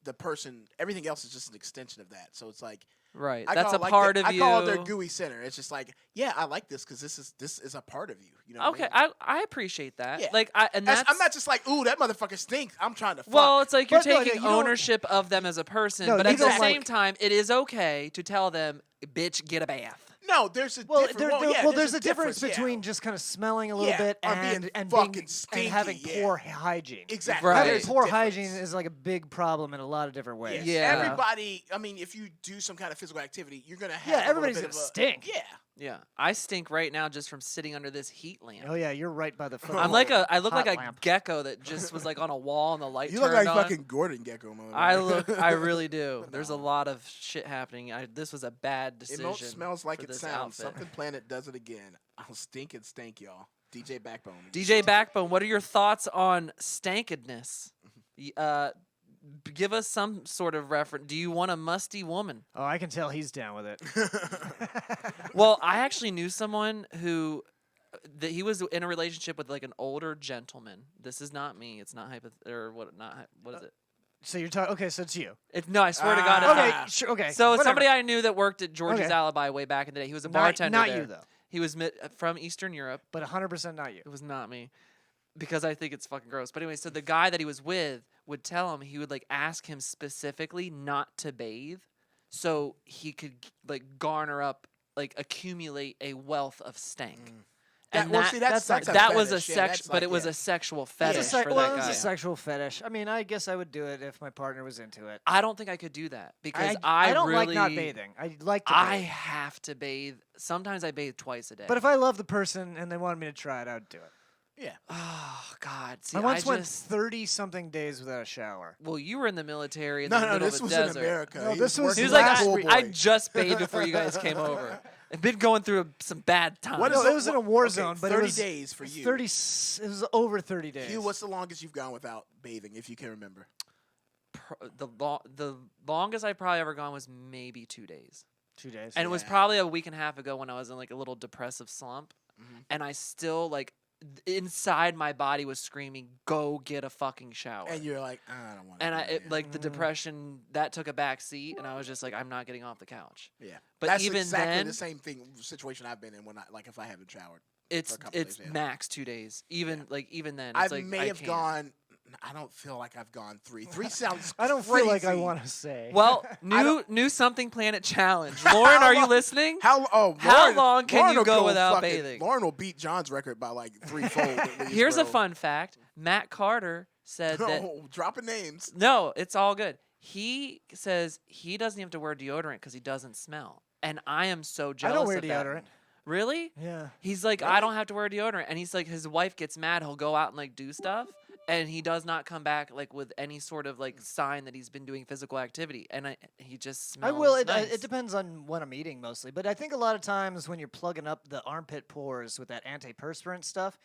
the person. Everything else is just an extension of that. So it's like.
Right.
I
That's
call
a
it like
part
the-
of you.
I call it their gooey center. It's just like, yeah, I like this because this is a part of you. You know?
Okay,
What I mean?
I appreciate that.
Yeah.
Like
I'm not just like, ooh, that motherfucker stinks. I'm trying to fuck.
well, it's like you're
But no,
taking
you don't-
ownership of them as a person,
No,
but
you
at the
don't
same
like-
time, it is okay to tell them, "Bitch, get a bath."
no, there's a
Well,
difference.
there's a difference
yeah.
between just kind of smelling a little
Yeah,
bit
or being
and
fucking
being
stinky,
and having
yeah.
poor hygiene.
Exactly.
Right.
Having
There's a
poor
difference.
hygiene is like a big problem in a lot of different ways.
Yeah.
Everybody. I mean, if you do some kind of physical activity, you're gonna have.
Yeah,
a little
everybody's
bit
gonna
of a-
stink.
Yeah.
Yeah, I stink right now just from sitting under this heat lamp.
Oh yeah, you're right by the.
I'm like I look
hot
like a
lamp.
gecko that just was like on a wall and the light
You
turned
look like
on.
fucking Gordon Gecko, man.
I really do. There's a lot of shit happening. This was a bad
It
decision.
don't smells like
for
it
this
sounds.
outfit.
Something Planet does it again. I'll stink and stank, y'all. DJ Backbone.
DJ Backbone, what are your thoughts on stankedness? Give us some sort of reference. Do you want a musty woman?
Oh, I can tell he's down with it.
Well, I actually knew someone who that he was in a relationship with like an older gentleman. This is not me. It's not or what? Not what is it?
So you're talking. Okay, so it's you.
No, I swear to God. It's
Okay,
not.
sure. Okay.
So it's
whatever.
somebody I knew that worked at George's
Okay.
Alibi way back in the day. He was a
Not-
bartender
not
there.
you, though.
He was from Eastern Europe.
But 100% not you.
It was not me because I think it's fucking gross. But anyway, so the guy that he was with would tell him, he would like ask him specifically not to bathe so he could like garner up, like accumulate a wealth of stank. And
Well, see, that's a
that was a
fetish. Yeah,
sex,
that's
but
like-
it was
yeah.
a sexual
It's
fetish
a
for
well,
that
it's
guy.
a sexual fetish. I mean, I guess I would do it if my partner was into it.
I don't think I could do that because
I don't
really,
like not bathing. I like to
I
bathe.
have to bathe. Sometimes I bathe twice a day.
But if I love the person and they wanted me to try it, I'd do it.
Yeah.
oh God, see,
I once went
just
30-something days without a shower.
well, you were in the military in
No,
the
no,
middle
this
of
was
the desert.
in America.
No,
He
this was
working
He was
as
like,
a pool
I
boy.
just bathed before you guys came over. I've been going through some bad times.
What
No,
is
it was in a war
okay,
zone, but
30
it was
days for you.
30. It was over 30 days.
Hugh, what's the longest you've gone without bathing, if you can remember?
The longest I probably ever gone was maybe 2 days,
2 days.
and it was
Yeah.
probably a week and a half ago when I was in like a little depressive slump,
Mhm.
and I still like inside my body was screaming, "Go get a fucking shower."
And you're like, I don't want to.
And like the depression that took a back seat, and I was just like, I'm not getting off the couch.
yeah.
But
That's
even
exactly
then,
the same situation I've been in when if I haven't showered.
it's
a couple
it's
days, yeah.
max 2 days. Even then,
I
it's like
may
I
have
can't.
gone. I don't feel like I've gone 3. 3 sounds.
I don't feel like I
crazy.
want to say.
Well, new Something Planet challenge. Lauren, are you listening?
How
How long can
Lauren
you
will
go without bathing?
Lauren will beat John's record by like threefold. at least,
Here's a
bro.
fun fact. Matt Carter said that
No, dropping names.
no, it's all good. He says he doesn't have to wear deodorant because he doesn't smell. And I am so
I
jealous
don't wear
of that.
deodorant.
Really?
Yeah.
He's like, I don't have to wear deodorant. And he's like, his wife gets mad. He'll go out and like do stuff. And he does not come back like with any sort of like sign that he's been doing physical activity. And he just smells
I will.
nice.
It depends on what I'm eating mostly, but I think a lot of times when you're plugging up the armpit pores with that antiperspirant stuff,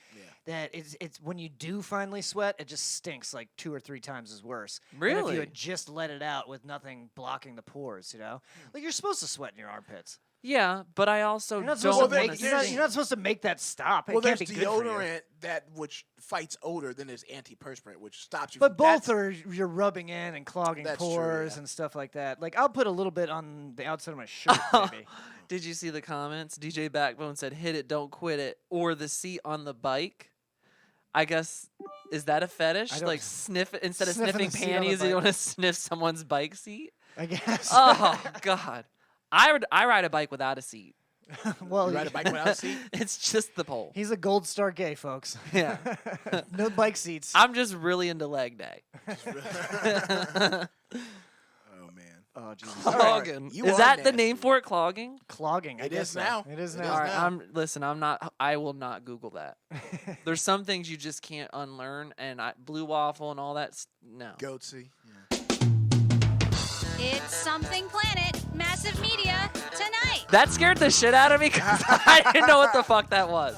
that it's when you do finally sweat, it just stinks like 2 or 3 times as worse. than if
Really?
you had just let it out with nothing blocking the pores, you know, like you're supposed to sweat in your armpits.
Yeah, but I also
You're not
don't
supposed to
want
make.
to
You're not supposed to make that stop. It
Well,
can't
there's
be good for you.
deodorant that which fights odor, then there's antiperspirant, which stops you.
But
from,
both
that's-
are you're rubbing in and clogging
That's true,
pores
yeah.
and stuff like that. Like I'll put a little bit on the outside of my shirt, maybe.
Did you see the comments? DJ Backbone said, "Hit it, don't quit it," or the seat on the bike. I guess is that a fetish?
I don't-
Like sniff it instead of
Sniffing
sniffing
the seat on the
panties, you
bike.
want to sniff someone's bike seat?
I guess.
Oh God, I ride a bike without a seat.
Well,
You ride a bike without a seat?
It's just the pole.
he's a gold star gay, folks.
Yeah.
No bike seats.
I'm just really into leg day.
Oh man.
Oh Jesus.
Clogging.
You
Is
are
that the
nasty.
name for it? Clogging?
Clogging. I
It
guess
is
so.
now.
It is
It
now.
is
All right.
now.
Listen. I'm not. I will not Google that. There's some things you just can't unlearn, and blue waffle and all that. No.
Goatsy.
It's Something Planet, Massive Media, tonight.
That scared the shit out of me because I didn't know what the fuck that was,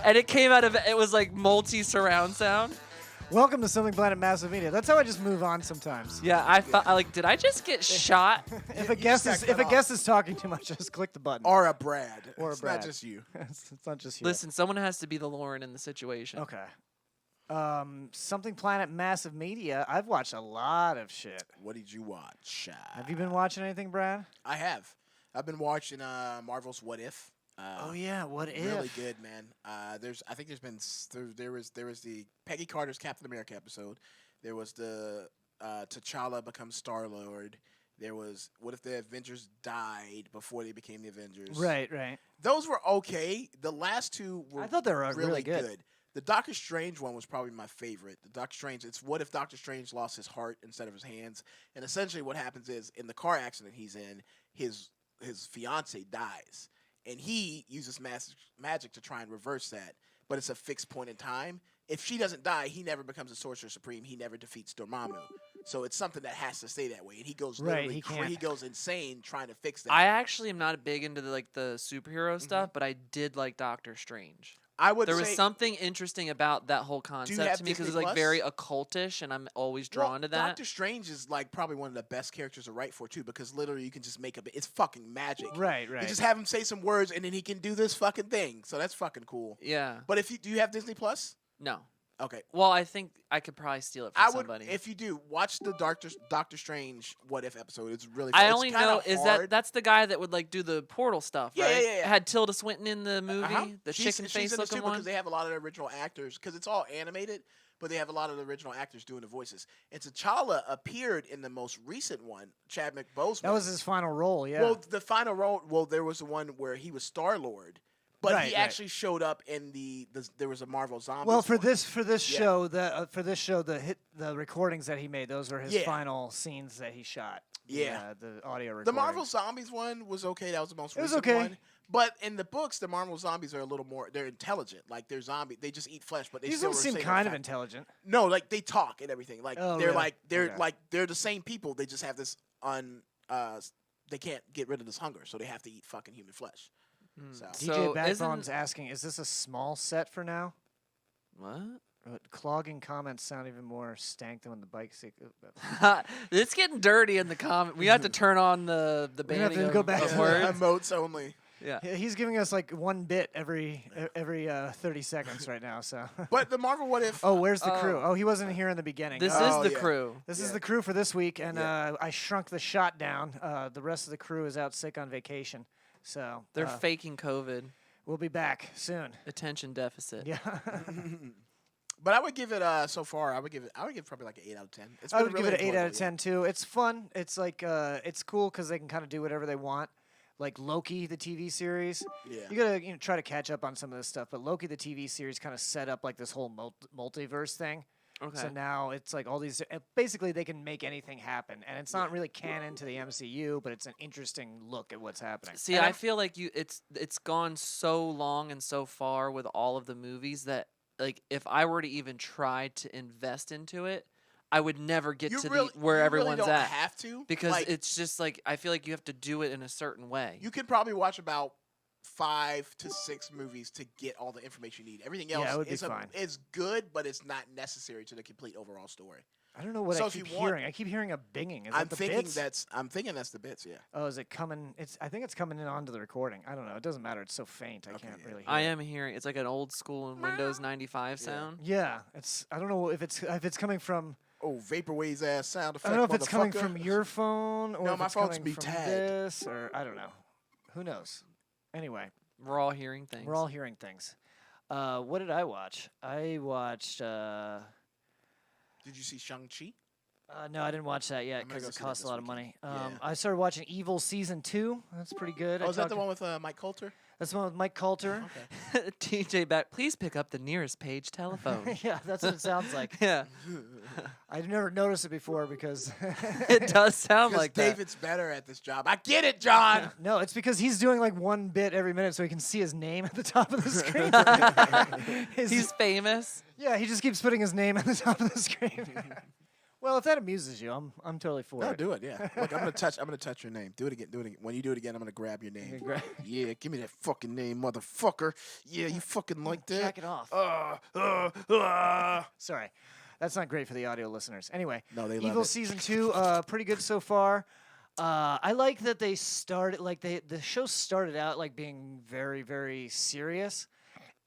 and it came out of it was like multi surround sound.
Welcome to Something Planet Massive Media. That's how I just move on sometimes.
Yeah, I thought like, did I just get shot?
If a guest
stack
is
that off.
talking too much, just click the button.
Or a Brad.
Or a
It's
Brad.
not just you.
it's not just you.
Listen, someone has to be the Lauren in the situation.
Okay. Something Planet Massive Media. I've watched a lot of shit.
What did you watch?
Have you been watching anything, Brad?
I have. I've been watching Marvel's What If.
Oh yeah, what if?
Really good, man. I think there was the Peggy Carter's Captain America episode. There was the T'Challa becomes Star-Lord. There was what if the Avengers died before they became the Avengers.
Right, right.
Those were okay. The last two were
I thought they were
really
good.
The Doctor Strange one was probably my favorite. The Doctor Strange, it's what if Doctor Strange lost his heart instead of his hands? And essentially what happens is in the car accident he's in, his fiance dies. And he uses magic to try and reverse that. But it's a fixed point in time. If she doesn't die, he never becomes a Sorcerer Supreme. He never defeats Dormammu. So it's something that has to stay that way. And he goes
Right,
literally
he
he goes insane trying to fix that.
I actually am not big into the superhero stuff, but I did like Doctor Strange.
I would
There
say
was something interesting about that whole concept
have
to me because
Disney
it's like
Plus?
very occultish, and I'm always drawn to that.
Doctor Strange is like probably one of the best characters to write for too, because literally you can just make it's fucking magic.
Right, right.
You just have him say some words and then he can do this fucking thing. So that's fucking cool.
Yeah.
But do you have Disney Plus?
No.
Okay.
Well, I think I could probably steal it from
I would,
somebody.
if you do, watch the Doctor Strange What If episode. It's really fun.
I
It's
only
kinda
know is
hard.
that's the guy that would like do the portal stuff,
Yeah,
right?
yeah, yeah.
Had Tilda Swinton in the movie, the
She's
chicken
in
face
it
looking
too
one.
because they have a lot of the original actors, because it's all animated, but they have a lot of the original actors doing the voices. And T'Challa appeared in the most recent one, Chadwick Boseman.
That was his final role, yeah.
Well, the final role. Well, there was the one where he was Star-Lord, but
Right,
he
right.
actually showed up in there was a Marvel Zombies.
well, for
one.
this
Yeah.
show, the recordings that he made, those were his
Yeah.
final scenes that he shot.
Yeah.
the audio recordings.
The Marvel Zombies one was okay. That was the most
It was
recent
okay.
one. But in the books, the Marvel Zombies are a little more. They're intelligent. Like they're zombie. They just eat flesh, but they
These
still
ones seem
say
kind of
they're fat.
intelligent.
No, like they talk and everything. Like
Oh,
they're
really?
like they're
Okay.
like they're the same people. They just have this they can't get rid of this hunger, so they have to eat fucking human flesh. So
DJ
So
Backbone's
isn't-
asking, is this a small set for now?
What?
Clogging comments sound even more stank than when the bike sick.
It's getting dirty in the comment. We have to turn on the
We're gonna have
banning
to go
of,
back
of
to
words.
emotes only.
Yeah.
He's giving us like one bit every 30 seconds right now. So.
But the Marvel What If.
Oh, where's the
Oh.
crew? Oh, he wasn't here in the beginning.
This
Oh,
is the
yeah.
crew.
This is
Yeah.
the crew for this week, and
Yeah.
I shrunk the shot down. The rest of the crew is out sick on vacation, so
They're faking COVID.
we'll be back soon.
Attention deficit.
Yeah,
But I would give it so far. I would give probably like an 8 out of 10. It's
I
been
would
really
give it an 8 out of
enjoyable,
10 too. It's fun. It's like it's cool because they can kind of do whatever they want. Like Loki, the TV series.
Yeah.
You gotta try to catch up on some of this stuff, but Loki, the TV series, kind of set up like this whole multiverse thing.
Okay.
So now it's like all these. Basically, they can make anything happen, and it's not really canon to the MCU, but it's an interesting look at what's happening.
See, I feel like it's gone so long and so far with all of the movies that like if I were to even try to invest into it, I would never get to where
you
everyone's
really don't
at
have to
because
like,
it's just like I feel like you have to do it in a certain way.
you could probably watch about 5 to 6 movies to get all the information you need. Everything else
Yeah, it would be
is
fine.
is good, but it's not necessary to the complete overall story.
I don't know what
So
I
if you
keep
want-
hearing. I keep hearing a binging. Is
I'm
that the
thinking
bits?
that's the bits. Yeah.
Oh, is it coming? I think it's coming in onto the recording. I don't know. It doesn't matter. It's so faint. I can't
yeah.
really hear
I
it.
am hearing it's like an old school Windows 95 sound.
Yeah, I don't know if it's coming from.
Oh, vaporwave's ass sound effect.
I don't know if it's coming
motherfucker.
from your phone or
No,
if
my
it's
phone's
coming
be
from
tagged.
this or I don't know. Who knows? Anyway,
We're all hearing things.
we're all hearing things. What did I watch? I watched.
Did you see Shang-Chi?
No, I didn't watch that yet
I'm gonna
because
go
it
see that
costs a
this
lot of
weekend.
money.
Yeah.
I started watching Evil Season 2. That's pretty good.
Oh, is that the
talked-
one with Mike Coulter?
That's the one with Mike Coulter.
TJ back, please pick up the nearest page telephone.
Yeah, that's what it sounds like.
Yeah,
I've never noticed it before because
it does sound
Because
like that.
David's better at this job. I get it, John.
no, it's because he's doing like one bit every minute so he can see his name at the top of the screen.
He's famous.
Yeah, he just keeps putting his name at the top of the screen. Well, if that amuses you, I'm totally for
No,
it.
do it. Yeah. Look, I'm gonna touch your name. Do it again. Do it again. When you do it again, I'm gonna grab your name. Yeah, give me that fucking name, motherfucker. Yeah, you fucking like that.
Jack it off. Sorry, that's not great for the audio listeners. Anyway,
No, they love
Evil
it.
Season 2, pretty good so far. I like that they started the show started out like being very, very serious,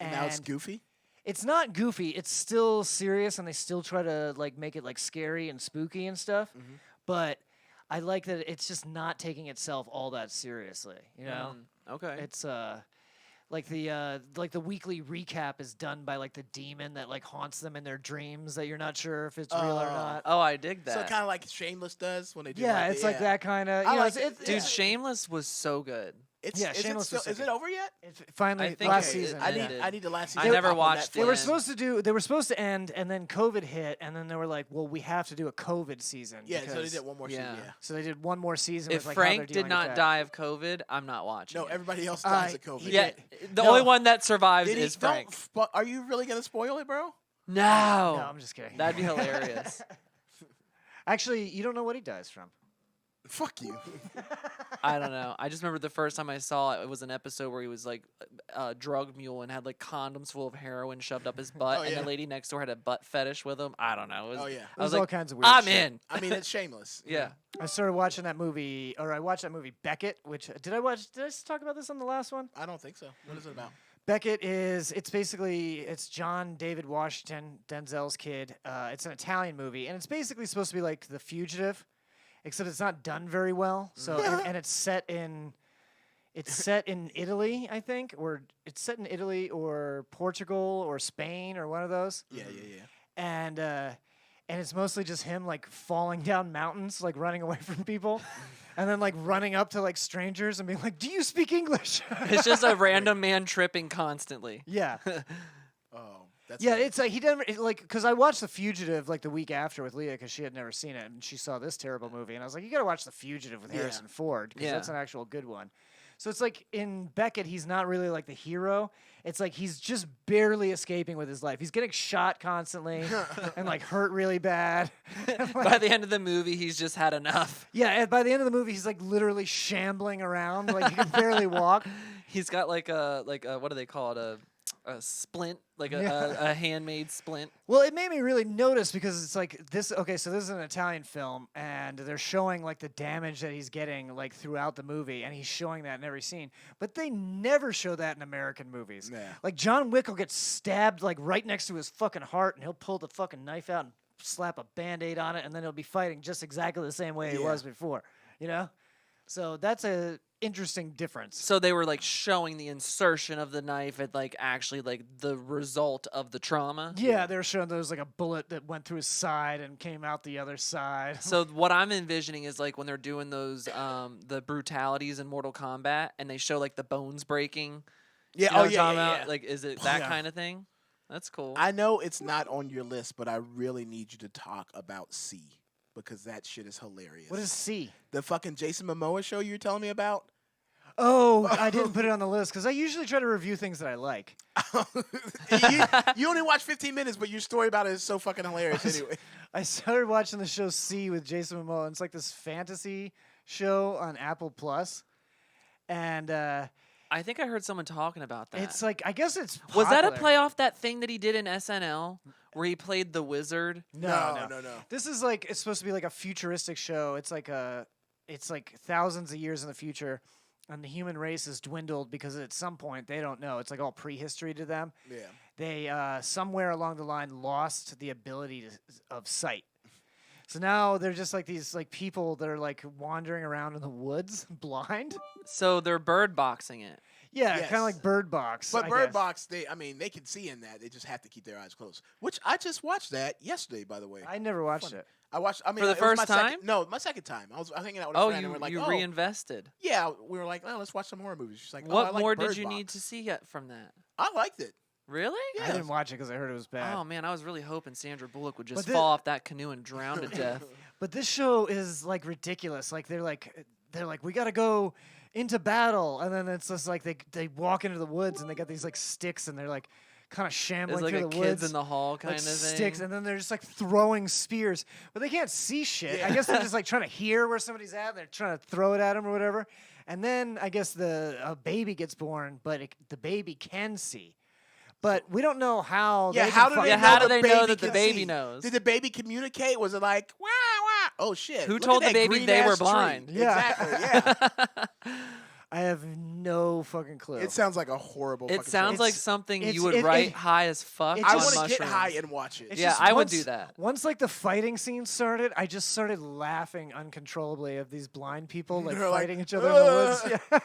And now it's goofy.
It's not goofy. It's still serious, and they still try to like make it like scary and spooky and stuff.
Mm-hmm.
But I like that it's just not taking itself all that seriously. You know,
Okay.
it's like the weekly recap is done by like the demon that like haunts them in their dreams that you're not sure if it's real or not.
Oh, I dig that.
So kind of like Shameless does when they do.
Yeah,
like
it's like that kind of.
I
You know,
like
it's,
it.
Dude,
it's,
Shameless was so good.
Yeah,
Shameless was
is it over yet?
it's finally
I think
last
it-
season.
I
it
need
ended.
I need the last
I
season.
never
up on
watched
They
Netflix.
were
Flynn.
supposed to end, and then COVID hit, and then they were like, "Well, we have to do a COVID season."
Yeah, so they
because-
did one more season.
Yeah.
Yeah.
So they did one more season.
If
with, like, how they're
Frank
dealing
did
with
not
that.
die of COVID, I'm not watching.
No,
it.
everybody else dies of COVID.
he
Yeah,
did.
the
No.
only one that survives
Did he?
is Frank.
Are you really gonna spoil it, bro?
No,
No, I'm just kidding.
that'd be hilarious.
Actually, you don't know what he dies from.
Fuck you.
I don't know. I just remember the first time I saw it, it was an episode where he was like a drug mule and had like condoms full of heroin shoved up his butt,
Oh,
and
yeah.
the lady next door had a butt fetish with him. I don't know. It was,
Oh, yeah.
I was
There's
like,
all kinds of weird
I'm
shit.
in.
I mean, it's Shameless.
Yeah.
I started watching that movie, or I watched that movie Beckett, which did I talk about this on the last one?
I don't think so. What is it about?
Beckett it's John David Washington, Denzel's kid. It's an Italian movie, and it's basically supposed to be like The Fugitive, except it's not done very well. So and it's set in Italy, I think, or it's set in Italy or Portugal or Spain or one of those.
Yeah.
And it's mostly just him like falling down mountains, like running away from people, and then like running up to like strangers and being like, "Do you speak English?"
It's just a random man tripping constantly.
Yeah.
Oh, that's
Yeah,
funny.
it's like he didn't like because I watched The Fugitive like the week after with Leah because she had never seen it and she saw this terrible movie and I was like, you got to watch The Fugitive with
Yeah.
Harrison Ford because
Yeah.
that's an actual good one. So it's like in Beckett, he's not really like the hero. It's like he's just barely escaping with his life. He's getting shot constantly and like hurt really bad.
By the end of the movie, he's just had enough.
Yeah, and by the end of the movie, he's like literally shambling around, like he can barely walk.
He's got like a what do they call it? A splint, like a handmade splint.
Well, it made me really notice because it's like this. Okay, so this is an Italian film, and they're showing like the damage that he's getting like throughout the movie, and he's showing that in every scene. But they never show that in American movies.
Yeah.
Like John Wick will get stabbed like right next to his fucking heart, and he'll pull the fucking knife out and slap a Band-Aid on it, and then he'll be fighting just exactly the same way he
Yeah.
was before. You know, so that's a interesting difference.
So they were like showing the insertion of the knife and like actually like the result of the trauma.
Yeah, they were showing there was like a bullet that went through his side and came out the other side.
So what I'm envisioning is like when they're doing those the brutalities in Mortal Kombat and they show like the bones breaking.
Yeah.
You know
Oh
what I'm
yeah.
talking
Yeah,
about?
yeah.
Like is it that
Yeah.
kind of thing? That's cool.
I know it's not on your list, but I really need you to talk about C because that shit is hilarious.
What is C?
the fucking Jason Momoa show you were telling me about?
Oh, I didn't put it on the list because I usually try to review things that I like.
you only watch 15 minutes, but your story about it is so fucking hilarious anyway.
I started watching the show C with Jason Momoa. And it's like this fantasy show on Apple Plus, and
I think I heard someone talking about that.
it's like I guess it's
Was that a
popular.
play off that thing that he did in SNL where he played the wizard?
No.
no.
This is like it's supposed to be like a futuristic show. It's like thousands of years in the future, and the human race has dwindled because at some point they don't know. It's like all prehistory to them.
Yeah.
They somewhere along the line lost the ability of sight. So now they're just like these like people that are like wandering around in the woods blind.
So they're bird boxing it.
Yeah,
Yes.
kind of like Bird Box.
But
I
Bird
guess.
Box, they can see in that. They just have to keep their eyes closed. Which I just watched that yesterday, by the way.
I never watched it.
I watched. I mean,
For the
it was
first
my
time?
Second, no, my second time. I was hanging out with a
Oh,
friend, and we're like,
you
oh,
reinvested.
yeah. We were like, oh, let's watch some horror movies. She's like, oh, I
What
like
more
Bird
did you
Box.
need to see yet from that?
I liked it.
Really?
I didn't watch it because I heard it was bad.
Oh man, I was really hoping Sandra Bullock would just
thi-
fall off that canoe and drown to death.
But this show is like ridiculous. Like they're like we gotta go into battle, and then it's just like they walk into the woods and they got these like sticks and they're like kind of shambling
It's like
through
a
the
kids
woods.
in the hall kind
like
of thing.
sticks, and then they're just like throwing spears, but they can't see shit. I guess they're just like trying to hear where somebody's at. And they're trying to throw it at them or whatever. And then I guess a baby gets born, but the baby can see. But we don't know how.
Yeah,
they
how
can
do they
fucking-
know
how do
the
they know
baby
that the
can
baby
see?
knows?
Did the baby communicate? Was it like, wow, wow? Oh shit!
Who
look
told
at
the
that
baby they were
green-ass tree.
blind?
Yeah.
Exactly. Yeah.
I have no fucking clue.
It sounds like a horrible.
It
fucking
sounds
show.
like something
it's-
you would
it-
write
it-
high as fuck.
it
I
on
just-
want to get
mushrooms.
high and watch it.
It's
Yeah,
just
I would
once-
do that.
Once like the fighting scene started, I just started laughing uncontrollably of these blind people like
They're like,
fighting each other in the woods. Yeah.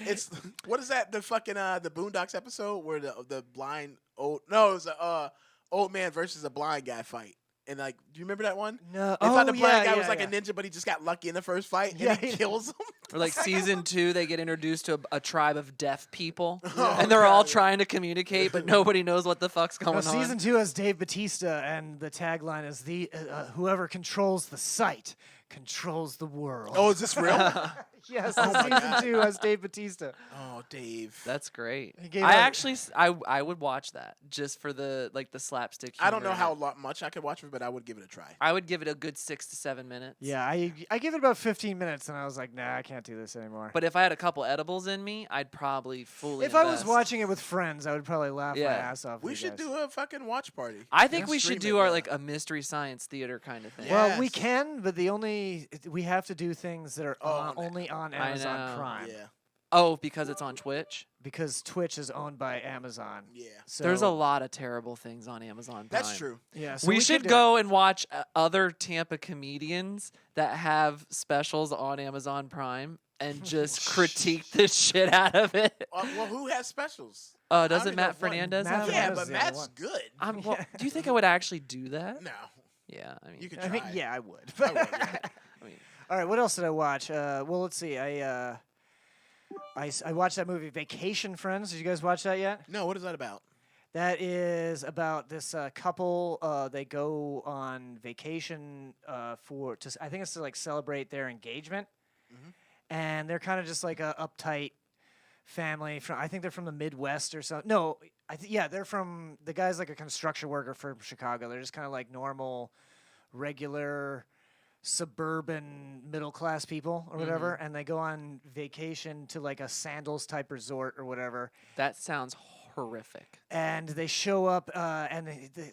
It's what is that? The fucking the Boondocks episode where the blind old it was a old man versus a blind guy fight. And like, do you remember that one?
No.
They thought the blind guy
yeah,
was like
yeah.
a ninja, but he just got lucky in the first fight, and
Yeah,
he
he-
kills him.
Or like season 2, they get introduced to a tribe of deaf people,
Oh,
and they're all
God.
trying to communicate, but nobody knows what the fuck's going
No,
on.
season 2 has Dave Bautista, and the tagline is the whoever controls the sight controls the world.
Oh, is this real?
yes,
my
season
God.
2 has Dave Bautista.
Oh, Dave.
That's great.
He gave
I
out-
actually, I would watch that just for the slapstick.
I don't
humor
know
in
how
it.
much I could watch of it, but I would give it a try.
I would give it a good 6 to 7 minutes.
Yeah, I give it about 15 minutes, and I was like, nah, I can't do this anymore.
But if I had a couple edibles in me, I'd probably fully.
if I was
invest.
watching it with friends, I would probably laugh my
Yeah.
ass off. with
We
you
should
guys.
do a fucking watch party.
I think
Yeah.
we should
Stream
do
it,
our
yeah.
like a mystery science theater kind of thing.
Yeah.
Well, we
Yes.
can, but we have to do things that are
on
only on
I
Amazon
know.
Prime
Yeah,
Oh, because it's on Twitch.
because Twitch is owned by Amazon.
yeah.
So
There's a lot of terrible things on Amazon Prime.
That's true.
Yeah, so
we
could
should
do it.
go and watch other Tampa comedians that have specials on Amazon Prime and just critique the shit out of it.
Well, who has specials?
Doesn't
even know
Matt
if one-
Fernandez
Matt
have
Yeah,
Fernandez
but
is the other
Matt's
one.
good.
Well, do you think I would actually do that?
No,
Yeah, I mean,
you could
I
try.
mean, yeah, I would.
I would, yeah.
I mean,
All right, what else did I watch? Well, let's see. I watched that movie Vacation Friends. Did you guys watch that yet?
No, what is that about?
That is about this couple. They go on vacation I think it's to like celebrate their engagement, and they're kind of just like a uptight family. I think they're from the Midwest or something. No, they're from. The guy's like a construction worker from Chicago. They're just kind of like normal, regular, suburban middle class people or whatever, and they go on vacation to like a sandals type resort or whatever.
that sounds horrific.
And they show up, and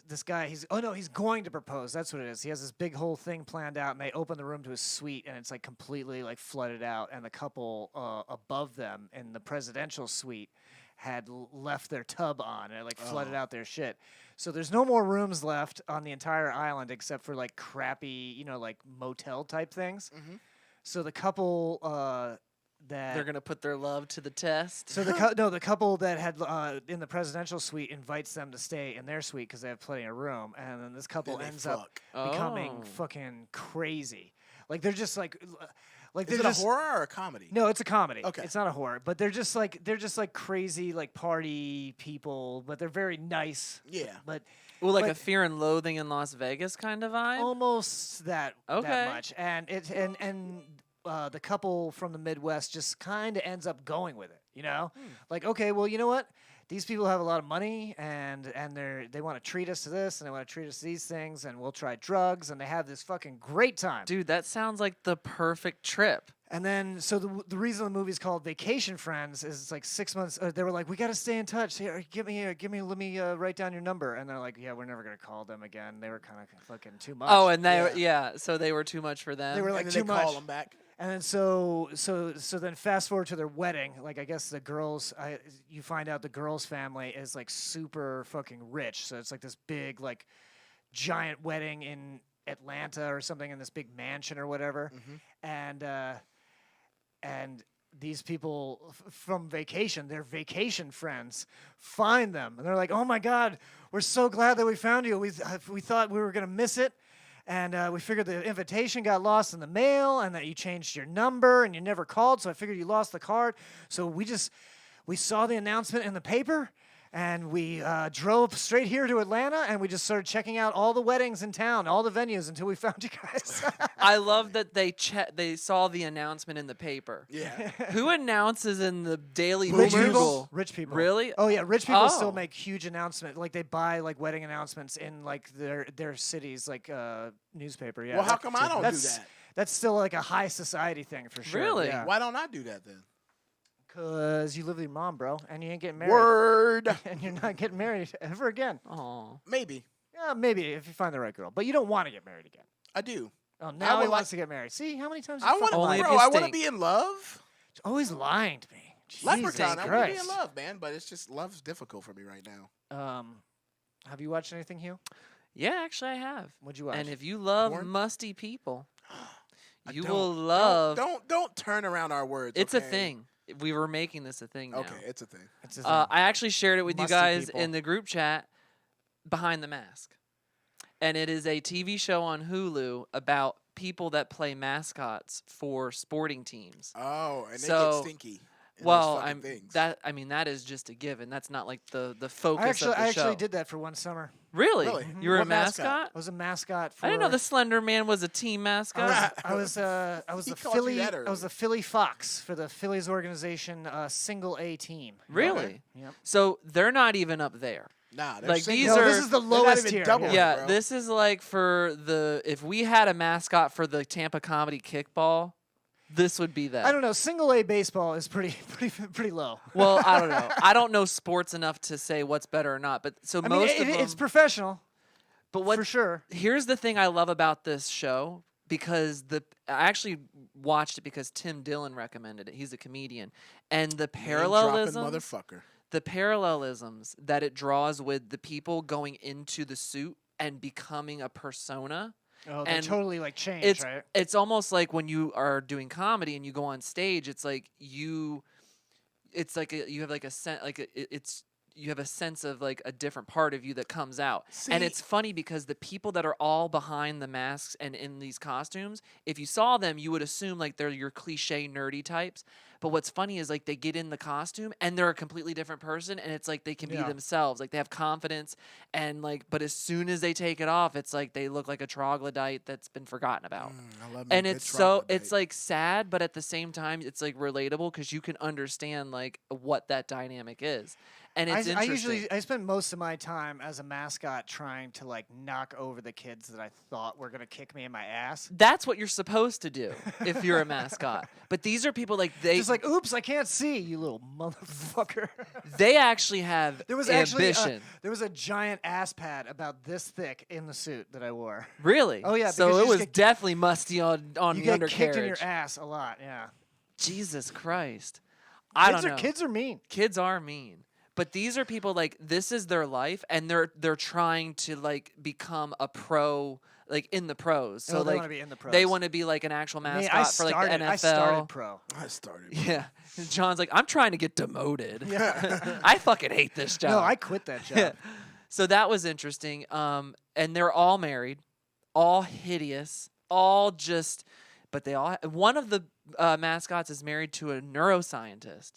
this guy, he's going to propose. That's what it is. He has this big whole thing planned out, and they open the room to his suite, and it's like completely like flooded out. And the couple above them in the presidential suite had left their tub on, and it like flooded out their shit. So there's no more rooms left on the entire island except for like crappy, like motel type things. So the couple that
They're gonna put their love to the test.
so the the couple that had in the presidential suite invites them to stay in their suite because they have plenty of room, and then this couple
Then they
ends up
fuck.
becoming
Oh.
fucking crazy. Like they're just like
Is
they're
it
just,
a horror or a comedy?
No, it's a comedy.
Okay.
It's not a horror, but they're just like crazy like party people, but they're very nice.
Yeah.
But
Well, like
but-
a Fear and Loathing in Las Vegas kind of vibe.
almost that
Okay.
much, and the couple from the Midwest just kind of ends up going with it, like, okay, well, you know what, these people have a lot of money, and they want to treat us to this, and they want to treat us to these things, and we'll try drugs, and they have this fucking great time.
Dude, that sounds like the perfect trip.
And then, so the reason the movie's called Vacation Friends is it's like 6 months. They were like, we got to stay in touch. Here, let me write down your number. And they're like, yeah, we're never gonna call them again. They were kind of fucking too much.
Oh, and they
Yeah.
were, yeah, so they were too much for them.
They were
And
like
then
too
they
much.
call them back.
And then so then fast forward to their wedding. Like, I guess the girls, you find out the girls' family is like super fucking rich. So it's like this big like giant wedding in Atlanta or something, in this big mansion or whatever. And these people from vacation, their vacation friends, find them, and they're like, "Oh my God, we're so glad that we found you. We thought we were gonna miss it." And we figured the invitation got lost in the mail and that you changed your number and you never called. So I figured you lost the card. So we saw the announcement in the paper. And we drove straight here to Atlanta, and we just started checking out all the weddings in town, all the venues, until we found you guys.
I love that they saw the announcement in the paper.
Yeah.
Who announces in the Daily
Rich
Bugle?
people. Rich people.
Really?
Oh yeah, rich people
Oh.
still make huge announcements. Like they buy like wedding announcements in like their cities, like newspaper. Yeah.
Well, how come I don't do
that's
that?
that's still like a high society thing for sure.
Really?
Yeah.
Why don't I do that then?
Because you live with your mom, bro, and you ain't getting married.
Word.
And you're not getting married ever again.
Oh.
Maybe.
Yeah, maybe if you find the right girl, but you don't want to get married again.
I do.
Oh, now
would
he wants
like-
to get married. See how many times
I
you
want
fucking
Only
lied?
if
bro,
you
I want to
stink.
be in love.
Always lying to me. Jesus
Leprechaun, I want to be
Christ.
in love, man, but it's just love's difficult for me right now.
Have you watched anything, Hugh?
Yeah, actually, I have.
What'd you watch?
And if you love
Porn?
musty people,
I
you
don't-
will love.
Don't turn around our words.
It's a
okay?
thing. We were making this a thing now.
Okay, it's a thing.
It's his
I actually shared it with you
Musty
guys
people.
in the group chat, Behind the Mask. And it is a TV show on Hulu about people that play mascots for sporting teams.
Oh, and they
So,
get stinky. in those
Well,
fucking things.
that is just a given. That's not like the focus
I
of the
actually
show.
did that for one summer.
Really?
Really?
You were a
What mascot?
mascot?
I was a mascot for.
I didn't know the Slender Man was a team mascot.
I was the
He called you
Philly.
that
I was the
earlier.
Philly Fox for the Phillies organization, single A team.
Really?
Yep.
So they're not even up there.
Nah, they're
like,
single.
these
No,
are-
this is the
They're not
lowest
even
tier.
double.
yeah.
Yeah,
bro.
this is like for if we had a mascot for the Tampa Comedy Kickball, this would be that.
I don't know. Single A baseball is pretty low.
Well, I don't know. I don't know sports enough to say what's better or not. But so
I mean,
most of them,
it's professional
but what
for sure.
here's the thing I love about this show because I actually watched it because Tim Dillon recommended it. He's a comedian, and the
Name-dropping
parallelisms,
motherfucker.
the parallelisms that it draws with the people going into the suit and becoming a persona.
Oh, they
and
totally like change,
It's
right?
it's almost like when you are doing comedy and you go on stage. It's like you have like a sense it's you have a sense of like a different part of you that comes out. And
See-
it's funny because the people that are all behind the masks and in these costumes, if you saw them, you would assume like they're your cliche nerdy types. But what's funny is like they get in the costume and they're a completely different person and it's like they can be
Yeah.
themselves. Like they have confidence and like but as soon as they take it off, it's like they look like a troglodyte that's been forgotten about.
I love me a
And
good
it's
troglodyte.
like sad, but at the same time it's like relatable because you can understand like what that dynamic is. And it's
I
interesting.
I spend most of my time as a mascot trying to like knock over the kids that I thought were gonna kick me in my ass.
That's what you're supposed to do if you're a mascot. But these are people like
Just like, oops, I can't see you, little motherfucker.
they actually have
There was
ambition.
actually there was a giant ass pad about this thick in the suit that I wore.
Really?
Oh, yeah,
So
because
it
you
was
just get-
definitely musty on
You
the
get
undercarriage.
kicked in your ass a lot, yeah.
Jesus Christ. I don't know.
Kids are mean.
Kids are mean. But these are people like this is their life and they're trying to like become a pro like in the pros. So
Oh, they
like
wanna be in the
they
pros.
want to be like an actual
I mean,
mascot for like the NFL.
I started pro.
I started.
Yeah. John's like, I'm trying to get demoted. I fucking hate this job.
No, I quit that job.
So that was interesting. And they're all married, all hideous, all just, but they all, one of the mascots is married to a neuroscientist,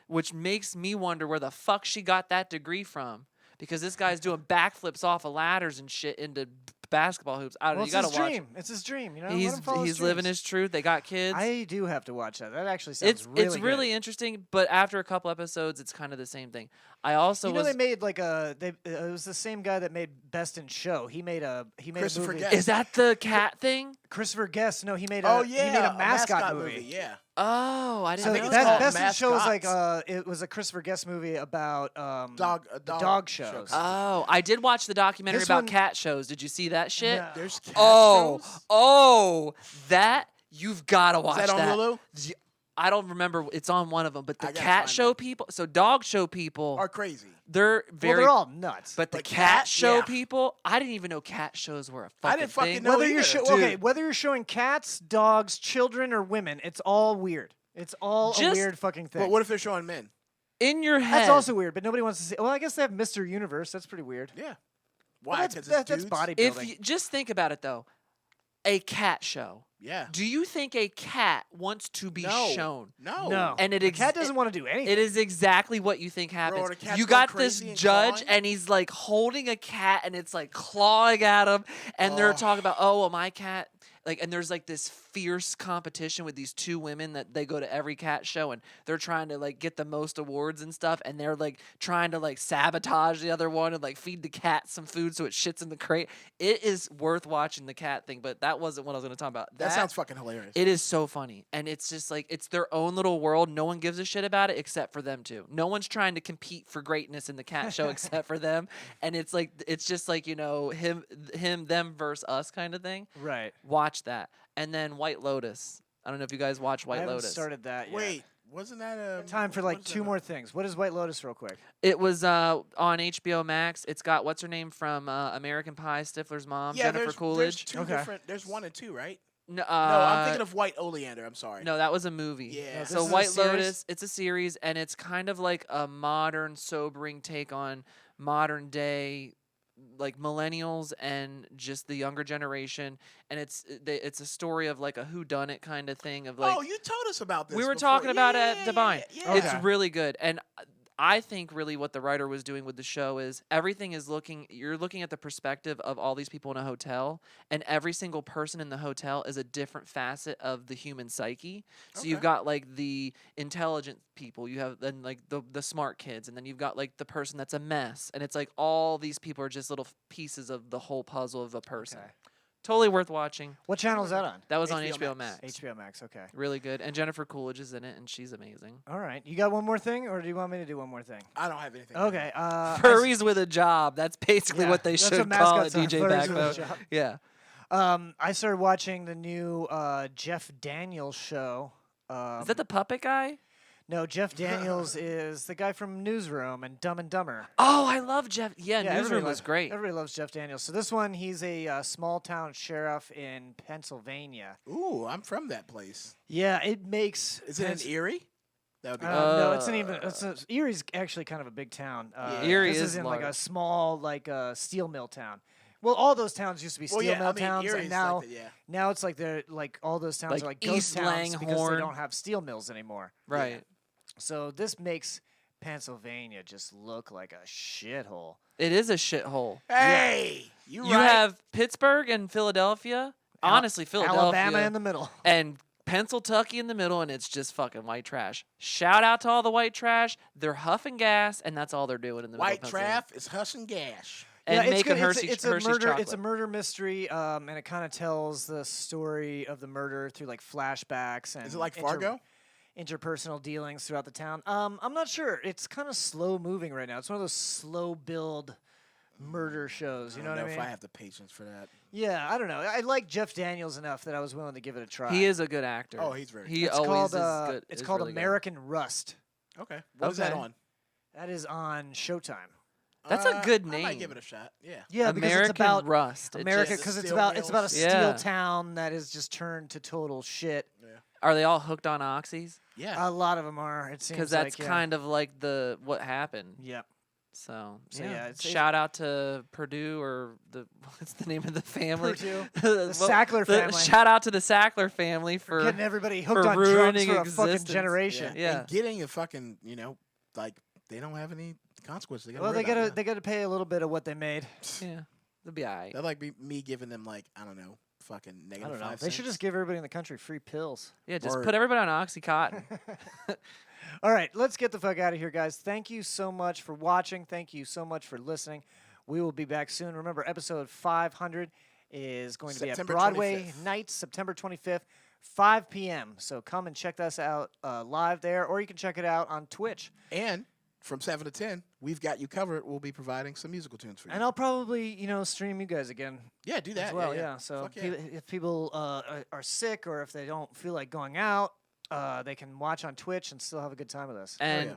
which makes me wonder where the fuck she got that degree from. Because this guy's doing backflips off of ladders and shit into basketball hoops. I don't
Well,
know.
it's
You gotta
his
watch.
dream. It's his dream, you know? Let
He's
him follow his
living
dreams.
his truth. They got kids.
I do have to watch that. That actually sounds
it's
really good.
really interesting, but after a couple episodes, it's kind of the same thing. I also
You know
was.
they made like it was the same guy that made Best in Show. He made a
Christopher
movie.
Guest.
Is that the cat thing?
Christopher Guest. No, he made
Oh
he
yeah,
made a mascot movie.
Yeah.
Oh, I didn't
So
think
know
it's
Best,
called
that.
Best in Show is like
Mascots.
it was a Christopher Guest movie about
Dog
shows.
Oh, I did watch the documentary
This
about
one-
cat shows. Did you see that shit?
No.
There's cat
Oh,
shows?
oh, that you've got to watch
that on Hulu?
Y- I don't remember. It's on one of them, but the
I gotta
cat
find
show
that.
people. So dog show people,
Are crazy.
they're
Well,
very.
they're all nuts.
but the
But
cat
cat,
show
yeah.
people, I didn't even know cat shows were a fucking
I didn't fucking
thing.
know
whether you're
either.
whether you're showing cats, dogs, children, or women, it's all weird. It's all a
Just-
weird fucking thing.
But what if they're showing men?
In your head.
That's also weird, but nobody wants to see. Well, I guess they have Mr. Universe. That's pretty weird.
Yeah.
Well,
Why?
that's
'Cause it's
that's
dudes?
bodybuilding.
If you, just think about it though, A cat show.
Yeah.
Do you think a cat wants to be
No.
shown?
No.
And
the cat doesn't want to do anything.
It is exactly what you think happens.
the cat's
You
going
got this
crazy and
judge,
clawing?
and he's like holding a cat, and it's like clawing at him, and they're talking about, oh, well, my cat. Like, and there's like this fierce competition with these two women that they go to every cat show, and they're trying to like get the most awards and stuff, and they're like trying to like sabotage the other one and like feed the cat some food so it shits in the crate. It is worth watching the cat thing, but that wasn't what I was going to talk about.
That sounds fucking hilarious.
It is so funny, and it's just like it's their own little world. No one gives a shit about it except for them two. No one's trying to compete for greatness in the cat show except for them, and it's just like him, them versus us kind of thing.
Right.
Watch that. And then White Lotus. I don't know if you guys watch
I
White
haven't
Lotus.
started that yet.
Wait, wasn't that a
Time for like 2 more things. What is White Lotus, real quick?
It was on HBO Max. It's got what's her name from American Pie, Stifler's mom,
Yeah,
Jennifer
there's
Coolidge.
two
Okay.
different. There's 1 and 2, right?
No,
No, I'm thinking of White Oleander. I'm sorry.
No, that was a movie.
Yeah. No,
So
this is a
White
series?
Lotus, it's a series, and it's kind of like a modern, sobering take on modern day, like millennials and just the younger generation. And it's a story of like a whodunit kind of thing of like.
Oh, you told us about this.
We were
before.
talking about
yeah,
it at
yeah,
Divine.
Yeah,
It's
Okay.
really good. And I think really what the writer was doing with the show is everything is you're looking at the perspective of all these people in a hotel, and every single person in the hotel is a different facet of the human psyche. So you've
Okay.
got like the intelligent people, you have then like the smart kids, and then you've got like the person that's a mess. And it's like all these people are just little pieces of the whole puzzle of a person.
Okay.
Totally worth watching.
What channel is that on?
That was on
HBO
HBO
Max.
Max.
HBO Max, okay.
Really good. And Jennifer Coolidge is in it, and she's amazing.
All right. You got one more thing, or do you want me to do one more thing?
I don't have anything.
Okay.
Furries with a job. That's basically
Yeah,
what they
that's
should
what
call it,
mascots are,
DJ
furries with a
Backbone.
job.
Yeah.
I started watching the new Jeff Daniels show.
Is that the puppet guy?
No, Jeff Daniels is the guy from Newsroom and Dumb and Dumber.
Oh, I love Jeff. Yeah,
everybody
Newsroom was
loves-
great.
Everybody loves Jeff Daniels. So this one, he's a small town sheriff in Pennsylvania.
Ooh, I'm from that place.
Yeah, it makes.
Is it in Erie? That would be.
No, it's an even. Erie's actually kind of a big town.
Erie
this
is
in like a
large.
small steel mill town. Well, all those towns used to be steel
Well, yeah,
mill
I mean,
towns,
Erie's
and now
like that, yeah.
now it's like they're like all those towns
Like
are like ghost
East
towns because they
Langhorne.
don't have steel mills anymore.
Right.
So this makes Pennsylvania just look like a shithole.
It is a shithole.
Hey, you
You
right.
have Pittsburgh and Philadelphia. Honestly, Philadelphia.
Alabama in the middle.
and Pennsylvania in the middle, and it's just fucking white trash. Shout out to all the white trash. They're huffing gas, and that's all they're doing in the
White
middle of Pennsylvania.
traff is hush and gash.
And
yeah, it's
making
good.
Hershey,
it's a
Hershey's
murder.
chocolate.
It's a murder mystery, and it kind of tells the story of the murder through like flashbacks and.
Is it like Fargo?
Interpersonal dealings throughout the town. I'm not sure. It's kind of slow moving right now. It's one of those slow build murder shows. You know
I
what
don't
I
know
mean?
if I have the patience for that.
Yeah, I don't know. I like Jeff Daniels enough that I was willing to give it a try.
He is a good actor.
Oh, he's very
He
It's
always
called,
is good.
It's
is
called
really good.
American Rust.
Okay. What is that
Okay.
on?
That is on Showtime.
That's a good
I
name.
might give it a shot. Yeah.
Yeah,
American
because it's about
Rust. It
America,
just-
because it's
Steel
about a
mills.
steel
Yeah.
town that is just turned to total shit.
Are they all hooked on oxys?
Yeah.
A lot of them are. It seems
Because that's
like,
kind of like what happened.
Yep.
So,
So,
yeah.
yeah, it's-
Shout out to Purdue or what's the name of the family?
Purdue.
the
Sackler family.
Shout out to the Sackler family for
Getting everybody hooked on drugs
ruining
for a fucking
existence.
generation.
Yeah.
And getting a fucking, like they don't have any consequences.
Well, they gotta pay a little bit of what they made.
Yeah. They'll be all right.
That'd like be me giving them like I don't know, fucking
I
negative
don't know.
5
They should
cents.
just give everybody in the country free pills.
Yeah, just
Or-
put everybody on Oxycontin.
All right, let's get the fuck out of here, guys. Thank you so much for watching. Thank you so much for listening. We will be back soon. Remember, episode 500 is going to be at
September
Broadway
25th.
Nights, September 25th, 5 p.m. So come and check us out live there, or you can check it out on Twitch.
And from 7 to 10, we've got you covered. We'll be providing some musical tunes for you.
And I'll probably, stream you guys again
yeah, do that
as well.
Yeah.
So
Fuck yeah.
if people are sick or if they don't feel like going out, they can watch on Twitch and still have a good time with us.
And,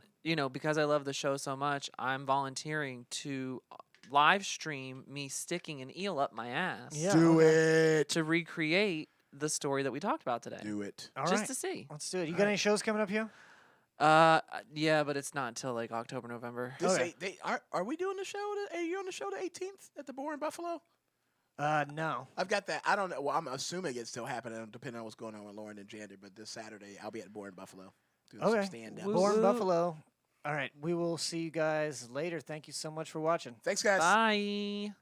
because I love the show so much, I'm volunteering to live stream me sticking an eel up my ass
Yeah,
Do
okay.
it.
to recreate the story that we talked about today.
Do it.
All
just
right.
to see.
Let's do it. You got any shows coming up here?
Yeah, but it's not until like October, November.
This
Okay.
are we doing the show? Are you on the show the 18th at the Boar in Buffalo?
No.
I've got that. I don't know. Well, I'm assuming it's still happening, depending on what's going on with Lauren and Jander. But this Saturday, I'll be at Born Buffalo doing some
Okay.
stand-up.
Woo
Born
woo.
Buffalo. All right. We will see you guys later. Thank you so much for watching.
Thanks, guys.
Bye.